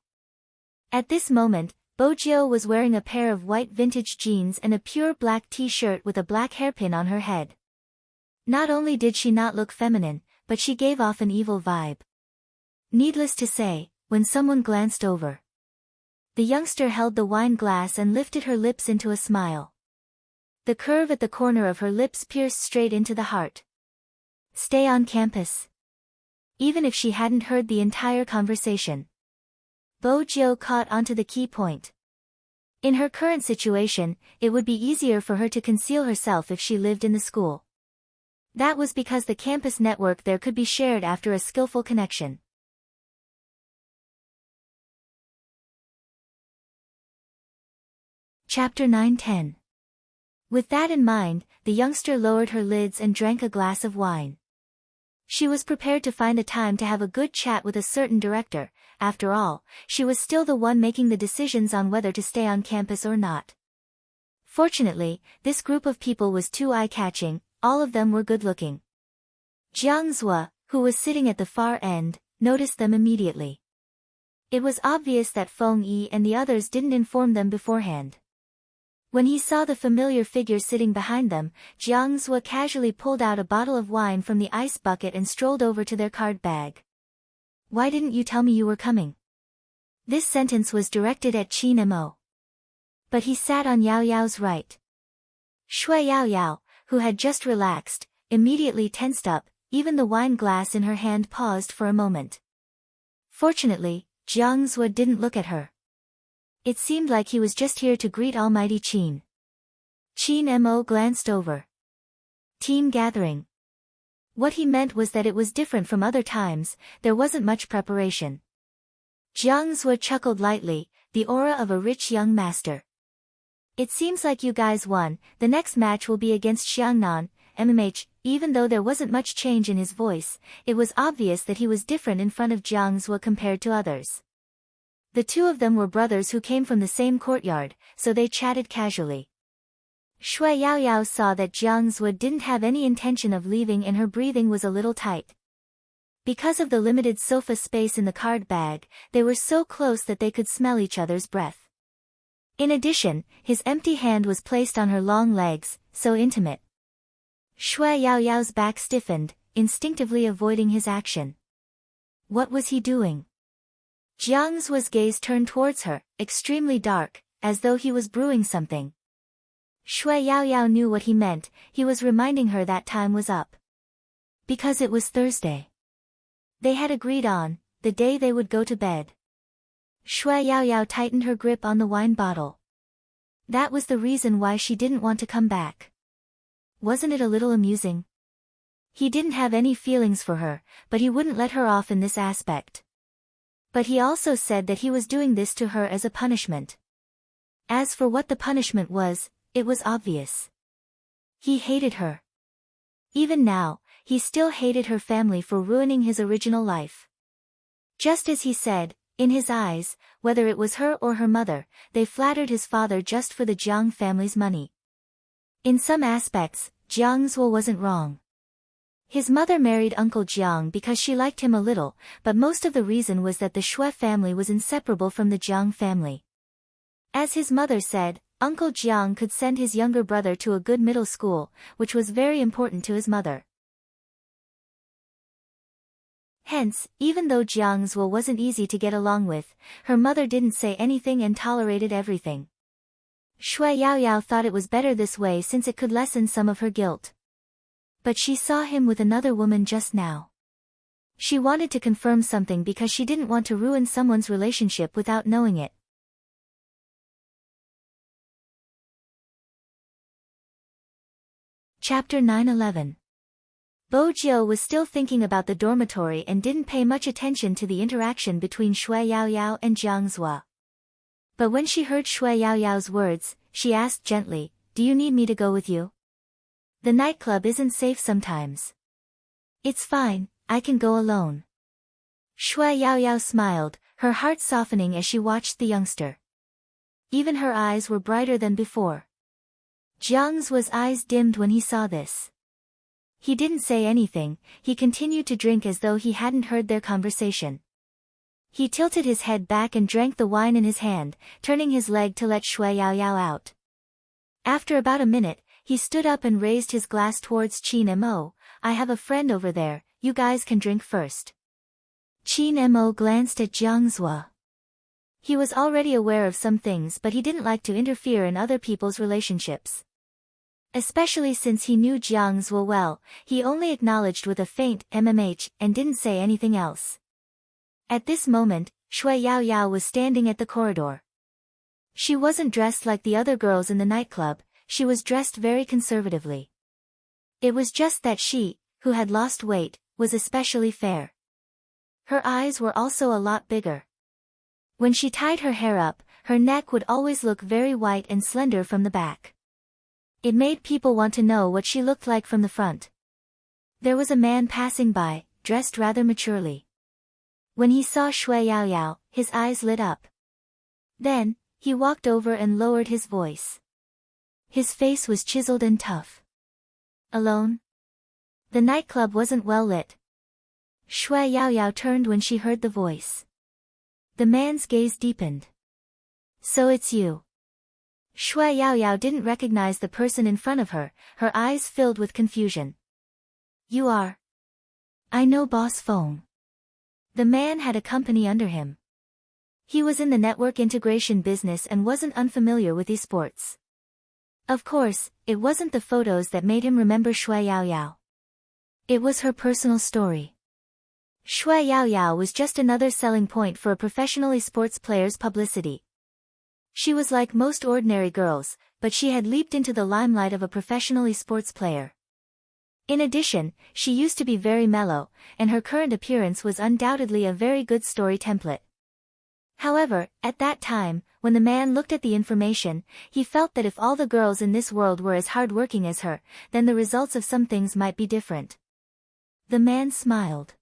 At this moment, Bojio was wearing a pair of white vintage jeans and a pure black t-shirt with a black hairpin on her head. Not only did she not look feminine, but she gave off an evil vibe. Needless to say, when someone glanced over, the youngster held the wine glass and lifted her lips into a smile. The curve at the corner of her lips pierced straight into the heart. Stay on campus. Even if she hadn't heard the entire conversation, Bojio caught onto the key point. In her current situation, it would be easier for her to conceal herself if she lived in the school. That was because the campus network there could be shared after a skillful connection. Chapter 9-10. With that in mind, the youngster lowered her lids and drank a glass of wine. She was prepared to find the time to have a good chat with a certain director. After all, she was still the one making the decisions on whether to stay on campus or not. Fortunately, this group of people was too eye-catching, all of them were good-looking. Jiang Zhua, who was sitting at the far end, noticed them immediately. It was obvious that Feng Yi and the others didn't inform them beforehand. When he saw the familiar figure sitting behind them, Jiang Zhua casually pulled out a bottle of wine from the ice bucket and strolled over to their card bag. "Why didn't you tell me you were coming?" This sentence was directed at Chin Mo. But he sat on Yao Yao's right. Shui Yao Yao, who had just relaxed, immediately tensed up, even the wine glass in her hand paused for a moment. Fortunately, Jiang Zhua didn't look at her. It seemed like he was just here to greet Almighty Chin. Chin Mo glanced over. Team gathering. What he meant was that it was different from other times, there wasn't much preparation. Jiang Zhua chuckled lightly, the aura of a rich young master. "It seems like you guys won, the next match will be against Xiangnan, MMH." Even though there wasn't much change in his voice, it was obvious that he was different in front of Jiang Zhua compared to others. The two of them were brothers who came from the same courtyard, so they chatted casually. Shui Yao Yao saw that Jiang Zhua didn't have any intention of leaving and her breathing was a little tight. Because of the limited sofa space in the card bag, they were so close that they could smell each other's breath. In addition, his empty hand was placed on her long legs, so intimate. Shui Yao Yao's back stiffened, instinctively avoiding his action. What was he doing? Jiang Zhua's gaze turned towards her, extremely dark, as though he was brewing something. Shui Yaoyao knew what he meant, he was reminding her that time was up. Because it was Thursday. They had agreed on, the day they would go to bed. Shui Yaoyao tightened her grip on the wine bottle. That was the reason why she didn't want to come back. Wasn't it a little amusing? He didn't have any feelings for her, but he wouldn't let her off in this aspect. But he also said that he was doing this to her as a punishment. As for what the punishment was, it was obvious. He hated her. Even now, he still hated her family for ruining his original life. Just as he said, in his eyes, whether it was her or her mother, they flattered his father just for the Jiang family's money. In some aspects, Jiang Zhuo wasn't wrong. His mother married Uncle Jiang because she liked him a little, but most of the reason was that the Shui family was inseparable from the Jiang family. As his mother said, Uncle Jiang could send his younger brother to a good middle school, which was very important to his mother. Hence, even though Jiang Zhuo wasn't easy to get along with, her mother didn't say anything and tolerated everything. Shui Yaoyao thought it was better this way since it could lessen some of her guilt. But she saw him with another woman just now. She wanted to confirm something because she didn't want to ruin someone's relationship without knowing it. Chapter 9-11. Bo Jiu was still thinking about the dormitory and didn't pay much attention to the interaction between Shui Yaoyao and Jiang Zhuo. But when she heard Shui Yaoyao's words, she asked gently, "Do you need me to go with you? The nightclub isn't safe sometimes." "It's fine, I can go alone." Shui Yaoyao smiled, her heart softening as she watched the youngster. Even her eyes were brighter than before. Jiang Zhuo's eyes dimmed when he saw this. He didn't say anything, he continued to drink as though he hadn't heard their conversation. He tilted his head back and drank the wine in his hand, turning his leg to let Shui Yaoyao out. After about a minute, he stood up and raised his glass towards Qin Mo. "I have a friend over there, you guys can drink first." Qin Mo glanced at Jiang Zhuo. He was already aware of some things but he didn't like to interfere in other people's relationships. Especially since he knew Jiang Zhuo well, he only acknowledged with a faint mmh and didn't say anything else. At this moment, Shui Yaoyao was standing at the corridor. She wasn't dressed like the other girls in the nightclub, she was dressed very conservatively. It was just that she, who had lost weight, was especially fair. Her eyes were also a lot bigger. When she tied her hair up, her neck would always look very white and slender from the back. It made people want to know what she looked like from the front. There was a man passing by, dressed rather maturely. When he saw Shui Yaoyao, his eyes lit up. Then, he walked over and lowered his voice. His face was chiseled and tough. "Alone?" The nightclub wasn't well lit. Shui Yaoyao turned when she heard the voice. The man's gaze deepened. "So it's you." Shui Yaoyao didn't recognize the person in front of her, her eyes filled with confusion. "You are?" "I know Boss Feng." The man had a company under him. He was in the network integration business and wasn't unfamiliar with esports. Of course, it wasn't the photos that made him remember Shui Yaoyao. It was her personal story. Shui Yaoyao was just another selling point for a professional esports player's publicity. She was like most ordinary girls, but she had leaped into the limelight of a professional esports player. In addition, she used to be very mellow, and her current appearance was undoubtedly a very good story template. However, at that time, when the man looked at the information, he felt that if all the girls in this world were as hard-working as her, then the results of some things might be different. The man smiled.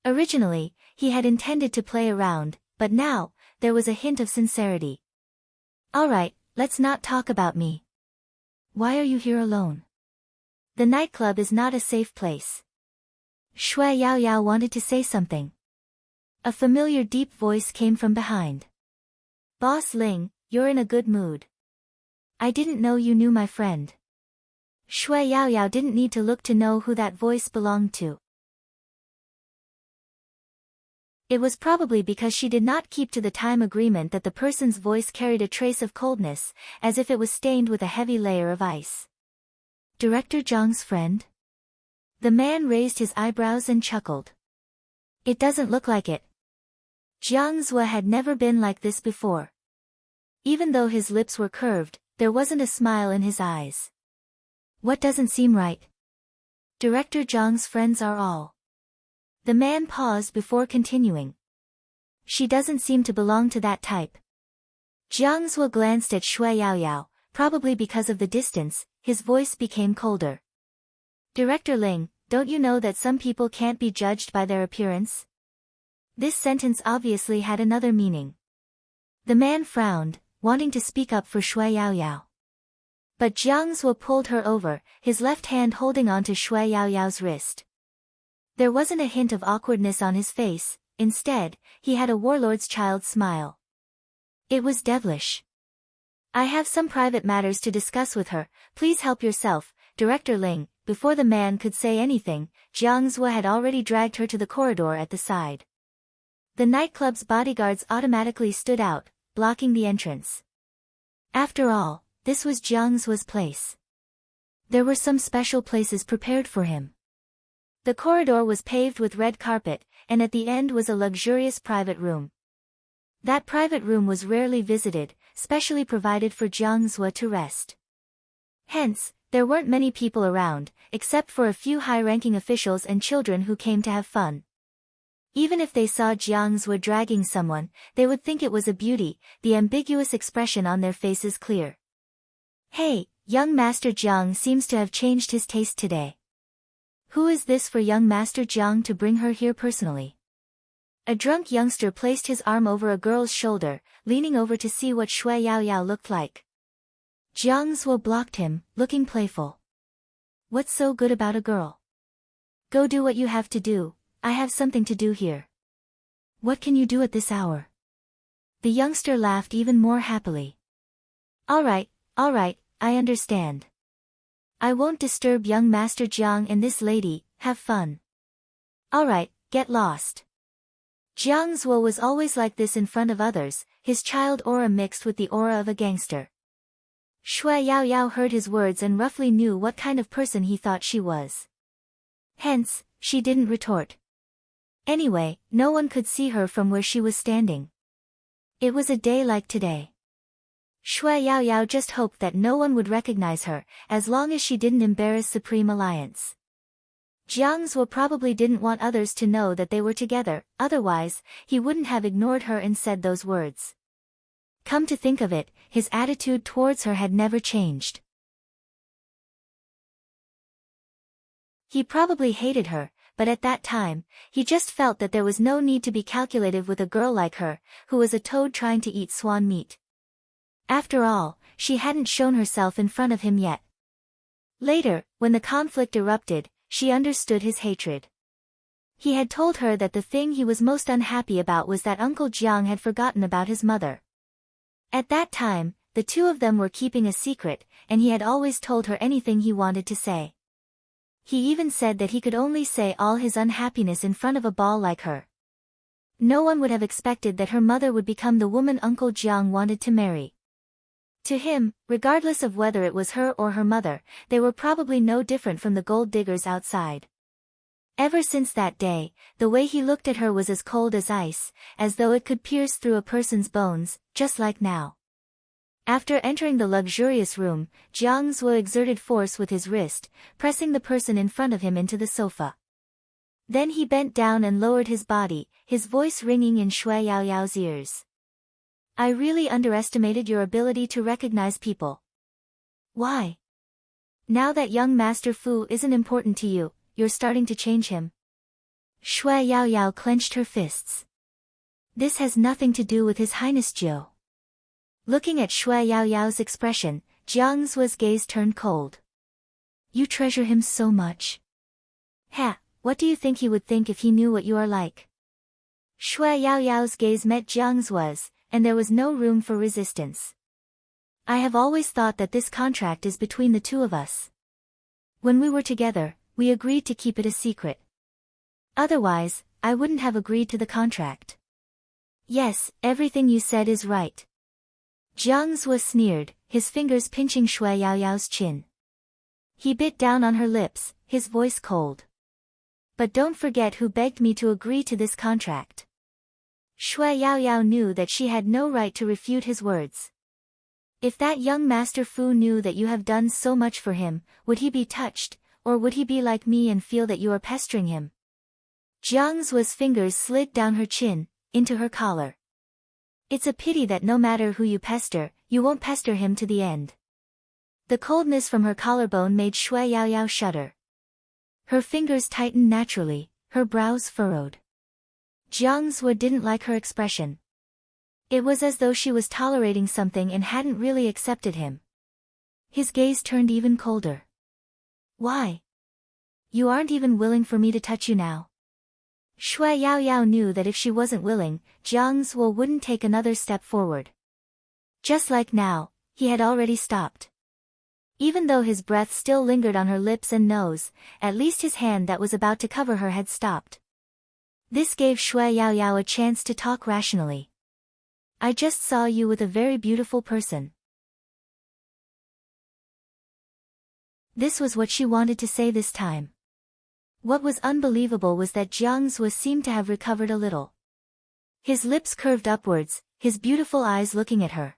Originally, he had intended to play around, but now, there was a hint of sincerity. "Alright, let's not talk about me. Why are you here alone? The nightclub is not a safe place." Shui Yaoyao wanted to say something. A familiar deep voice came from behind. "Boss Ling, you're in a good mood. I didn't know you knew my friend." Shui Yaoyao didn't need to look to know who that voice belonged to. It was probably because she did not keep to the time agreement that the person's voice carried a trace of coldness, as if it was stained with a heavy layer of ice. Director Zhang's friend? The man raised his eyebrows and chuckled. It doesn't look like it. Jiang Zhe had never been like this before. Even though his lips were curved, there wasn't a smile in his eyes. What doesn't seem right? Director Zhang's friends are all. The man paused before continuing. She doesn't seem to belong to that type. Jiang Zhe glanced at Shui Yaoyao, probably because of the distance, his voice became colder. Director Ling, don't you know that some people can't be judged by their appearance? This sentence obviously had another meaning. The man frowned, wanting to speak up for Shui Yaoyao. But Jiang Zhe pulled her over, his left hand holding onto Shui Yaoyao's wrist. There wasn't a hint of awkwardness on his face, instead, he had a warlord's child smile. It was devilish. I have some private matters to discuss with her, please help yourself, Director Ling. Before the man could say anything, Jiang Zhe had already dragged her to the corridor at the side. The nightclub's bodyguards automatically stood out, blocking the entrance. After all, this was Jiang Zhe's place. There were some special places prepared for him. The corridor was paved with red carpet, and at the end was a luxurious private room. That private room was rarely visited, specially provided for Jiang Zhe to rest. Hence, there weren't many people around, except for a few high-ranking officials and children who came to have fun. Even if they saw Jiang Zhe dragging someone, they would think it was a beauty, the ambiguous expression on their faces clear. Hey, young Master Jiang seems to have changed his taste today. Who is this for young Master Jiang to bring her here personally? A drunk youngster placed his arm over a girl's shoulder, leaning over to see what Shui Yaoyao looked like. Jiang Zhe blocked him, looking playful. What's so good about a girl? Go do what you have to do, I have something to do here. What can you do at this hour? The youngster laughed even more happily. All right, I understand. I won't disturb young Master Jiang and this lady, have fun. All right, get lost. Jiang Zhe was always like this in front of others, his child aura mixed with the aura of a gangster. Shui Yaoyao heard his words and roughly knew what kind of person he thought she was. Hence, she didn't retort. Anyway, no one could see her from where she was standing. It was a day like today. Shui Yaoyao just hoped that no one would recognize her, as long as she didn't embarrass Supreme Alliance. Jiang Zhe probably didn't want others to know that they were together, otherwise, he wouldn't have ignored her and said those words. Come to think of it, his attitude towards her had never changed. He probably hated her, but at that time, he just felt that there was no need to be calculative with a girl like her, who was a toad trying to eat swan meat. After all, she hadn't shown herself in front of him yet. Later, when the conflict erupted, she understood his hatred. He had told her that the thing he was most unhappy about was that Uncle Jiang had forgotten about his mother. At that time, the two of them were keeping a secret, and he had always told her anything he wanted to say. He even said that he could only say all his unhappiness in front of a ball like her. No one would have expected that her mother would become the woman Uncle Jiang wanted to marry. To him, regardless of whether it was her or her mother, they were probably no different from the gold diggers outside. Ever since that day, the way he looked at her was as cold as ice, as though it could pierce through a person's bones, just like now. After entering the luxurious room, Jiang Zhe exerted force with his wrist, pressing the person in front of him into the sofa. Then he bent down and lowered his body, his voice ringing in Shui Yaoyao's ears. I really underestimated your ability to recognize people. Why? Now that young Master Fu isn't important to you, you're starting to change him. Shui Yaoyao clenched her fists. This has nothing to do with His Highness Jiu. Looking at Shui Yaoyao's expression, Jiang Zhe's gaze turned cold. You treasure him so much. Ha, what do you think he would think if he knew what you are like? Shui Yaoyao's gaze met Jiang Zhe's, and there was no room for resistance. I have always thought that this contract is between the two of us. When we were together, we agreed to keep it a secret. Otherwise, I wouldn't have agreed to the contract. Yes, everything you said is right. Jiang Zhuo sneered, his fingers pinching Shui Yaoyao's chin. He bit down on her lips, his voice cold. But don't forget who begged me to agree to this contract. Shui Yaoyao knew that she had no right to refute his words. If that young Master Fu knew that you have done so much for him, would he be touched, or would he be like me and feel that you are pestering him? Jiang Zhuo's fingers slid down her chin, into her collar. It's a pity that no matter who you pester, you won't pester him to the end. The coldness from her collarbone made Shui Yaoyao shudder. Her fingers tightened naturally, her brows furrowed. Jiang Zhuo didn't like her expression. It was as though she was tolerating something and hadn't really accepted him. His gaze turned even colder. Why? You aren't even willing for me to touch you now. Shui Yaoyao knew that if she wasn't willing, Jiang Zhuo wouldn't take another step forward. Just like now, he had already stopped. Even though his breath still lingered on her lips and nose, at least his hand that was about to cover her had stopped. This gave Shui Yaoyao a chance to talk rationally. I just saw you with a very beautiful person. This was what she wanted to say this time. What was unbelievable was that Jiang Zhuo seemed to have recovered a little. His lips curved upwards, his beautiful eyes looking at her.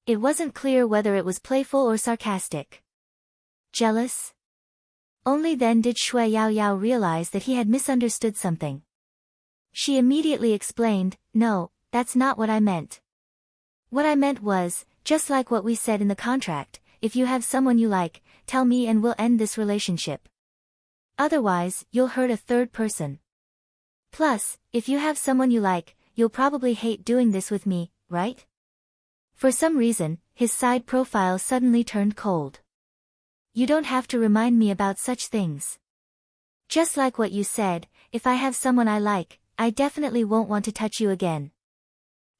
It wasn't clear whether it was playful or sarcastic. Jealous? Only then did Shui Yaoyao realize that he had misunderstood something. She immediately explained, no, that's not what I meant. What I meant was, just like what we said in the contract, if you have someone you like, tell me and we'll end this relationship. Otherwise, you'll hurt a third person. Plus, if you have someone you like, you'll probably hate doing this with me, right? For some reason, his side profile suddenly turned cold. You don't have to remind me about such things. Just like what you said, if I have someone I like, I definitely won't want to touch you again.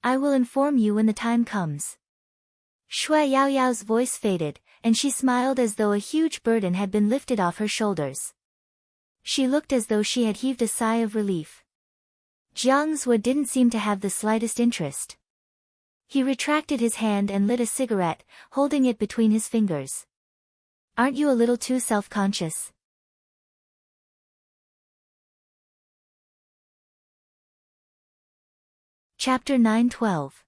I will inform you when the time comes. Shui Yaoyao's voice faded, and she smiled as though a huge burden had been lifted off her shoulders. She looked as though she had heaved a sigh of relief. Jiang Zhuo didn't seem to have the slightest interest. He retracted his hand and lit a cigarette, holding it between his fingers. Aren't you a little too self-conscious? Chapter 9:12.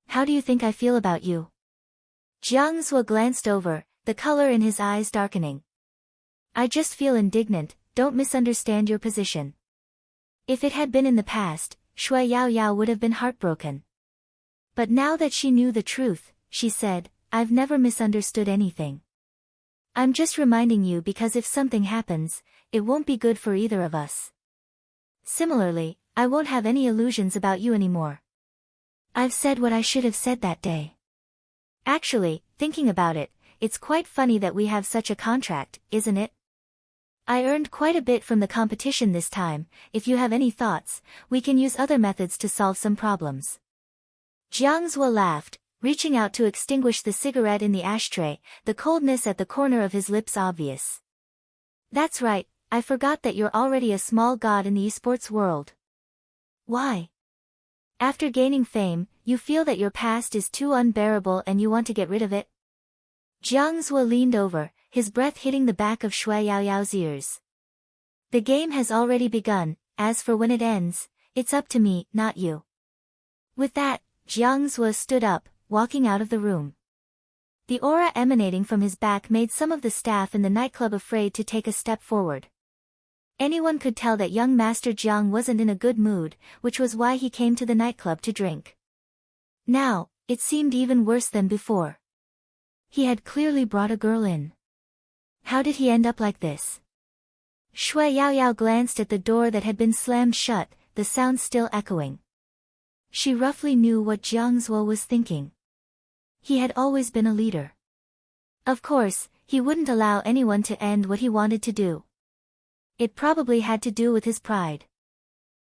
How do you think I feel about you? Jiang Zhuo glanced over, the color in his eyes darkening. I just feel indignant, don't misunderstand your position. If it had been in the past, Shui Yaoyao would have been heartbroken. But now that she knew the truth, she said, I've never misunderstood anything. I'm just reminding you because if something happens, it won't be good for either of us. Similarly, I won't have any illusions about you anymore. I've said what I should have said that day. Actually, thinking about it, it's quite funny that we have such a contract, isn't it? I earned quite a bit from the competition this time. If you have any thoughts, we can use other methods to solve some problems. Jiang Zhuo laughed, reaching out to extinguish the cigarette in the ashtray, the coldness at the corner of his lips obvious. That's right, I forgot that you're already a small god in the esports world. Why? After gaining fame, you feel that your past is too unbearable and you want to get rid of it? Jiang Zhuo leaned over, his breath hitting the back of Shui Yaoyao's ears. The game has already begun, as for when it ends, it's up to me, not you. With that, Jiang Zhuo stood up, walking out of the room. The aura emanating from his back made some of the staff in the nightclub afraid to take a step forward. Anyone could tell that young Master Jiang wasn't in a good mood, which was why he came to the nightclub to drink. Now, it seemed even worse than before. He had clearly brought a girl in. How did he end up like this? Shui Yaoyao glanced at the door that had been slammed shut, the sound still echoing. She roughly knew what Jiang Zhuo was thinking. He had always been a leader. Of course, he wouldn't allow anyone to end what he wanted to do. It probably had to do with his pride.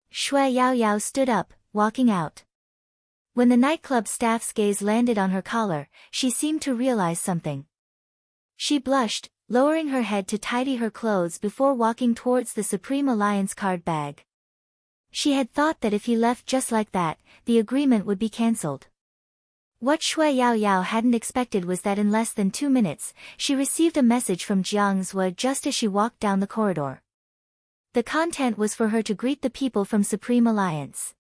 Shui Yaoyao stood up, walking out. When the nightclub staff's gaze landed on her collar, she seemed to realize something. She blushed, lowering her head to tidy her clothes before walking towards the Supreme Alliance card bag. She had thought that if he left just like that, the agreement would be cancelled. What Shui Yaoyao hadn't expected was that in less than 2 minutes, she received a message from Jiang Zhua just as she walked down the corridor. The content was for her to greet the people from Supreme Alliance.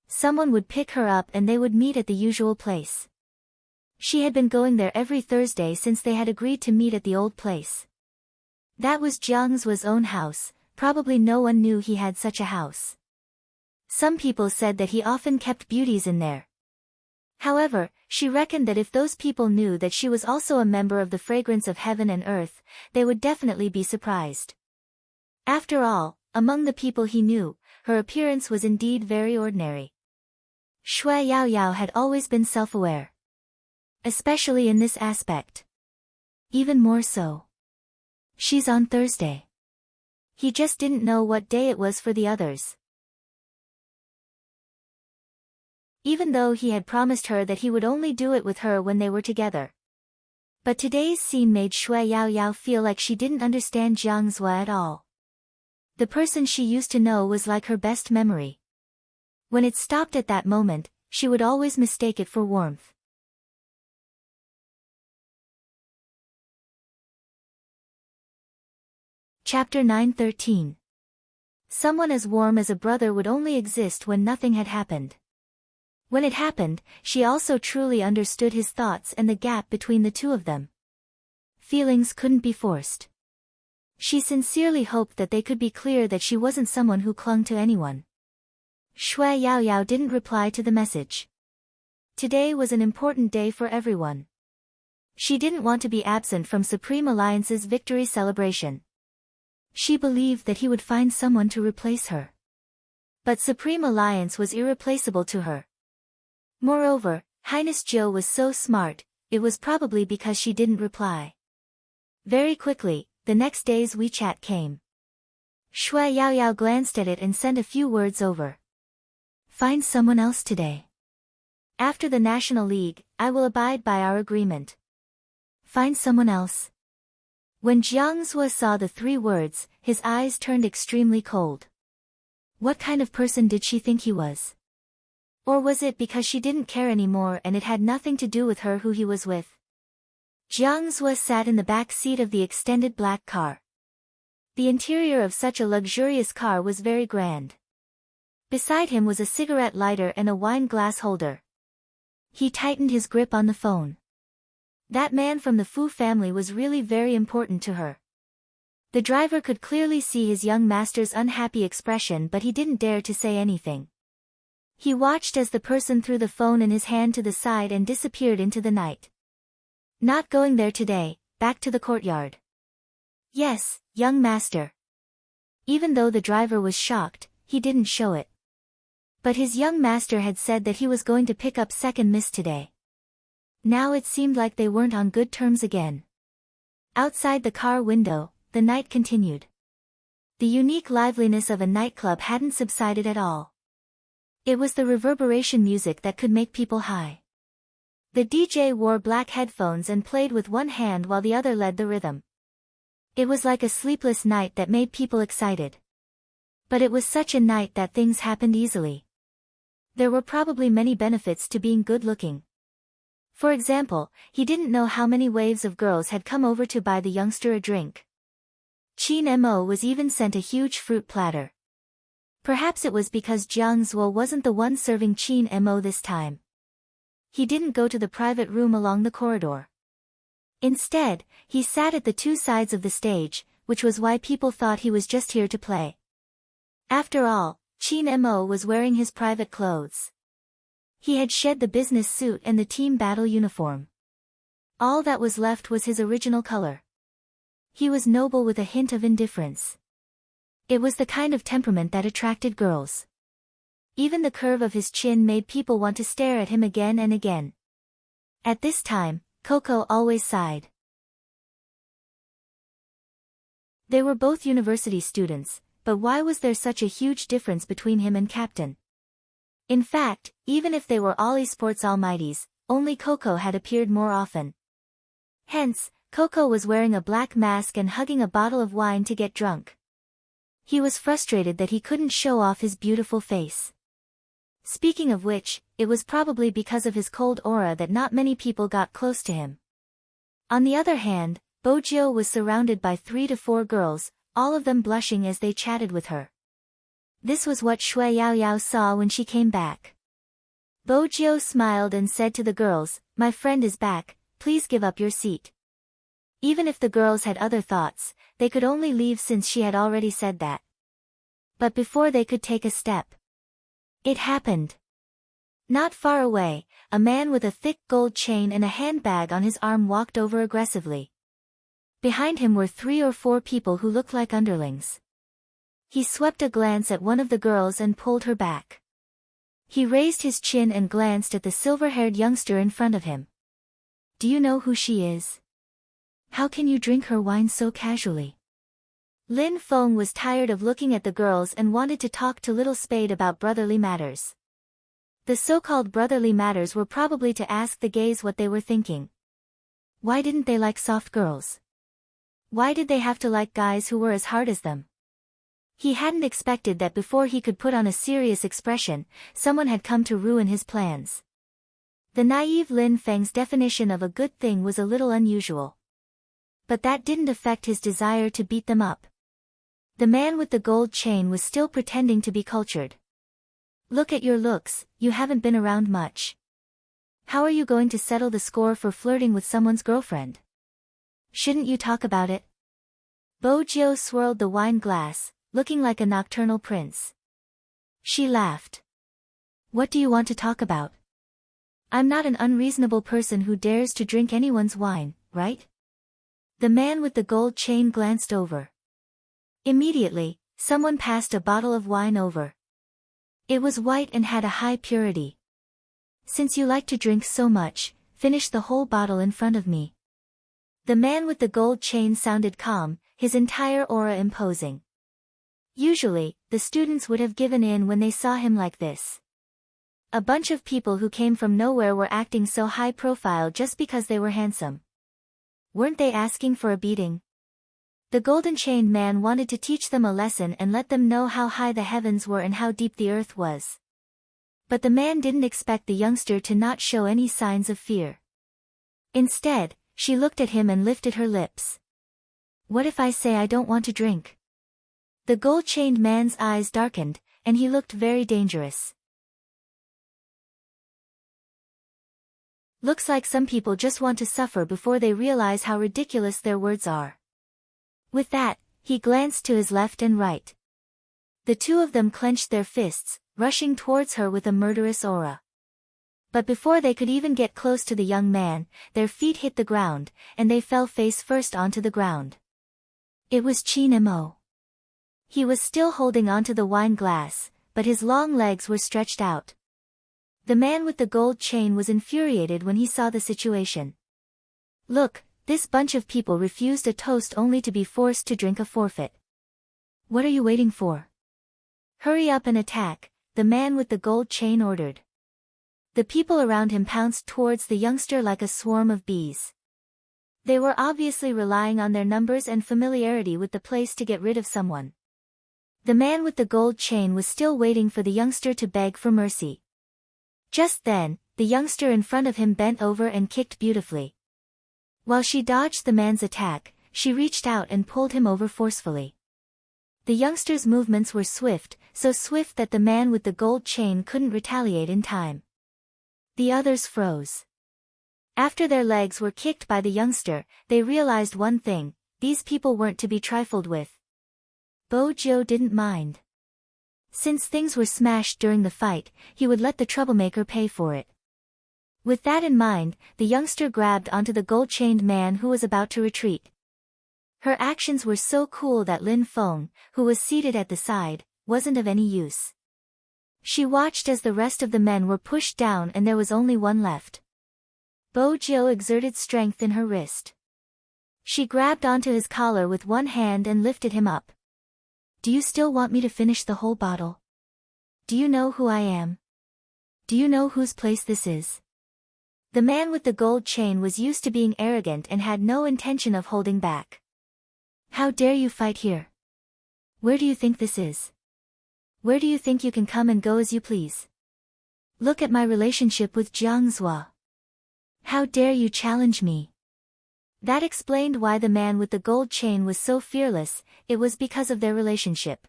Someone would pick her up and they would meet at the usual place. She had been going there every Thursday since they had agreed to meet at the old place. That was Jiang Zhua's own house, probably no one knew he had such a house. Some people said that he often kept beauties in there. However, she reckoned that if those people knew that she was also a member of the Fragrance of Heaven and Earth, they would definitely be surprised. After all, among the people he knew, her appearance was indeed very ordinary. Shui Yaoyao had always been self-aware. Especially in this aspect. Even more so. She's on Thursday. He just didn't know what day it was for the others. Even though he had promised her that he would only do it with her when they were together. But today's scene made Shui Yaoyao feel like she didn't understand Jiang Zhua at all. The person she used to know was like her best memory. When it stopped at that moment, she would always mistake it for warmth. Chapter 9:13. Someone as warm as a brother would only exist when nothing had happened. When it happened, she also truly understood his thoughts and the gap between the two of them. Feelings couldn't be forced. She sincerely hoped that they could be clear that she wasn't someone who clung to anyone. Shui Yaoyao didn't reply to the message. Today was an important day for everyone. She didn't want to be absent from Supreme Alliance's victory celebration. She believed that he would find someone to replace her. But Supreme Alliance was irreplaceable to her. Moreover, Highness Jiu was so smart, it was probably because she didn't reply. Very quickly, the next day's WeChat came. Shui Yaoyao glanced at it and sent a few words over. Find someone else today. After the National League, I will abide by our agreement. Find someone else. When Jiang Zhua saw the 3 words, his eyes turned extremely cold. What kind of person did she think he was? Or was it because she didn't care anymore and it had nothing to do with her who he was with? Jiang Zhua sat in the back seat of the extended black car. The interior of such a luxurious car was very grand. Beside him was a cigarette lighter and a wine glass holder. He tightened his grip on the phone. That man from the Fu family was really very important to her. The driver could clearly see his young master's unhappy expression, but he didn't dare to say anything. He watched as the person threw the phone in his hand to the side and disappeared into the night. Not going there today, back to the courtyard. Yes, young master. Even though the driver was shocked, he didn't show it. But his young master had said that he was going to pick up second miss today. Now it seemed like they weren't on good terms again. Outside the car window, the night continued. The unique liveliness of a nightclub hadn't subsided at all. It was the reverberation music that could make people high. The DJ wore black headphones and played with one hand while the other led the rhythm. It was like a sleepless night that made people excited. But it was such a night that things happened easily. There were probably many benefits to being good-looking. For example, he didn't know how many waves of girls had come over to buy the youngster a drink. Qin Mo was even sent a huge fruit platter. Perhaps it was because Jiang Zhuo wasn't the one serving Qin Mo this time. He didn't go to the private room along the corridor. Instead, he sat at the 2 sides of the stage, which was why people thought he was just here to play. After all, Qin Mo was wearing his private clothes. He had shed the business suit and the team battle uniform. All that was left was his original color. He was noble with a hint of indifference. It was the kind of temperament that attracted girls. Even the curve of his chin made people want to stare at him again and again. At this time, Coco always sighed. They were both university students, but why was there such a huge difference between him and Captain? In fact, even if they were all esports almighties, only Coco had appeared more often. Hence, Coco was wearing a black mask and hugging a bottle of wine to get drunk. He was frustrated that he couldn't show off his beautiful face. Speaking of which, it was probably because of his cold aura that not many people got close to him. On the other hand, Bojiu was surrounded by 3 to 4 girls, all of them blushing as they chatted with her. This was what Shui Yaoyao saw when she came back. Bojiu smiled and said to the girls, "My friend is back, please give up your seat." Even if the girls had other thoughts, they could only leave since she had already said that. But before they could take a step, it happened. Not far away, a man with a thick gold chain and a handbag on his arm walked over aggressively. Behind him were 3 or 4 people who looked like underlings. He swept a glance at one of the girls and pulled her back. He raised his chin and glanced at the silver-haired youngster in front of him. "Do you know who she is? How can you drink her wine so casually?" Lin Feng was tired of looking at the girls and wanted to talk to Little Spade about brotherly matters. The so-called brotherly matters were probably to ask the gays what they were thinking. Why didn't they like soft girls? Why did they have to like guys who were as hard as them? He hadn't expected that before he could put on a serious expression, someone had come to ruin his plans. The naive Lin Feng's definition of a good thing was a little unusual. But that didn't affect his desire to beat them up. The man with the gold chain was still pretending to be cultured. "Look at your looks, you haven't been around much. How are you going to settle the score for flirting with someone's girlfriend? Shouldn't you talk about it?" Bojiu swirled the wine glass, looking like a nocturnal prince. She laughed. "What do you want to talk about? I'm not an unreasonable person who dares to drink anyone's wine, right?" The man with the gold chain glanced over. Immediately, someone passed a bottle of wine over. It was white and had a high purity. "Since you like to drink so much, finish the whole bottle in front of me." The man with the gold chain sounded calm, his entire aura imposing. Usually, the students would have given in when they saw him like this. A bunch of people who came from nowhere were acting so high profile just because they were handsome. Weren't they asking for a beating? The golden-chained man wanted to teach them a lesson and let them know how high the heavens were and how deep the earth was. But the man didn't expect the youngster to not show any signs of fear. Instead, she looked at him and lifted her lips. "What if I say I don't want to drink?" The gold-chained man's eyes darkened, and he looked very dangerous. Looks like some people just want to suffer before they realize how ridiculous their words are. With that, he glanced to his left and right. The 2 of them clenched their fists, rushing towards her with a murderous aura. But before they could even get close to the young man, their feet hit the ground, and they fell face first onto the ground. It was Qin Mo. He was still holding onto the wine glass, but his long legs were stretched out. The man with the gold chain was infuriated when he saw the situation. "Look, this bunch of people refused a toast only to be forced to drink a forfeit. What are you waiting for? Hurry up and attack," the man with the gold chain ordered. The people around him pounced towards the youngster like a swarm of bees. They were obviously relying on their numbers and familiarity with the place to get rid of someone. The man with the gold chain was still waiting for the youngster to beg for mercy. Just then, the youngster in front of him bent over and kicked beautifully. While she dodged the man's attack, she reached out and pulled him over forcefully. The youngster's movements were swift, so swift that the man with the gold chain couldn't retaliate in time. The others froze. After their legs were kicked by the youngster, they realized one thing: these people weren't to be trifled with. Bojiu didn't mind. Since things were smashed during the fight, he would let the troublemaker pay for it. With that in mind, the youngster grabbed onto the gold-chained man who was about to retreat. Her actions were so cool that Lin Feng, who was seated at the side, wasn't of any use. She watched as the rest of the men were pushed down and there was only one left. Bojiu exerted strength in her wrist. She grabbed onto his collar with one hand and lifted him up. "Do you still want me to finish the whole bottle? Do you know who I am? Do you know whose place this is?" The man with the gold chain was used to being arrogant and had no intention of holding back. "How dare you fight here? Where do you think this is? Where do you think you can come and go as you please? Look at my relationship with Jiang Zhua. How dare you challenge me? That explained why the man with the gold chain was so fearless. It was because of their relationship.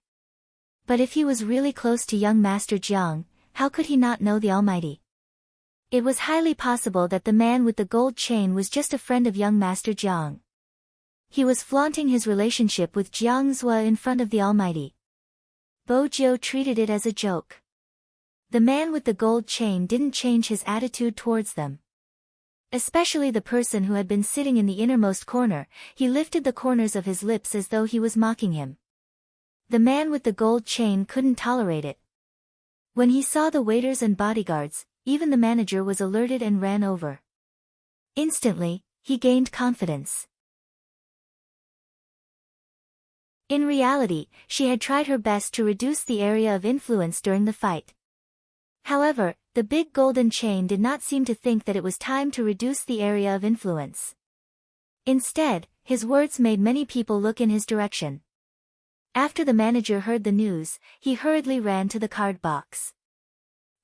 But if he was really close to young Master Jiang, how could he not know the Almighty? It was highly possible that the man with the gold chain was just a friend of young Master Jiang. He was flaunting his relationship with Jiang Zhua in front of the Almighty. Bo Jiu treated it as a joke. The man with the gold chain didn't change his attitude towards them. Especially the person who had been sitting in the innermost corner, he lifted the corners of his lips as though he was mocking him. The man with the gold chain couldn't tolerate it. When he saw the waiters and bodyguards, even the manager was alerted and ran over. Instantly, he gained confidence. In reality, she had tried her best to reduce the area of influence during the fight. However, the big golden chain did not seem to think that it was time to reduce the area of influence. Instead, his words made many people look in his direction. After the manager heard the news, he hurriedly ran to the card box.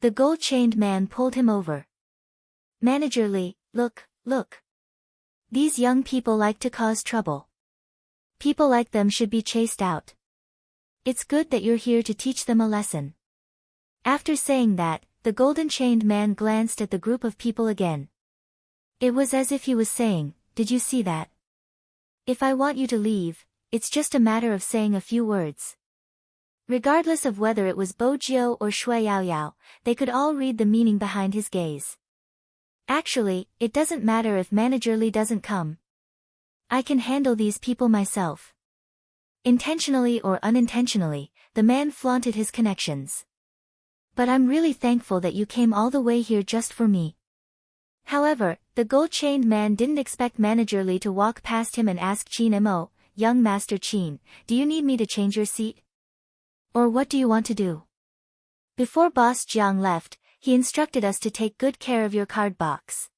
The gold-chained man pulled him over. "Manager Li, look. These young people like to cause trouble. People like them should be chased out. It's good that you're here to teach them a lesson." After saying that, the golden-chained man glanced at the group of people again. It was as if he was saying, "Did you see that? If I want you to leave, it's just a matter of saying a few words." Regardless of whether it was Bo Jiu or Shui Yaoyao, they could all read the meaning behind his gaze. "Actually, it doesn't matter if Manager Li doesn't come. I can handle these people myself." Intentionally or unintentionally, the man flaunted his connections. "But I'm really thankful that you came all the way here just for me." However, the gold-chained man didn't expect Manager Li to walk past him and ask Qin Mo, "Young Master Qin, do you need me to change your seat? Or what do you want to do?" Before Boss Jiang left, he instructed us to take good care of your card box.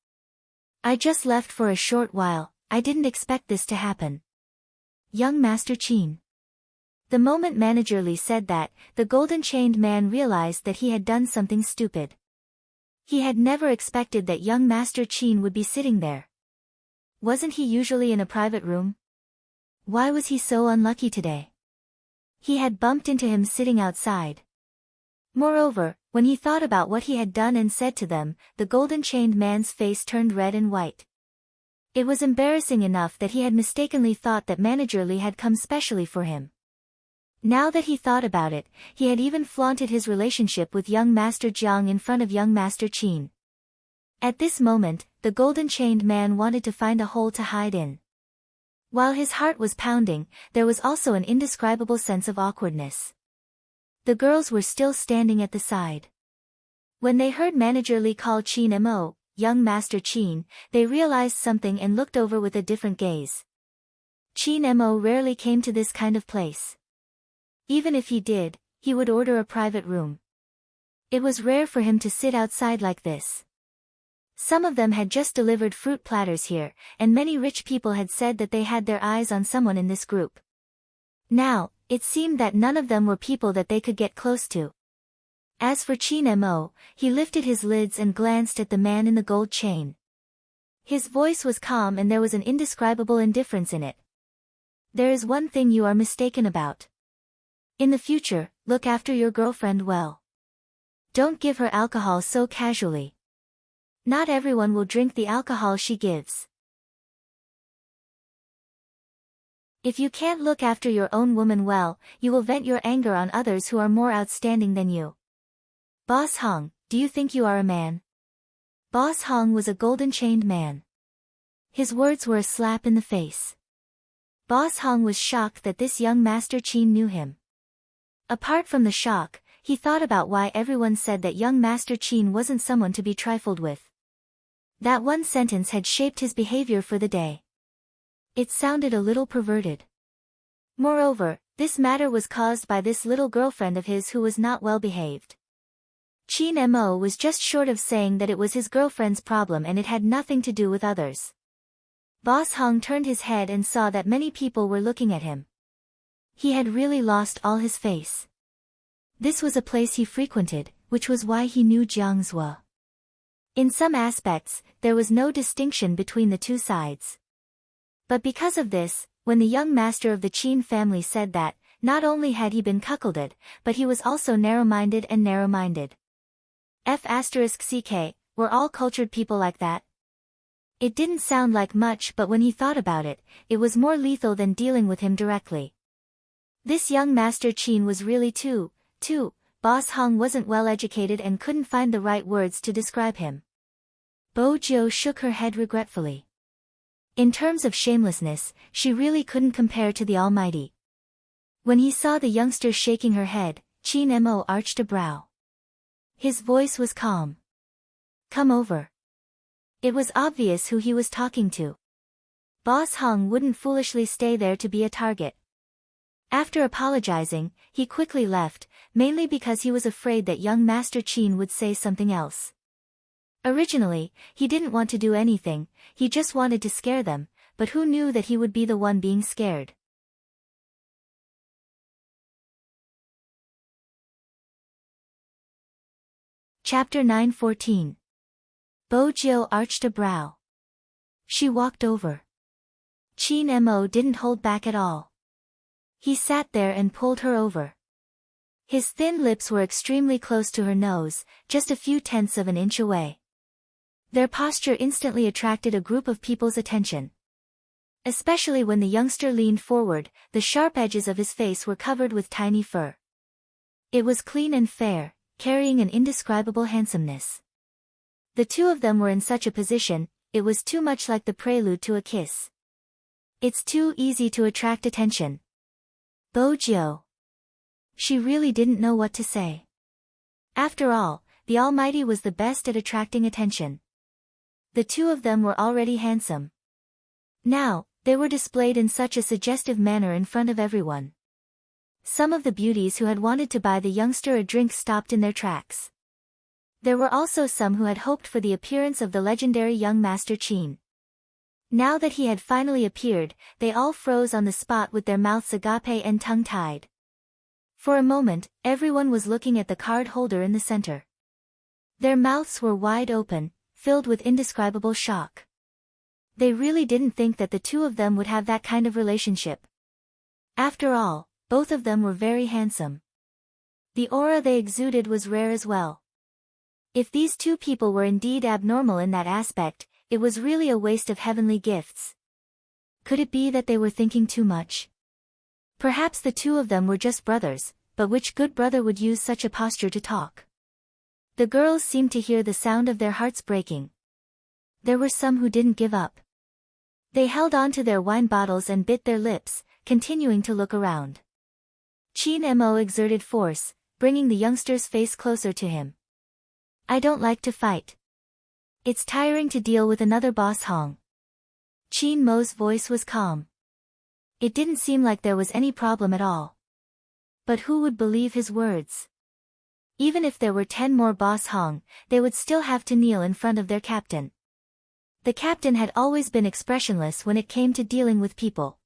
"I just left for a short while, I didn't expect this to happen." "Young Master Qin." The moment Manager Li said that, the golden-chained man realized that he had done something stupid. He had never expected that young Master Qin would be sitting there. Wasn't he usually in a private room? Why was he so unlucky today? He had bumped into him sitting outside. Moreover, when he thought about what he had done and said to them, the golden-chained man's face turned red and white. It was embarrassing enough that he had mistakenly thought that Manager Li had come specially for him. Now that he thought about it, he had even flaunted his relationship with young Master Jiang in front of young Master Qin. At this moment, the golden-chained man wanted to find a hole to hide in. While his heart was pounding, there was also an indescribable sense of awkwardness. The girls were still standing at the side. When they heard Manager Li call Qin Mo, young Master Qin, they realized something and looked over with a different gaze. Qin Mo rarely came to this kind of place. Even if he did, he would order a private room. It was rare for him to sit outside like this. Some of them had just delivered fruit platters here, and many rich people had said that they had their eyes on someone in this group. Now, it seemed that none of them were people that they could get close to. As for Qin Mo, he lifted his lids and glanced at the man in the gold chain. His voice was calm and there was an indescribable indifference in it. "There is one thing you are mistaken about. In the future, look after your girlfriend well. Don't give her alcohol so casually. Not everyone will drink the alcohol she gives. If you can't look after your own woman well, you will vent your anger on others who are more outstanding than you. Boss Hong, do you think you are a man?" Boss Hong was a golden-chained man. His words were a slap in the face. Boss Hong was shocked that this young Master Qin knew him. Apart from the shock, he thought about why everyone said that young Master Qin wasn't someone to be trifled with. That one sentence had shaped his behavior for the day. It sounded a little perverted. Moreover, this matter was caused by this little girlfriend of his who was not well behaved. Qin Mo was just short of saying that it was his girlfriend's problem and it had nothing to do with others. Boss Hong turned his head and saw that many people were looking at him. He had really lost all his face. This was a place he frequented, which was why he knew Jiangzhou. In some aspects, there was no distinction between the two sides. But because of this, when the young master of the Qin family said that, not only had he been cuckolded, but he was also narrow-minded and narrow-minded. F*ck, were all cultured people like that? It didn't sound like much, but when he thought about it, it was more lethal than dealing with him directly. This young Master Qin was really too. Boss Hong wasn't well educated and couldn't find the right words to describe him. Bo Jiu shook her head regretfully. In terms of shamelessness, she really couldn't compare to the Almighty. When he saw the youngster shaking her head, Qin Mo arched a brow. His voice was calm. Come over. It was obvious who he was talking to. Boss Hong wouldn't foolishly stay there to be a target. After apologizing, he quickly left, mainly because he was afraid that young Master Qin would say something else. Originally, he didn't want to do anything, he just wanted to scare them, but who knew that he would be the one being scared. Chapter 9:14. Bo Jiu arched a brow. She walked over. Qin Mo didn't hold back at all. He sat there and pulled her over. His thin lips were extremely close to her nose, just a few tenths of an inch away. Their posture instantly attracted a group of people's attention. Especially when the youngster leaned forward, the sharp edges of his face were covered with tiny fur. It was clean and fair, carrying an indescribable handsomeness. The two of them were in such a position, it was too much like the prelude to a kiss. It's too easy to attract attention. Bo Jiu. She really didn't know what to say. After all, the Almighty was the best at attracting attention. The two of them were already handsome. Now, they were displayed in such a suggestive manner in front of everyone. Some of the beauties who had wanted to buy the youngster a drink stopped in their tracks. There were also some who had hoped for the appearance of the legendary young Master Qin. Now that he had finally appeared, they all froze on the spot with their mouths agape and tongue-tied. For a moment, everyone was looking at the card holder in the center. Their mouths were wide open, filled with indescribable shock. They really didn't think that the two of them would have that kind of relationship. After all, both of them were very handsome. The aura they exuded was rare as well. If these two people were indeed abnormal in that aspect, it was really a waste of heavenly gifts. Could it be that they were thinking too much? Perhaps the two of them were just brothers, but which good brother would use such a posture to talk? The girls seemed to hear the sound of their hearts breaking. There were some who didn't give up. They held on to their wine bottles and bit their lips, continuing to look around. Qin Mo exerted force, bringing the youngster's face closer to him. I don't like to fight. It's tiring to deal with another Boss Hong. Qin Mo's voice was calm. It didn't seem like there was any problem at all. But who would believe his words? Even if there were 10 more Boss Hong, they would still have to kneel in front of their captain. The captain had always been expressionless when it came to dealing with people.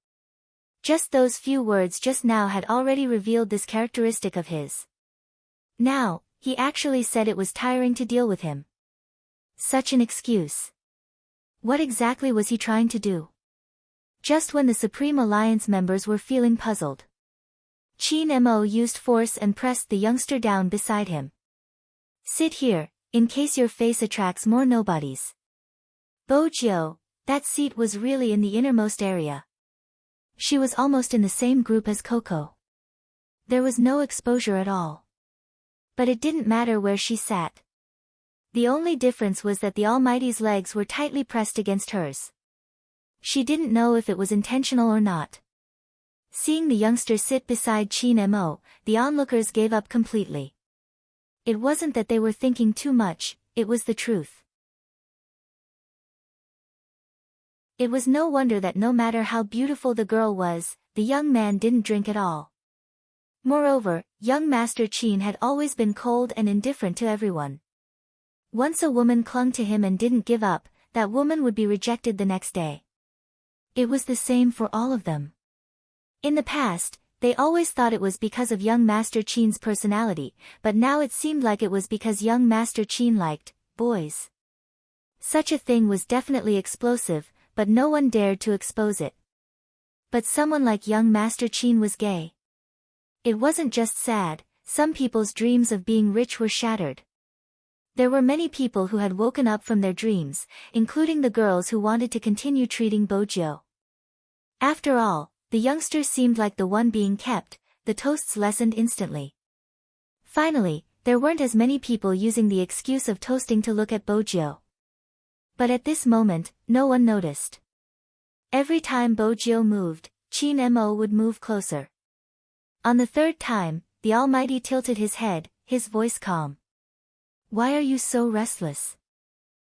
Just those few words just now had already revealed this characteristic of his. Now, he actually said it was tiring to deal with him. Such an excuse. What exactly was he trying to do? Just when the Supreme Alliance members were feeling puzzled, Qin Mo used force and pressed the youngster down beside him. Sit here, in case your face attracts more nobodies. Bo Jiu, that seat was really in the innermost area. She was almost in the same group as Coco. There was no exposure at all. But it didn't matter where she sat. The only difference was that the Almighty's legs were tightly pressed against hers. She didn't know if it was intentional or not. Seeing the youngster sit beside Qin Mo, the onlookers gave up completely. It wasn't that they were thinking too much, it was the truth. It was no wonder that no matter how beautiful the girl was, the young man didn't drink at all. Moreover, young Master Qin had always been cold and indifferent to everyone. Once a woman clung to him and didn't give up, that woman would be rejected the next day. It was the same for all of them. In the past, They always thought it was because of young Master Qin's personality, but now it seemed like it was because young Master Qin liked boys. Such a thing was definitely explosive, but no one dared to expose it. But someone like young Master Qin was gay. It wasn't just sad, some people's dreams of being rich were shattered. There were many people who had woken up from their dreams, including the girls who wanted to continue treating Bojiu. After all, the youngster seemed like the one being kept, the toasts lessened instantly. Finally, there weren't as many people using the excuse of toasting to look at Bojiu. But at this moment, no one noticed. Every time Bojiu moved, Qin Mo would move closer. On the third time, the Almighty tilted his head, his voice calm. Why are you so restless?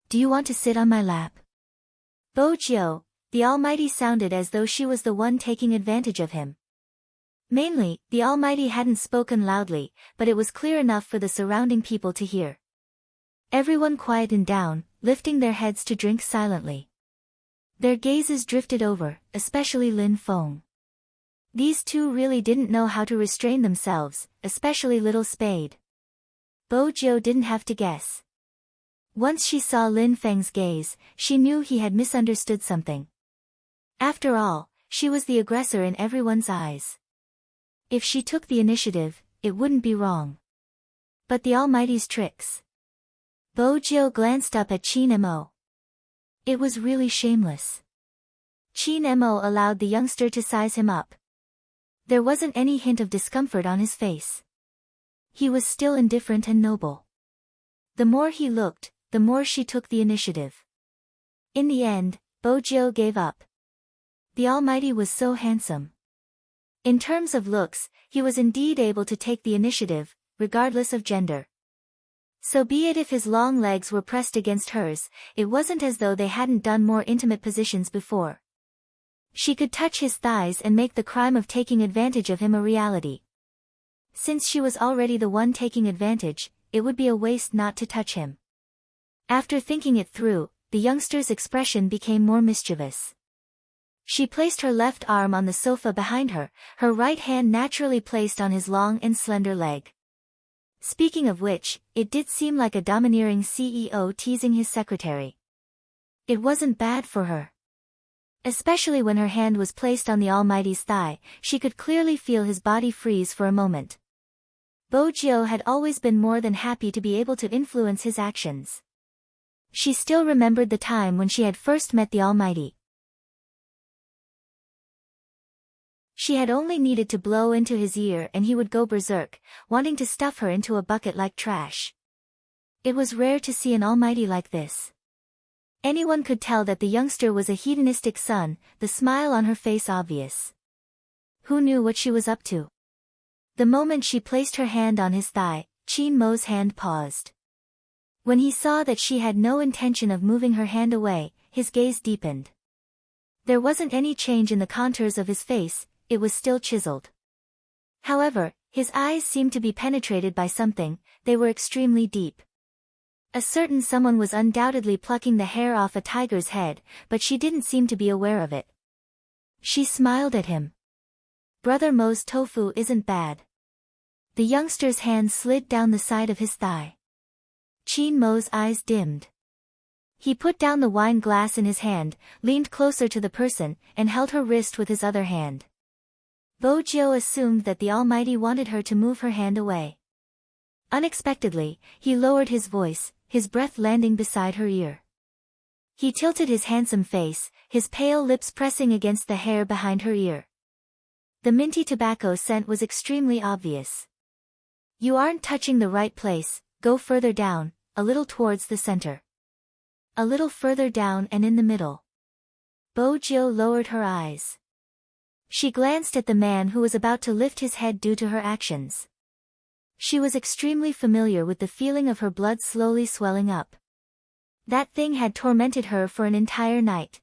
Do you want to sit on my lap? Bojiu, the Almighty sounded as though she was the one taking advantage of him. Mainly, the Almighty hadn't spoken loudly, but it was clear enough for the surrounding people to hear. Everyone quietened down, lifting their heads to drink silently. Their gazes drifted over, especially Lin Feng. These two really didn't know how to restrain themselves, especially Little Spade. Bojiu didn't have to guess. Once she saw Lin Feng's gaze, she knew he had misunderstood something. After all, she was the aggressor in everyone's eyes. If she took the initiative, it wouldn't be wrong. But the Almighty's tricks. Bojiu glanced up at Qin Mo. It was really shameless. Qin Mo allowed the youngster to size him up. There wasn't any hint of discomfort on his face. He was still indifferent and noble. The more he looked, the more she took the initiative. In the end, Bojiu gave up. The Almighty was so handsome. In terms of looks, he was indeed able to take the initiative, regardless of gender. So be it if his long legs were pressed against hers, it wasn't as though they hadn't done more intimate positions before. She could touch his thighs and make the crime of taking advantage of him a reality. Since she was already the one taking advantage, it would be a waste not to touch him. After thinking it through, the youngster's expression became more mischievous. She placed her left arm on the sofa behind her, her right hand naturally placed on his long and slender leg. Speaking of which, it did seem like a domineering CEO teasing his secretary. It wasn't bad for her. Especially when her hand was placed on the Almighty's thigh, she could clearly feel his body freeze for a moment. Bojiu had always been more than happy to be able to influence his actions. She still remembered the time when she had first met the Almighty. She had only needed to blow into his ear and he would go berserk, wanting to stuff her into a bucket like trash. It was rare to see an Almighty like this. Anyone could tell that the youngster was a hedonistic son, the smile on her face obvious. Who knew what she was up to? The moment she placed her hand on his thigh, Qin Mo's hand paused. When he saw that she had no intention of moving her hand away, his gaze deepened. There wasn't any change in the contours of his face, it was still chiseled. However, his eyes seemed to be penetrated by something, they were extremely deep. A certain someone was undoubtedly plucking the hair off a tiger's head, but she didn't seem to be aware of it. She smiled at him. Brother Mo's tofu isn't bad. The youngster's hand slid down the side of his thigh. Qin Mo's eyes dimmed. He put down the wine glass in his hand, leaned closer to the person, and held her wrist with his other hand. Bojiu assumed that the Almighty wanted her to move her hand away. Unexpectedly, he lowered his voice, his breath landing beside her ear. He tilted his handsome face, his pale lips pressing against the hair behind her ear. The minty tobacco scent was extremely obvious. You aren't touching the right place, go further down, a little towards the center. A little further down and in the middle. Bojiu lowered her eyes. She glanced at the man who was about to lift his head due to her actions. She was extremely familiar with the feeling of her blood slowly swelling up. That thing had tormented her for an entire night.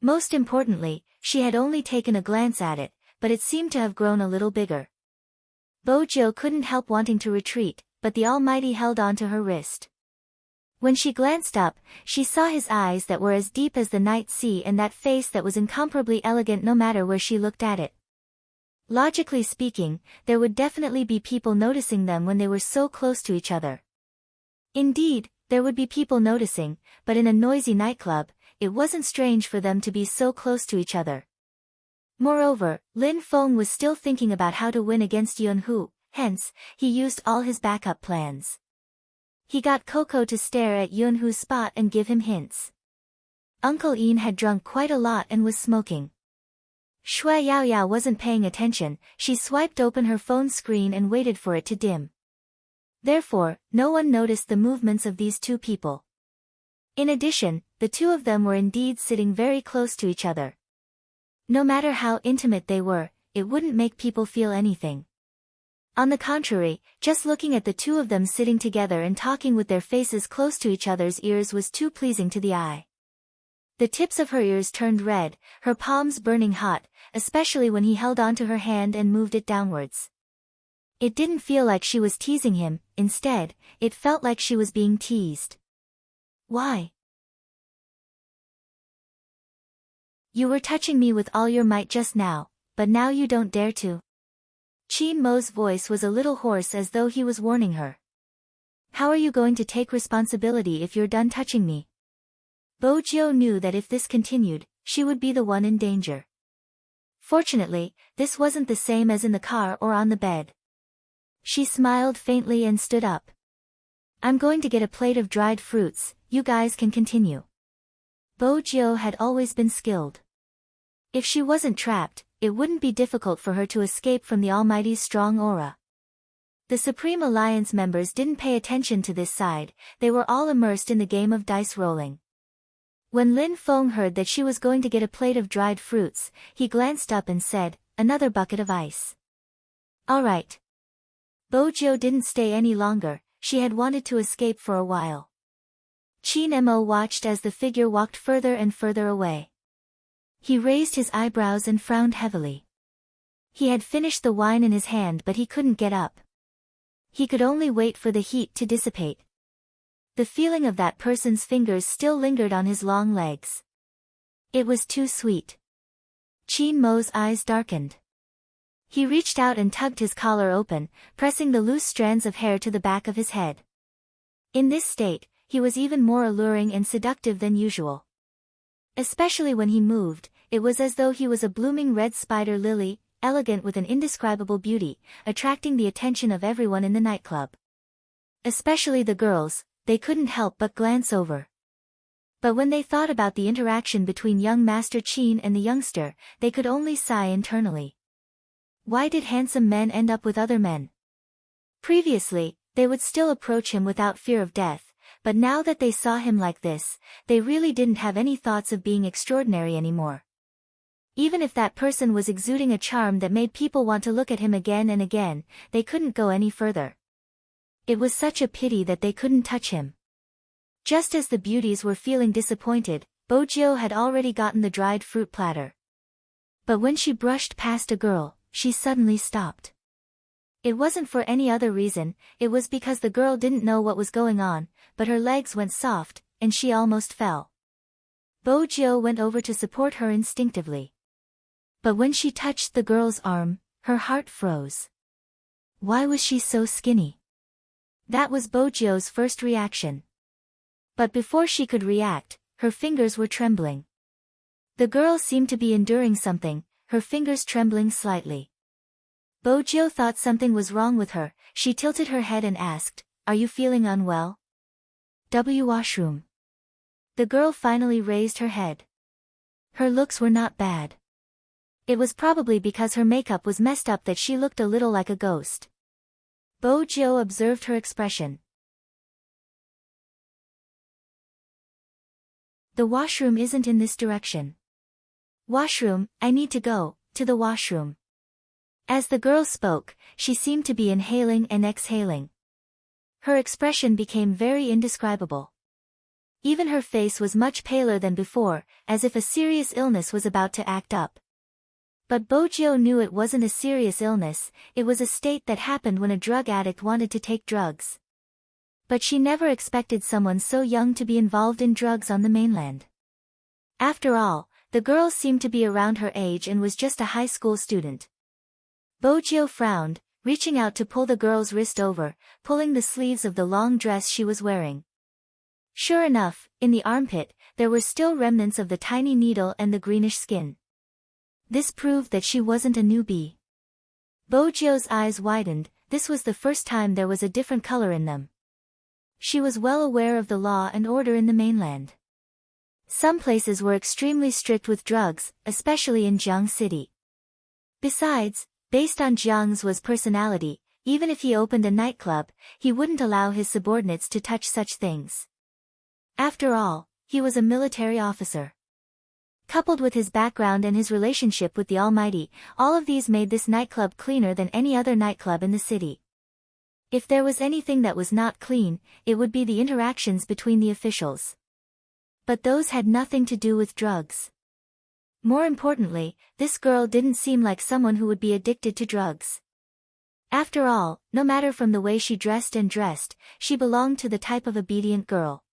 Most importantly, she had only taken a glance at it, but it seemed to have grown a little bigger. Bojiu couldn't help wanting to retreat, but the Almighty held onto her wrist. When she glanced up, she saw his eyes that were as deep as the night sea and that face that was incomparably elegant no matter where she looked at it. Logically speaking, there would definitely be people noticing them when they were so close to each other. Indeed, there would be people noticing, but in a noisy nightclub, it wasn't strange for them to be so close to each other. Moreover, Lin Feng was still thinking about how to win against Yunhu, hence, he used all his backup plans. He got Coco to stare at Yunhu's spot and give him hints. Uncle Ian had drunk quite a lot and was smoking. Shui Yaoyao wasn't paying attention, she swiped open her phone screen and waited for it to dim. Therefore, no one noticed the movements of these two people. In addition, the two of them were indeed sitting very close to each other. No matter how intimate they were, it wouldn't make people feel anything. On the contrary, just looking at the two of them sitting together and talking with their faces close to each other's ears was too pleasing to the eye. The tips of her ears turned red, her palms burning hot, especially when he held onto her hand and moved it downwards. It didn't feel like she was teasing him, instead, it felt like she was being teased. Why? You were touching me with all your might just now, but now you don't dare to. Qin Mo's voice was a little hoarse as though he was warning her. How are you going to take responsibility if you're done touching me? Bo Jiu knew that if this continued, she would be the one in danger. Fortunately, this wasn't the same as in the car or on the bed. She smiled faintly and stood up. I'm going to get a plate of dried fruits, you guys can continue. Bo Jiu had always been skilled. If she wasn't trapped, it wouldn't be difficult for her to escape from the Almighty's strong aura. The Supreme Alliance members didn't pay attention to this side, they were all immersed in the game of dice rolling. When Lin Feng heard that she was going to get a plate of dried fruits, he glanced up and said, another bucket of ice. All right. Bo Jiu didn't stay any longer, she had wanted to escape for a while. Qin Mo watched as the figure walked further and further away. He raised his eyebrows and frowned heavily. He had finished the wine in his hand but he couldn't get up. He could only wait for the heat to dissipate. The feeling of that person's fingers still lingered on his long legs. It was too sweet. Qin Mo's eyes darkened. He reached out and tugged his collar open, pressing the loose strands of hair to the back of his head. In this state, he was even more alluring and seductive than usual. Especially when he moved, it was as though he was a blooming red spider lily, elegant with an indescribable beauty, attracting the attention of everyone in the nightclub. Especially the girls, they couldn't help but glance over. But when they thought about the interaction between young Master Qin and the youngster, they could only sigh internally. Why did handsome men end up with other men? Previously, they would still approach him without fear of death, but now that they saw him like this, they really didn't have any thoughts of being extraordinary anymore. Even if that person was exuding a charm that made people want to look at him again and again, they couldn't go any further. It was such a pity that they couldn't touch him. Just as the beauties were feeling disappointed, Bo Jiu had already gotten the dried fruit platter. But when she brushed past a girl, she suddenly stopped. It wasn't for any other reason, it was because the girl didn't know what was going on, but her legs went soft, and she almost fell. Bo Jiu went over to support her instinctively. But when she touched the girl's arm, her heart froze. Why was she so skinny? That was Bo Jiu's first reaction. But before she could react, her fingers were trembling. The girl seemed to be enduring something, her fingers trembling slightly. Bo Jiu thought something was wrong with her, she tilted her head and asked, "Are you feeling unwell?" Washroom. The girl finally raised her head. Her looks were not bad. It was probably because her makeup was messed up that she looked a little like a ghost. Bo Jiu observed her expression. The washroom isn't in this direction. Washroom, I need to go, to the washroom. As the girl spoke, she seemed to be inhaling and exhaling. Her expression became very indescribable. Even her face was much paler than before, as if a serious illness was about to act up. But Bo Jiu knew it wasn't a serious illness, it was a state that happened when a drug addict wanted to take drugs. But she never expected someone so young to be involved in drugs on the mainland. After all, the girl seemed to be around her age and was just a high school student. Bojio frowned, reaching out to pull the girl's wrist over, pulling the sleeves of the long dress she was wearing. Sure enough, in the armpit, there were still remnants of the tiny needle and the greenish skin. This proved that she wasn't a newbie. Bojio's eyes widened. This was the first time there was a different color in them. She was well aware of the law and order in the mainland. Some places were extremely strict with drugs, especially in Jiang City. Besides, based on Jiang's personality, even if he opened a nightclub, he wouldn't allow his subordinates to touch such things. After all, he was a military officer. Coupled with his background and his relationship with the Almighty, all of these made this nightclub cleaner than any other nightclub in the city. If there was anything that was not clean, it would be the interactions between the officials. But those had nothing to do with drugs. More importantly, this girl didn't seem like someone who would be addicted to drugs. After all, no matter from the way she dressed, she belonged to the type of obedient girl.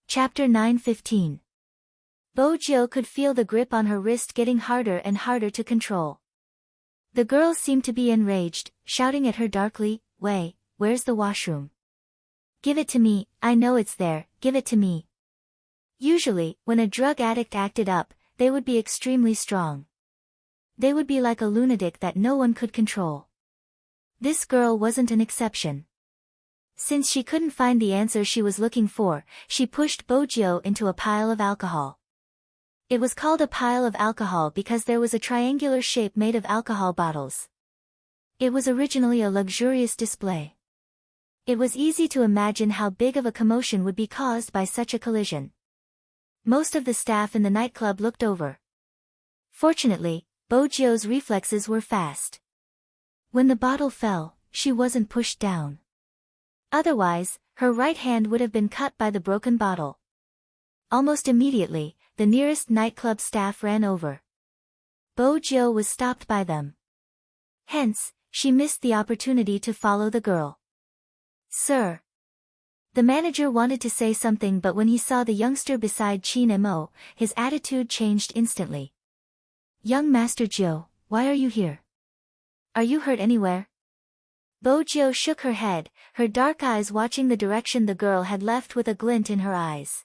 Chapter 9:15. Bojio could feel the grip on her wrist getting harder and harder to control. The girl seemed to be enraged, shouting at her darkly, "Wei, where's the washroom? Give it to me, I know it's there, give it to me." Usually, when a drug addict acted up, they would be extremely strong. They would be like a lunatic that no one could control. This girl wasn't an exception. Since she couldn't find the answer she was looking for, she pushed Bojio into a pile of alcohol. It was called a pile of alcohol because there was a triangular shape made of alcohol bottles. It was originally a luxurious display. It was easy to imagine how big of a commotion would be caused by such a collision. Most of the staff in the nightclub looked over. Fortunately, Bojio's reflexes were fast. When the bottle fell, she wasn't pushed down. Otherwise, her right hand would have been cut by the broken bottle. Almost immediately, the nearest nightclub staff ran over. Bojio was stopped by them. Hence, she missed the opportunity to follow the girl. "Sir." The manager wanted to say something, but when he saw the youngster beside Qin Mo, his attitude changed instantly. "Young Master Jiu, why are you here? Are you hurt anywhere?" Bojio shook her head, her dark eyes watching the direction the girl had left with a glint in her eyes.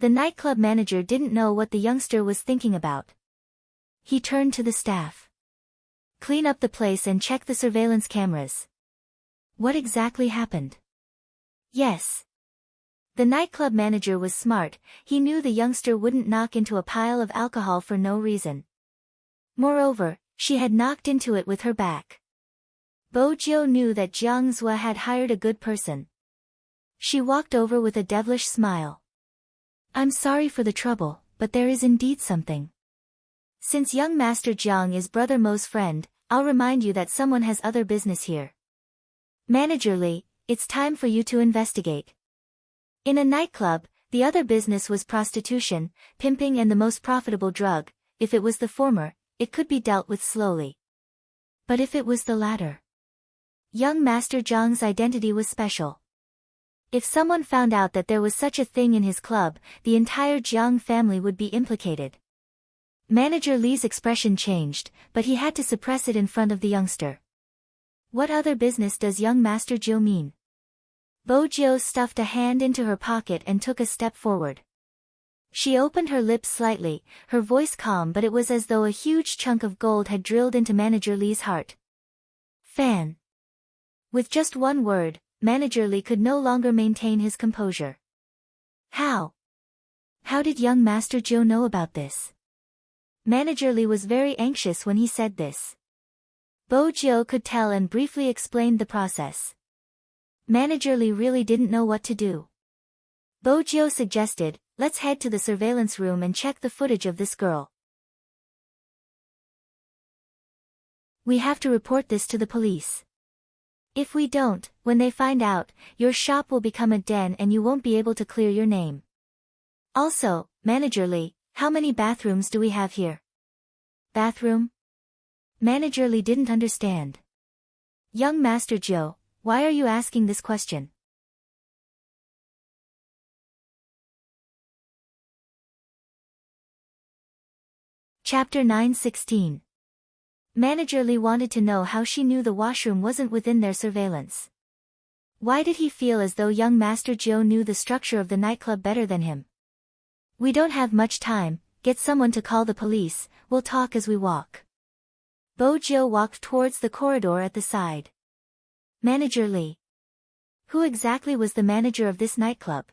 The nightclub manager didn't know what the youngster was thinking about. He turned to the staff. "Clean up the place and check the surveillance cameras." "What exactly happened?" "Yes." The nightclub manager was smart, he knew the youngster wouldn't knock into a pile of alcohol for no reason. Moreover, she had knocked into it with her back. Bojio knew that Jiang Zhua had hired a good person. She walked over with a devilish smile. "I'm sorry for the trouble, but there is indeed something. Since young Master Jiang is Brother Mo's friend, I'll remind you that someone has other business here. Manager Li, it's time for you to investigate." In a nightclub, the other business was prostitution, pimping and the most profitable drug. If it was the former, it could be dealt with slowly. But if it was the latter, young Master Jiang's identity was special. If someone found out that there was such a thing in his club, the entire Jiang family would be implicated. Manager Li's expression changed, but he had to suppress it in front of the youngster. "What other business does young Master Jiu mean?" Bojio stuffed a hand into her pocket and took a step forward. She opened her lips slightly, her voice calm, but it was as though a huge chunk of gold had drilled into Manager Li's heart. "Fan." With just one word, Manager Li could no longer maintain his composure. How did young Master Jiu know about this?" Manager Li was very anxious when he said this. Bojio could tell and briefly explained the process. Manager Li really didn't know what to do. Bojio suggested, "Let's head to the surveillance room and check the footage of this girl. We have to report this to the police. If we don't, when they find out, your shop will become a den and you won't be able to clear your name. Also, Manager Li, how many bathrooms do we have here?" "Bathroom?" Manager Li didn't understand. "Young Master Jiu, why are you asking this question?" Chapter 9:16. Manager Lee wanted to know how she knew the washroom wasn't within their surveillance. Why did he feel as though young Master Joe knew the structure of the nightclub better than him? We don't have much time, get someone to call the police, we'll talk as we walk. Joe walked towards the corridor at the side. Manager Lee. Who exactly was the manager of this nightclub?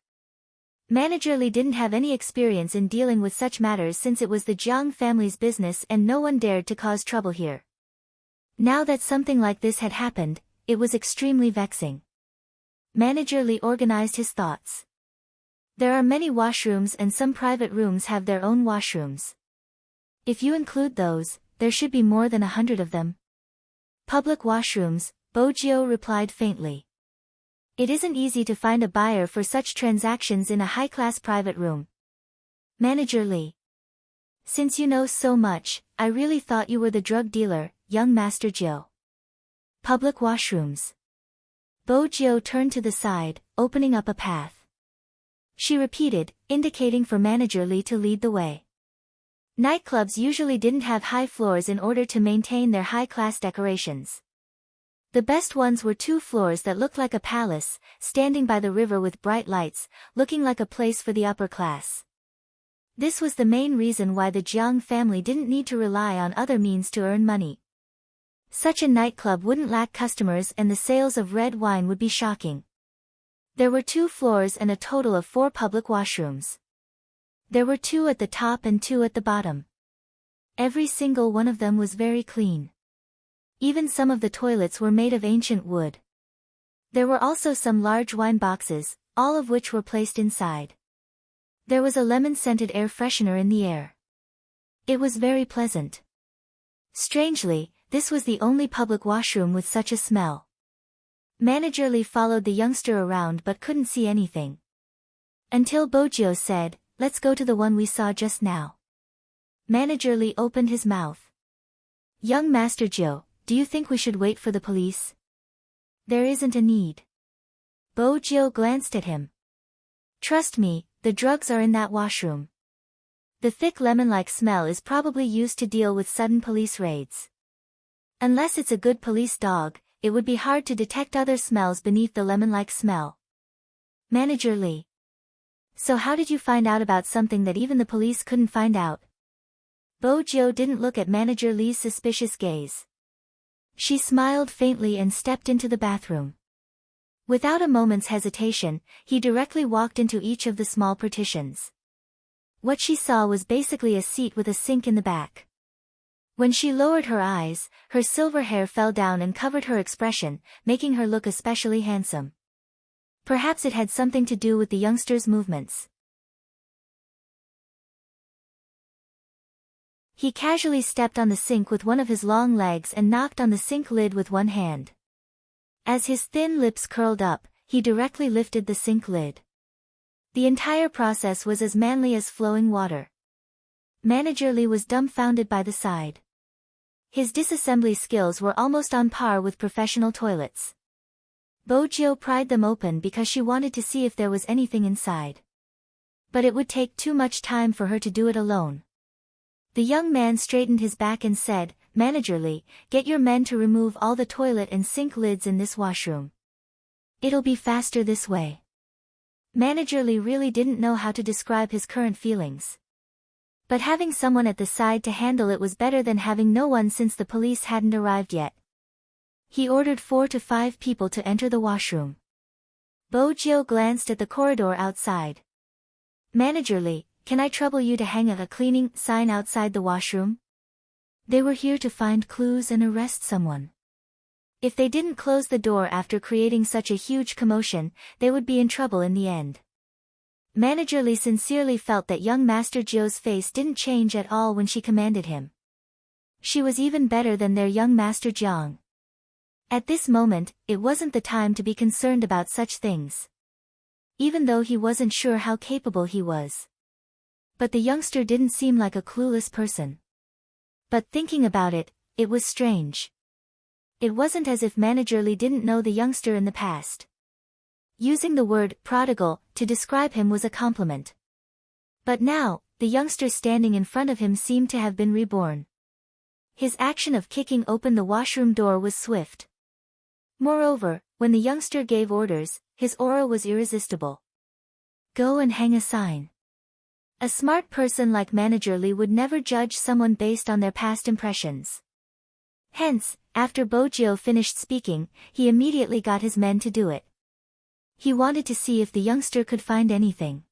Manager Lee didn't have any experience in dealing with such matters since it was the Jiang family's business and no one dared to cause trouble here. Now that something like this had happened, it was extremely vexing. Manager Lee organized his thoughts. There are many washrooms and some private rooms have their own washrooms. If you include those, there should be more than 100 of them. Public washrooms, Jiao replied faintly. It isn't easy to find a buyer for such transactions in a high-class private room. Manager Lee. Since you know so much, I really thought you were the drug dealer, young Master Joe. Public washrooms. Jiao turned to the side, opening up a path. She repeated, indicating for Manager Lee to lead the way. Nightclubs usually didn't have high floors in order to maintain their high-class decorations. The best ones were 2 floors that looked like a palace, standing by the river with bright lights, looking like a place for the upper class. This was the main reason why the Jiang family didn't need to rely on other means to earn money. Such a nightclub wouldn't lack customers and the sales of red wine would be shocking. There were 2 floors and a total of 4 public washrooms. There were 2 at the top and 2 at the bottom. Every single one of them was very clean. Even some of the toilets were made of ancient wood. There were also some large wine boxes, all of which were placed inside. There was a lemon-scented air freshener in the air. It was very pleasant. Strangely, this was the only public washroom with such a smell. Manager Lee followed the youngster around but couldn't see anything. Until Jiao said, "Let's go to the one we saw just now." Manager Lee opened his mouth. "Young Master Joe, do you think we should wait for the police?" "There isn't a need." Jiao glanced at him. "Trust me, the drugs are in that washroom. The thick lemon-like smell is probably used to deal with sudden police raids. Unless it's a good police dog, it would be hard to detect other smells beneath the lemon-like smell." Manager Lee. "So how did you find out about something that even the police couldn't find out?" Jiao didn't look at Manager Lee's suspicious gaze. She smiled faintly and stepped into the bathroom. Without a moment's hesitation, he directly walked into each of the small partitions. What she saw was basically a seat with a sink in the back. When she lowered her eyes, her silver hair fell down and covered her expression, making her look especially handsome. Perhaps it had something to do with the youngster's movements. He casually stepped on the sink with one of his long legs and knocked on the sink lid with one hand. As his thin lips curled up, he directly lifted the sink lid. The entire process was as manly as flowing water. Manager Lee was dumbfounded by the sight. His disassembly skills were almost on par with professional toilets. Jiao pried them open because she wanted to see if there was anything inside. But it would take too much time for her to do it alone. The young man straightened his back and said, "Manager Lee, get your men to remove all the toilet and sink lids in this washroom. It'll be faster this way." Manager Lee really didn't know how to describe his current feelings. But having someone at the side to handle it was better than having no one since the police hadn't arrived yet. He ordered 4 to 5 people to enter the washroom. Jiao glanced at the corridor outside. "Manager Lee, can I trouble you to hang a cleaning sign outside the washroom? They were here to find clues and arrest someone. If they didn't close the door after creating such a huge commotion, they would be in trouble in the end." Manager Lee sincerely felt that young Master Joe's face didn't change at all when she commanded him. She was even better than their young Master Jiang. At this moment, it wasn't the time to be concerned about such things. Even though he wasn't sure how capable he was. But the youngster didn't seem like a clueless person. But thinking about it, it was strange. It wasn't as if Manager Lee didn't know the youngster in the past. Using the word prodigal to describe him was a compliment. But now, the youngster standing in front of him seemed to have been reborn. His action of kicking open the washroom door was swift. Moreover, when the youngster gave orders, his aura was irresistible. Go and hang a sign. A smart person like Manager Lee would never judge someone based on their past impressions. Hence, after Bojio finished speaking, he immediately got his men to do it. He wanted to see if the youngster could find anything.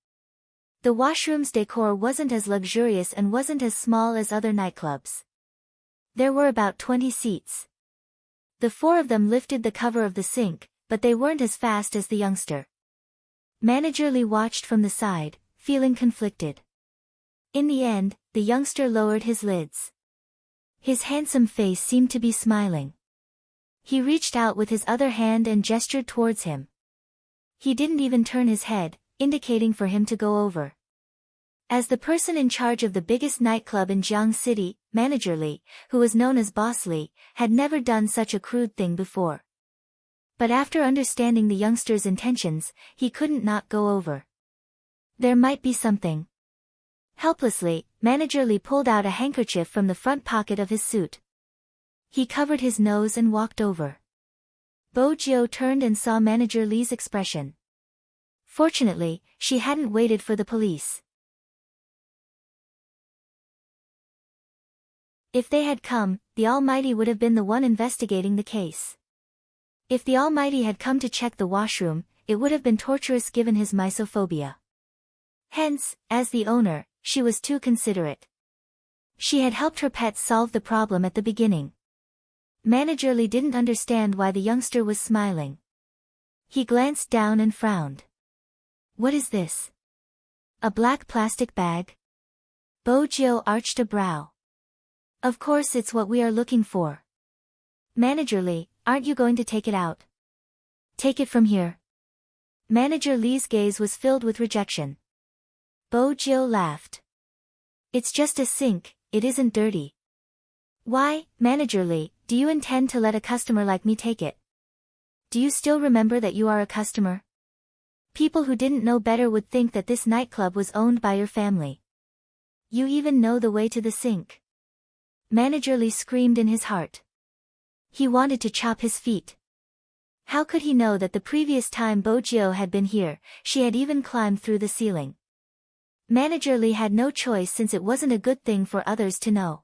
The washroom's decor wasn't as luxurious and wasn't as small as other nightclubs. There were about 20 seats. The four of them lifted the cover of the sink, but they weren't as fast as the youngster. Manager Lee watched from the side, feeling conflicted. In the end, the youngster lowered his lids. His handsome face seemed to be smiling. He reached out with his other hand and gestured towards him. He didn't even turn his head, indicating for him to go over. As the person in charge of the biggest nightclub in Jiang City, Manager Lee, who was known as Boss Lee, had never done such a crude thing before. But after understanding the youngster's intentions, he couldn't not go over. There might be something. Helplessly, Manager Lee pulled out a handkerchief from the front pocket of his suit. He covered his nose and walked over. Bojio turned and saw Manager Lee's expression. Fortunately, she hadn't waited for the police. If they had come, the Almighty would have been the one investigating the case. If the Almighty had come to check the washroom, it would have been torturous given his misophobia. Hence, as the owner, she was too considerate. She had helped her pet solve the problem at the beginning. Manager Lee didn't understand why the youngster was smiling. He glanced down and frowned. What is this? A black plastic bag? Bojio arched a brow. Of course it's what we are looking for. Manager Lee, aren't you going to take it out? Take it from here. Manager Lee's gaze was filled with rejection. Bojio laughed. It's just a sink, it isn't dirty. Why, Manager Lee, do you intend to let a customer like me take it? Do you still remember that you are a customer? People who didn't know better would think that this nightclub was owned by your family. You even know the way to the sink. Manager Lee screamed in his heart. He wanted to chop his feet. How could he know that the previous time Bojio had been here, she had even climbed through the ceiling? Manager Lee had no choice since it wasn't a good thing for others to know.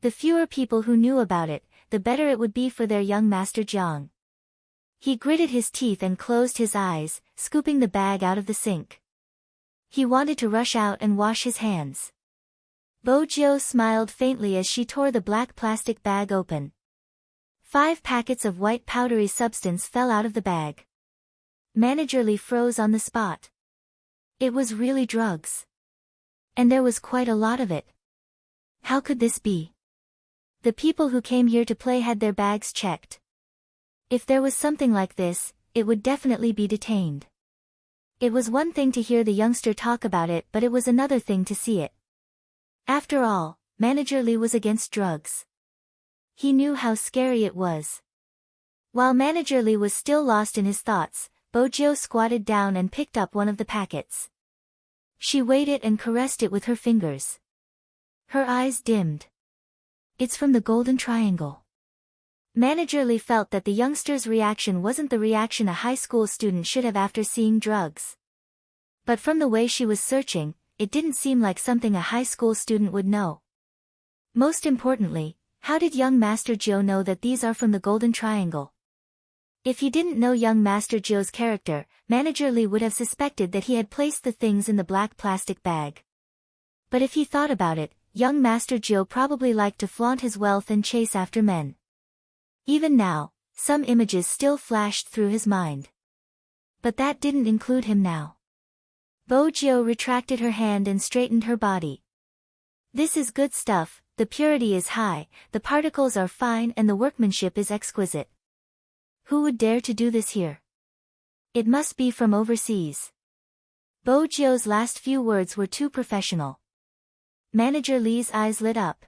The fewer people who knew about it, the better it would be for their young master Jiang. He gritted his teeth and closed his eyes, scooping the bag out of the sink. He wanted to rush out and wash his hands. Bojio smiled faintly as she tore the black plastic bag open. 5 packets of white powdery substance fell out of the bag. Manager Lee froze on the spot. It was really drugs. And there was quite a lot of it. How could this be? The people who came here to play had their bags checked. If there was something like this, it would definitely be detained. It was one thing to hear the youngster talk about it, but it was another thing to see it. After all, Manager Lee was against drugs. He knew how scary it was. While Manager Lee was still lost in his thoughts, Bojio squatted down and picked up one of the packets. She weighed it and caressed it with her fingers. Her eyes dimmed. It's from the Golden Triangle. Manager Lee felt that the youngster's reaction wasn't the reaction a high school student should have after seeing drugs. But from the way she was searching, it didn't seem like something a high school student would know. Most importantly, how did young Master Joe know that these are from the Golden Triangle? If he didn't know young Master Joe's character, Manager Lee would have suspected that he had placed the things in the black plastic bag. But if he thought about it, young Master Joe probably liked to flaunt his wealth and chase after men. Even now, some images still flashed through his mind. But that didn't include him now. Bojio retracted her hand and straightened her body. This is good stuff, the purity is high, the particles are fine and the workmanship is exquisite. Who would dare to do this here? It must be from overseas. Bojio's last few words were too professional. Manager Lee's eyes lit up.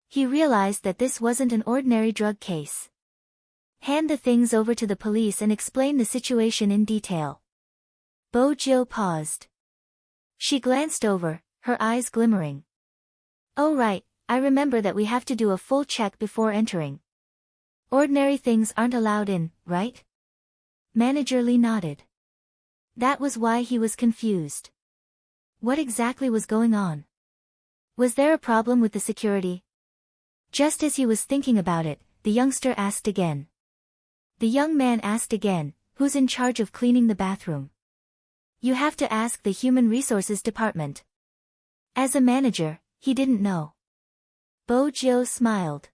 He realized that this wasn't an ordinary drug case. Hand the things over to the police and explain the situation in detail. Bojo paused. She glanced over, her eyes glimmering. Oh right, I remember that we have to do a full check before entering. Ordinary things aren't allowed in, right? Manager Lee nodded. That was why he was confused. What exactly was going on? Was there a problem with the security? Just as he was thinking about it, the youngster asked again. The young man asked again, who's in charge of cleaning the bathroom? You have to ask the Human Resources Department. As a manager, he didn't know. Bojo smiled.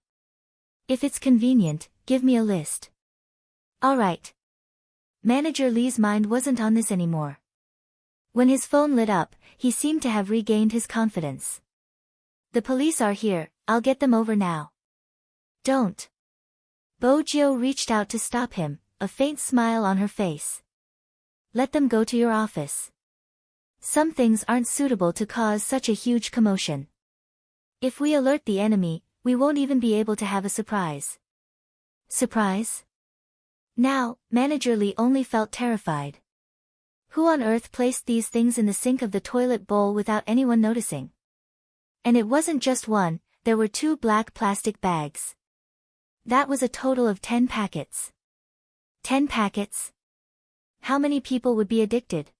If it's convenient, give me a list. All right. Manager Lee's mind wasn't on this anymore. When his phone lit up, he seemed to have regained his confidence. The police are here, I'll get them over now. Don't. Bojo reached out to stop him, a faint smile on her face. Let them go to your office. Some things aren't suitable to cause such a huge commotion. If we alert the enemy, we won't even be able to have a surprise. Surprise? Now, Manager Lee only felt terrified. Who on earth placed these things in the sink of the toilet bowl without anyone noticing? And it wasn't just one, there were 2 black plastic bags. That was a total of 10 packets. 10 packets? How many people would be addicted?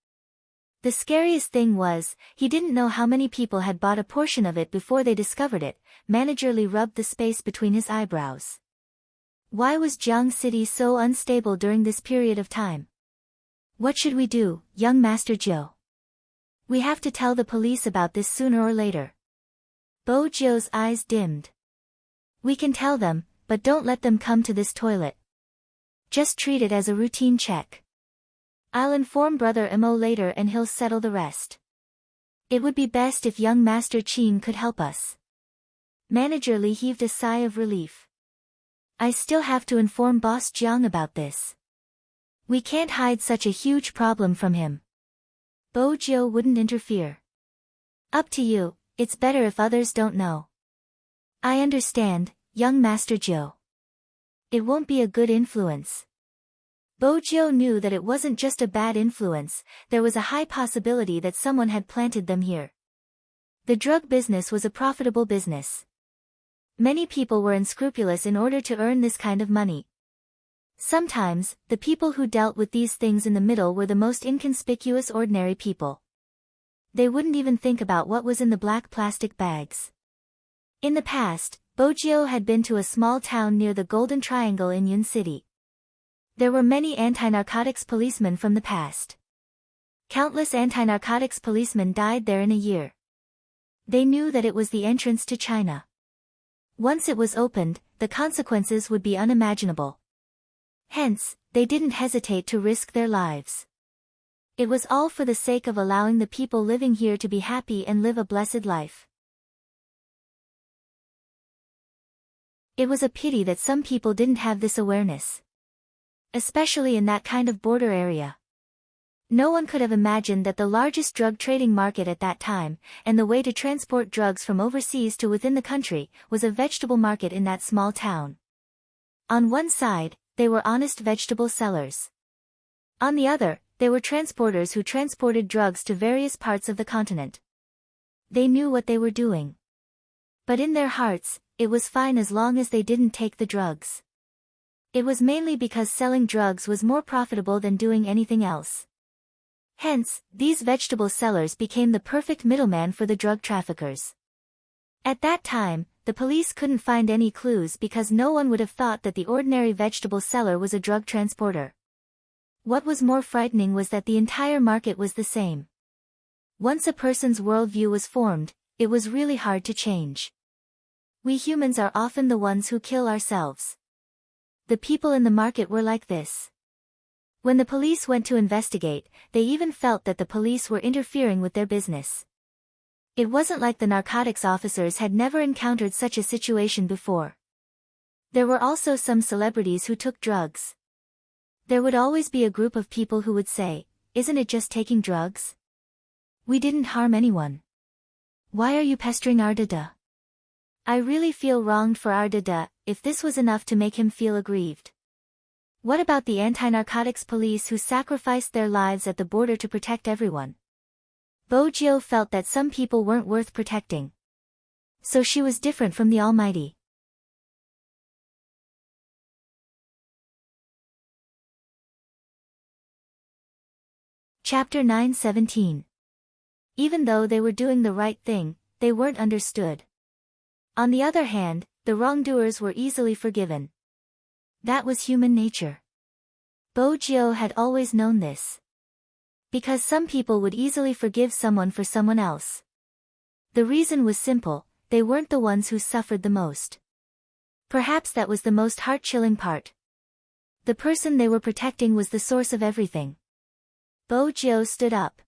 The scariest thing was, he didn't know how many people had bought a portion of it before they discovered it. Manager Lee rubbed the space between his eyebrows. Why was Jiang City so unstable during this period of time? What should we do, young Master Joe? We have to tell the police about this sooner or later. Bojo's eyes dimmed. We can tell them, but don't let them come to this toilet. Just treat it as a routine check. I'll inform Brother Imo later and he'll settle the rest. It would be best if young Master Qin could help us. Manager Lee heaved a sigh of relief. I still have to inform Boss Jiang about this. We can't hide such a huge problem from him. Bojo wouldn't interfere. Up to you, it's better if others don't know. I understand, young Master Joe. It won't be a good influence. Bojo knew that it wasn't just a bad influence, there was a high possibility that someone had planted them here. The drug business was a profitable business. Many people were unscrupulous in order to earn this kind of money. Sometimes, the people who dealt with these things in the middle were the most inconspicuous ordinary people. They wouldn't even think about what was in the black plastic bags. In the past, Bojo had been to a small town near the Golden Triangle in Yun City. There were many anti-narcotics policemen from the past. Countless anti-narcotics policemen died there in a year. They knew that it was the entrance to China. Once it was opened, the consequences would be unimaginable. Hence, they didn't hesitate to risk their lives. It was all for the sake of allowing the people living here to be happy and live a blessed life. It was a pity that some people didn't have this awareness. Especially in that kind of border area. No one could have imagined that the largest drug trading market at that time, and the way to transport drugs from overseas to within the country, was a vegetable market in that small town. On one side, they were honest vegetable sellers. On the other, they were transporters who transported drugs to various parts of the continent. They knew what they were doing. But in their hearts, it was fine as long as they didn't take the drugs. It was mainly because selling drugs was more profitable than doing anything else. Hence, these vegetable sellers became the perfect middleman for the drug traffickers. At that time, the police couldn't find any clues because no one would have thought that the ordinary vegetable seller was a drug transporter. What was more frightening was that the entire market was the same. Once a person's worldview was formed, it was really hard to change. We humans are often the ones who kill ourselves. The people in the market were like this. When the police went to investigate, they even felt that the police were interfering with their business. It wasn't like the narcotics officers had never encountered such a situation before. There were also some celebrities who took drugs. There would always be a group of people who would say, "Isn't it just taking drugs? We didn't harm anyone. Why are you pestering our dada? I really feel wronged for our dada," if this was enough to make him feel aggrieved. What about the anti-narcotics police who sacrificed their lives at the border to protect everyone? Bo-jio felt that some people weren't worth protecting. So she was different from the Almighty. Chapter 9:17. Even though they were doing the right thing, they weren't understood. On the other hand, the wrongdoers were easily forgiven. That was human nature. Bo-jio had always known this. Because some people would easily forgive someone for someone else. The reason was simple, they weren't the ones who suffered the most. Perhaps that was the most heart-chilling part. The person they were protecting was the source of everything. Bo-jio stood up.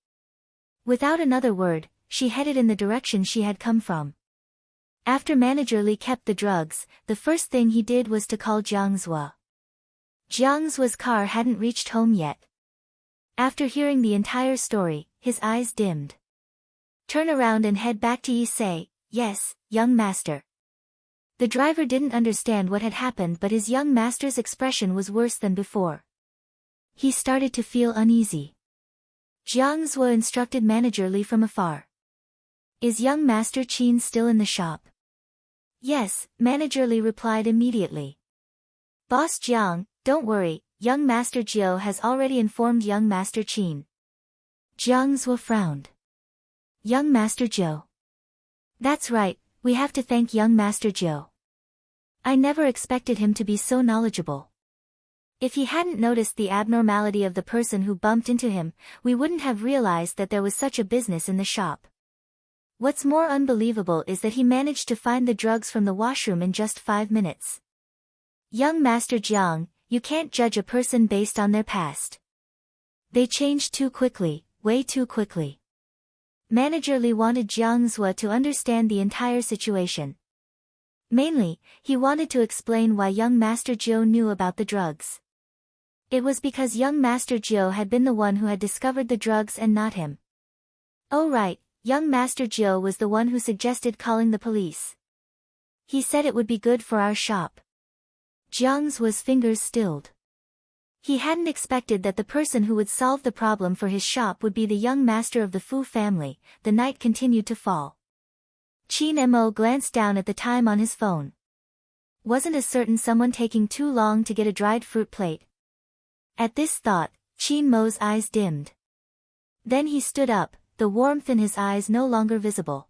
Without another word, she headed in the direction she had come from. After Manager Lee kept the drugs, the first thing he did was to call Jiang Zhua. Jiang Zhua's car hadn't reached home yet. After hearing the entire story, his eyes dimmed. Turn around and head back to Yisei. Yes, young master. The driver didn't understand what had happened, but his young master's expression was worse than before. He started to feel uneasy. Jiang Zhua instructed Manager Lee from afar. Is young Master Qin still in the shop? Yes, Manager Lee replied immediately. Boss Jiang, don't worry, young Master Jiao has already informed young Master Qin. Jiang Zhua frowned. Young Master Jiao. That's right, we have to thank young Master Jiao. I never expected him to be so knowledgeable. If he hadn't noticed the abnormality of the person who bumped into him, we wouldn't have realized that there was such a business in the shop. What's more unbelievable is that he managed to find the drugs from the washroom in just 5 minutes. Young Master Jiang, you can't judge a person based on their past. They changed too quickly, way too quickly. Manager Lee wanted Jiang Zhua to understand the entire situation. Mainly, he wanted to explain why young Master Jiao knew about the drugs. It was because young Master Jiao had been the one who had discovered the drugs and not him. Oh right, young Master Jiao was the one who suggested calling the police. He said it would be good for our shop. Jiang Zhua's fingers stilled. He hadn't expected that the person who would solve the problem for his shop would be the young master of the Fu family. The night continued to fall. Qin Mo glanced down at the time on his phone. Wasn't a certain someone taking too long to get a dried fruit plate? At this thought, Qin Mo's eyes dimmed. Then he stood up, the warmth in his eyes no longer visible.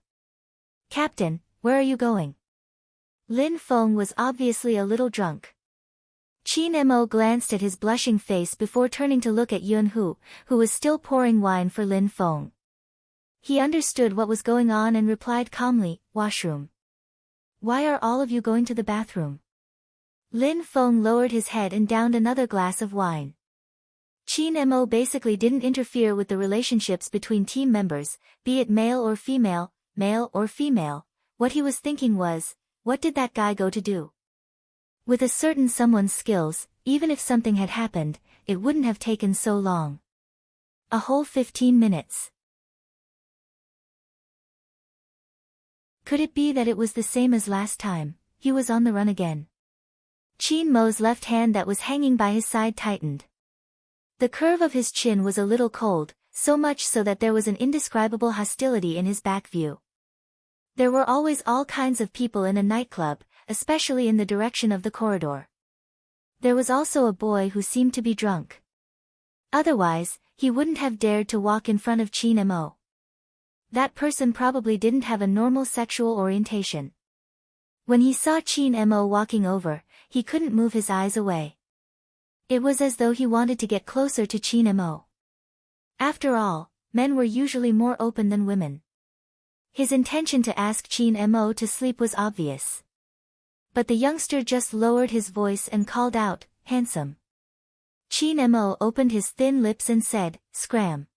Captain, where are you going? Lin Feng was obviously a little drunk. Qin Mo glanced at his blushing face before turning to look at Yun Hu, who was still pouring wine for Lin Feng. He understood what was going on and replied calmly, washroom. Why are all of you going to the bathroom? Lin Feng lowered his head and downed another glass of wine. Qin Mo basically didn't interfere with the relationships between team members, be it male or female. What he was thinking was, what did that guy go to do? With a certain someone's skills, even if something had happened, it wouldn't have taken so long. A whole 15 minutes. Could it be that it was the same as last time? He was on the run again. Qin Mo's left hand that was hanging by his side tightened. The curve of his chin was a little cold, so much so that there was an indescribable hostility in his back view. There were always all kinds of people in a nightclub, especially in the direction of the corridor. There was also a boy who seemed to be drunk. Otherwise, he wouldn't have dared to walk in front of Qin Mo. That person probably didn't have a normal sexual orientation. When he saw Qin Mo walking over, he couldn't move his eyes away. It was as though he wanted to get closer to Qin Mo. After all, men were usually more open than women. His intention to ask Qin Mo to sleep was obvious. But the youngster just lowered his voice and called out, handsome. Qin Mo opened his thin lips and said, scram.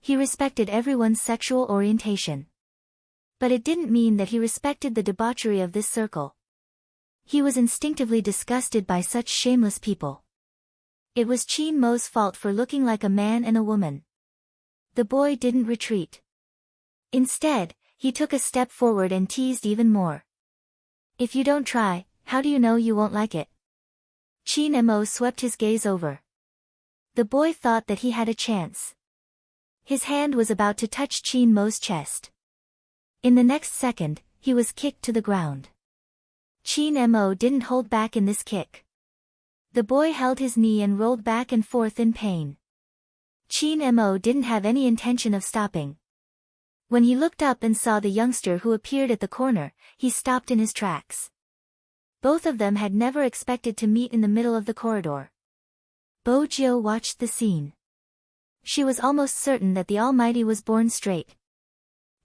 He respected everyone's sexual orientation. But it didn't mean that he respected the debauchery of this circle. He was instinctively disgusted by such shameless people. It was Qin Mo's fault for looking like a man and a woman. The boy didn't retreat. Instead, he took a step forward and teased even more. If you don't try, how do you know you won't like it? Chin Mo swept his gaze over. The boy thought that he had a chance. His hand was about to touch Chin Mo's chest. In the next second, he was kicked to the ground. Chin Mo didn't hold back in this kick. The boy held his knee and rolled back and forth in pain. Chin Mo didn't have any intention of stopping. When he looked up and saw the youngster who appeared at the corner, he stopped in his tracks. Both of them had never expected to meet in the middle of the corridor. Bo Jiu watched the scene. She was almost certain that the Almighty was born straight.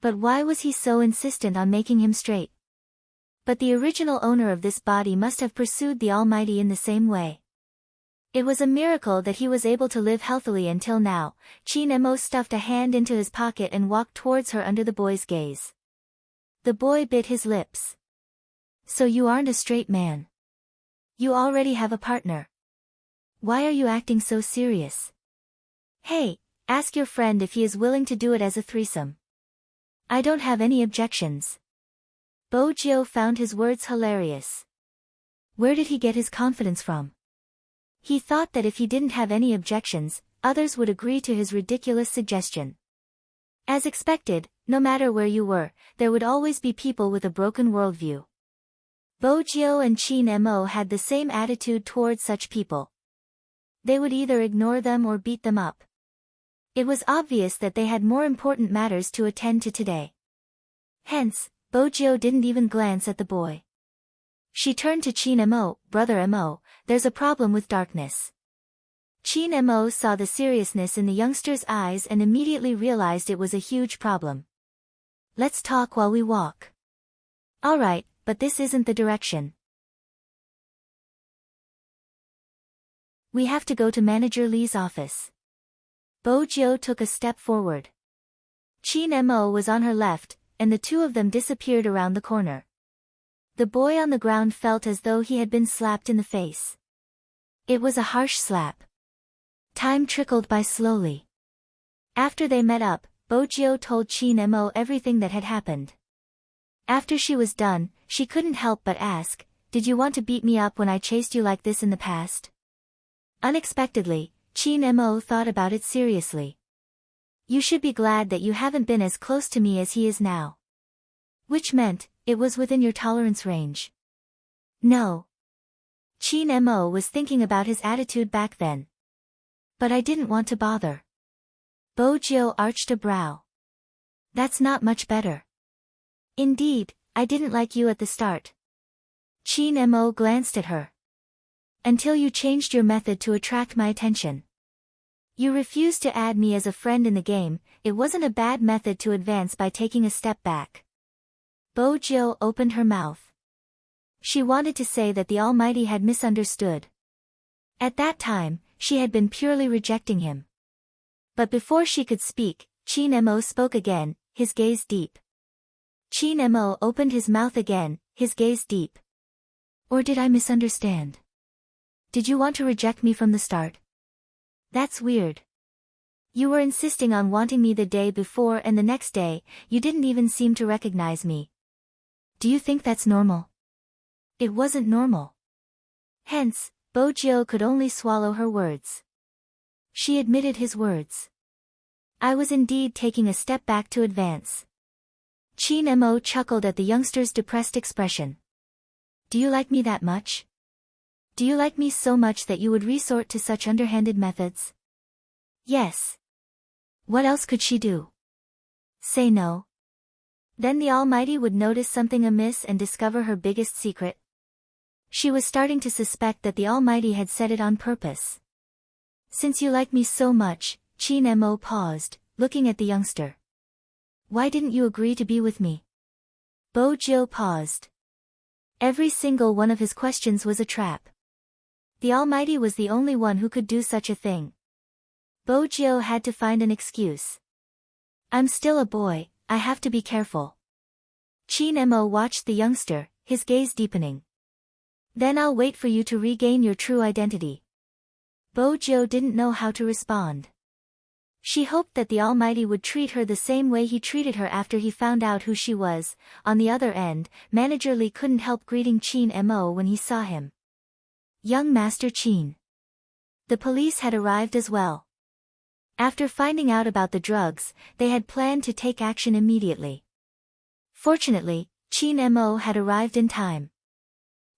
But why was he so insistent on making him straight? But the original owner of this body must have pursued the Almighty in the same way. It was a miracle that he was able to live healthily until now. Chin Mo stuffed a hand into his pocket and walked towards her under the boy's gaze. The boy bit his lips. So you aren't a straight man. You already have a partner. Why are you acting so serious? Hey, ask your friend if he is willing to do it as a threesome. I don't have any objections. Bo Jiu found his words hilarious. Where did he get his confidence from? He thought that if he didn't have any objections, others would agree to his ridiculous suggestion. As expected, no matter where you were, there would always be people with a broken worldview. Bo Jiu and Chin Mo had the same attitude towards such people. They would either ignore them or beat them up. It was obvious that they had more important matters to attend to today. Hence, Bo Jiu didn't even glance at the boy. She turned to Chin Mo, Brother Mo, there's a problem with darkness. Chin Mo saw the seriousness in the youngster's eyes and immediately realized it was a huge problem. Let's talk while we walk. Alright, but this isn't the direction. We have to go to Manager Lee's office. Bo Jiu took a step forward. Chin Mo was on her left, and the two of them disappeared around the corner. The boy on the ground felt as though he had been slapped in the face. It was a harsh slap. Time trickled by slowly. After they met up, Bo Jiu told Chin Mo everything that had happened. After she was done, she couldn't help but ask, did you want to beat me up when I chased you like this in the past? Unexpectedly, Chin Mo thought about it seriously. You should be glad that you haven't been as close to me as he is now. Which meant, it was within your tolerance range. No. Chin Mo was thinking about his attitude back then. But I didn't want to bother. Bo Jiu arched a brow. That's not much better. Indeed, I didn't like you at the start. Chin Mo glanced at her. Until you changed your method to attract my attention. You refused to add me as a friend in the game, it wasn't a bad method to advance by taking a step back. Bo Jiu opened her mouth. She wanted to say that the Almighty had misunderstood. At that time, she had been purely rejecting him. But before she could speak, Chin Mo spoke again, his gaze deep. Chin Mo opened his mouth again, his gaze deep. Or did I misunderstand? Did you want to reject me from the start? That's weird. You were insisting on wanting me the day before and the next day, you didn't even seem to recognize me. Do you think that's normal? It wasn't normal. Hence, Bo Jiu could only swallow her words. She admitted his words. I was indeed taking a step back to advance. Chin Mo chuckled at the youngster's depressed expression. Do you like me that much? Do you like me so much that you would resort to such underhanded methods? Yes. What else could she do? Say no. Then the Almighty would notice something amiss and discover her biggest secret. She was starting to suspect that the Almighty had said it on purpose. Since you like me so much, Chin Mo paused, looking at the youngster. Why didn't you agree to be with me? Bo Jiu paused. Every single one of his questions was a trap. The Almighty was the only one who could do such a thing. Bo Jiu had to find an excuse. I'm still a boy, I have to be careful. Chin Mo watched the youngster, his gaze deepening. Then I'll wait for you to regain your true identity. Bo Jiu didn't know how to respond. She hoped that the Almighty would treat her the same way he treated her after he found out who she was. On the other end, Manager Lee couldn't help greeting Chin Mo when he saw him. Young Master Chin. The police had arrived as well. After finding out about the drugs, they had planned to take action immediately. Fortunately, Chin Mo had arrived in time.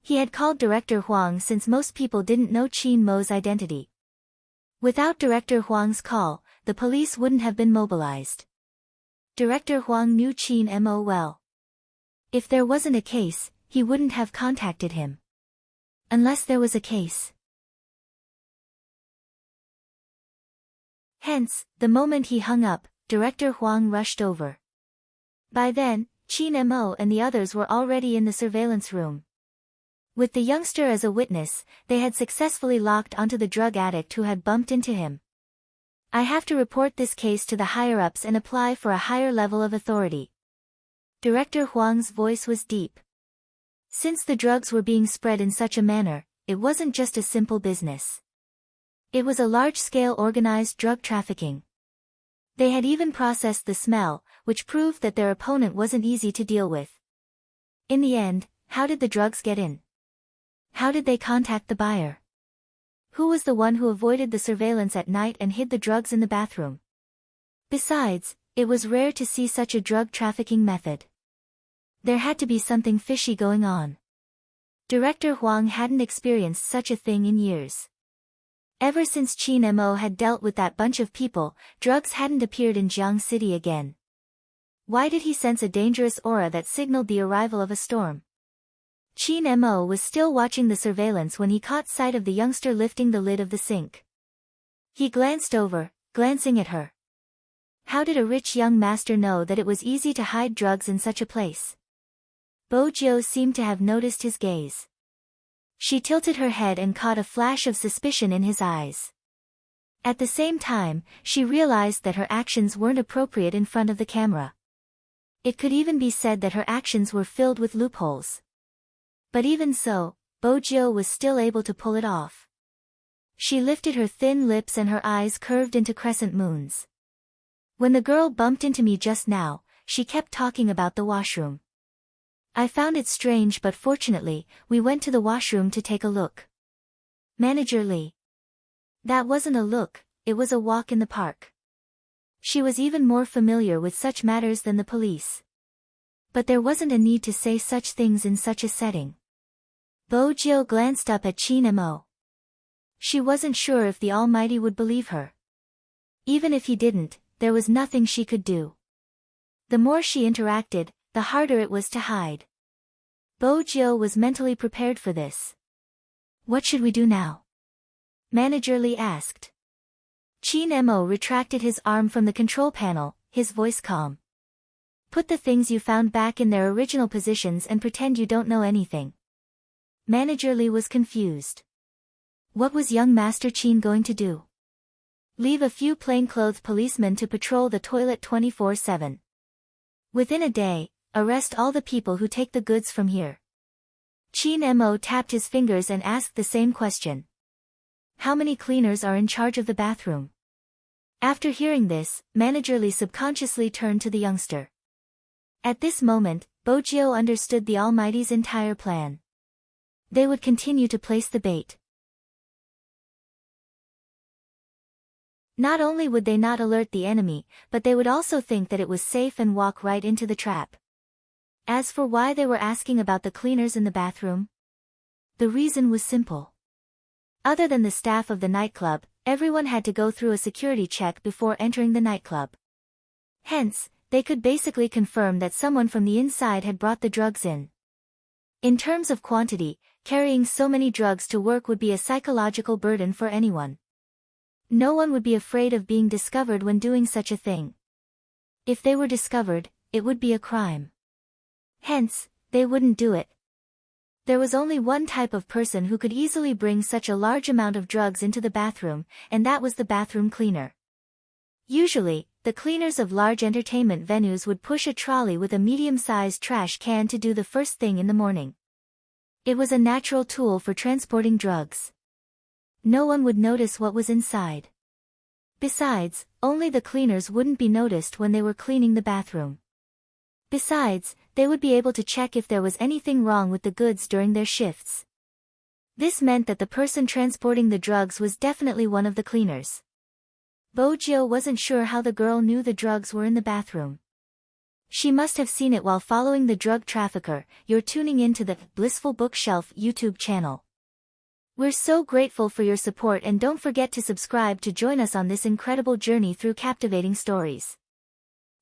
He had called Director Huang since most people didn't know Chin Mo's identity. Without Director Huang's call, the police wouldn't have been mobilized. Director Huang knew Chin Mo well. If there wasn't a case, he wouldn't have contacted him. Unless there was a case. Hence, the moment he hung up, Director Huang rushed over. By then, Chin Mo and the others were already in the surveillance room. With the youngster as a witness, they had successfully locked onto the drug addict who had bumped into him. I have to report this case to the higher-ups and apply for a higher level of authority. Director Huang's voice was deep. Since the drugs were being spread in such a manner, it wasn't just a simple business. It was a large-scale organized drug trafficking. They had even processed the smell, which proved that their opponent wasn't easy to deal with. In the end, how did the drugs get in? How did they contact the buyer? Who was the one who avoided the surveillance at night and hid the drugs in the bathroom? Besides, it was rare to see such a drug trafficking method. There had to be something fishy going on. Director Huang hadn't experienced such a thing in years. Ever since Chin Mo had dealt with that bunch of people, drugs hadn't appeared in Jiang City again. Why did he sense a dangerous aura that signaled the arrival of a storm? Chin Mo was still watching the surveillance when he caught sight of the youngster lifting the lid of the sink. He glanced over, glancing at her. How did a rich young master know that it was easy to hide drugs in such a place? Bo Jiu seemed to have noticed his gaze. She tilted her head and caught a flash of suspicion in his eyes. At the same time, she realized that her actions weren't appropriate in front of the camera. It could even be said that her actions were filled with loopholes. But even so, Bo Jiu was still able to pull it off. She lifted her thin lips and her eyes curved into crescent moons. When the girl bumped into me just now, she kept talking about the washroom. I found it strange, but fortunately, we went to the washroom to take a look. Manager Lee. That wasn't a look, it was a walk in the park. She was even more familiar with such matters than the police. But there wasn't a need to say such things in such a setting. Bo Jiu glanced up at Chin Mo. She wasn't sure if the Almighty would believe her. Even if he didn't, there was nothing she could do. The more she interacted, the harder it was to hide. Bo Jiu was mentally prepared for this. What should we do now? Manager Lee asked. Chin Mo retracted his arm from the control panel, his voice calm. Put the things you found back in their original positions and pretend you don't know anything. Manager Lee was confused. What was young Master Chin going to do? Leave a few plainclothes policemen to patrol the toilet 24/7. Within a day, arrest all the people who take the goods from here. Chin Mo tapped his fingers and asked the same question. How many cleaners are in charge of the bathroom? After hearing this, Manager Lee subconsciously turned to the youngster. At this moment, Bo Jiu understood the Almighty's entire plan. They would continue to place the bait. Not only would they not alert the enemy, but they would also think that it was safe and walk right into the trap. As for why they were asking about the cleaners in the bathroom, the reason was simple. Other than the staff of the nightclub, everyone had to go through a security check before entering the nightclub. Hence, they could basically confirm that someone from the inside had brought the drugs in. In terms of quantity, carrying so many drugs to work would be a psychological burden for anyone. No one would be afraid of being discovered when doing such a thing. If they were discovered, it would be a crime. Hence, they wouldn't do it. There was only one type of person who could easily bring such a large amount of drugs into the bathroom, and that was the bathroom cleaner. Usually, the cleaners of large entertainment venues would push a trolley with a medium-sized trash can to do the first thing in the morning. It was a natural tool for transporting drugs. No one would notice what was inside. Besides, only the cleaners wouldn't be noticed when they were cleaning the bathroom. Besides, they would be able to check if there was anything wrong with the goods during their shifts. This meant that the person transporting the drugs was definitely one of the cleaners. Bojo wasn't sure how the girl knew the drugs were in the bathroom. She must have seen it while following the drug trafficker. You're tuning into the Blissful Bookshelf YouTube channel. We're so grateful for your support, and don't forget to subscribe to join us on this incredible journey through captivating stories.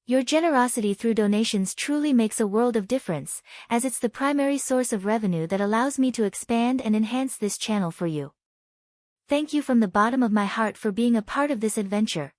Your generosity through donations truly makes a world of difference, as it's the primary source of revenue that allows me to expand and enhance this channel for you. Thank you from the bottom of my heart for being a part of this adventure.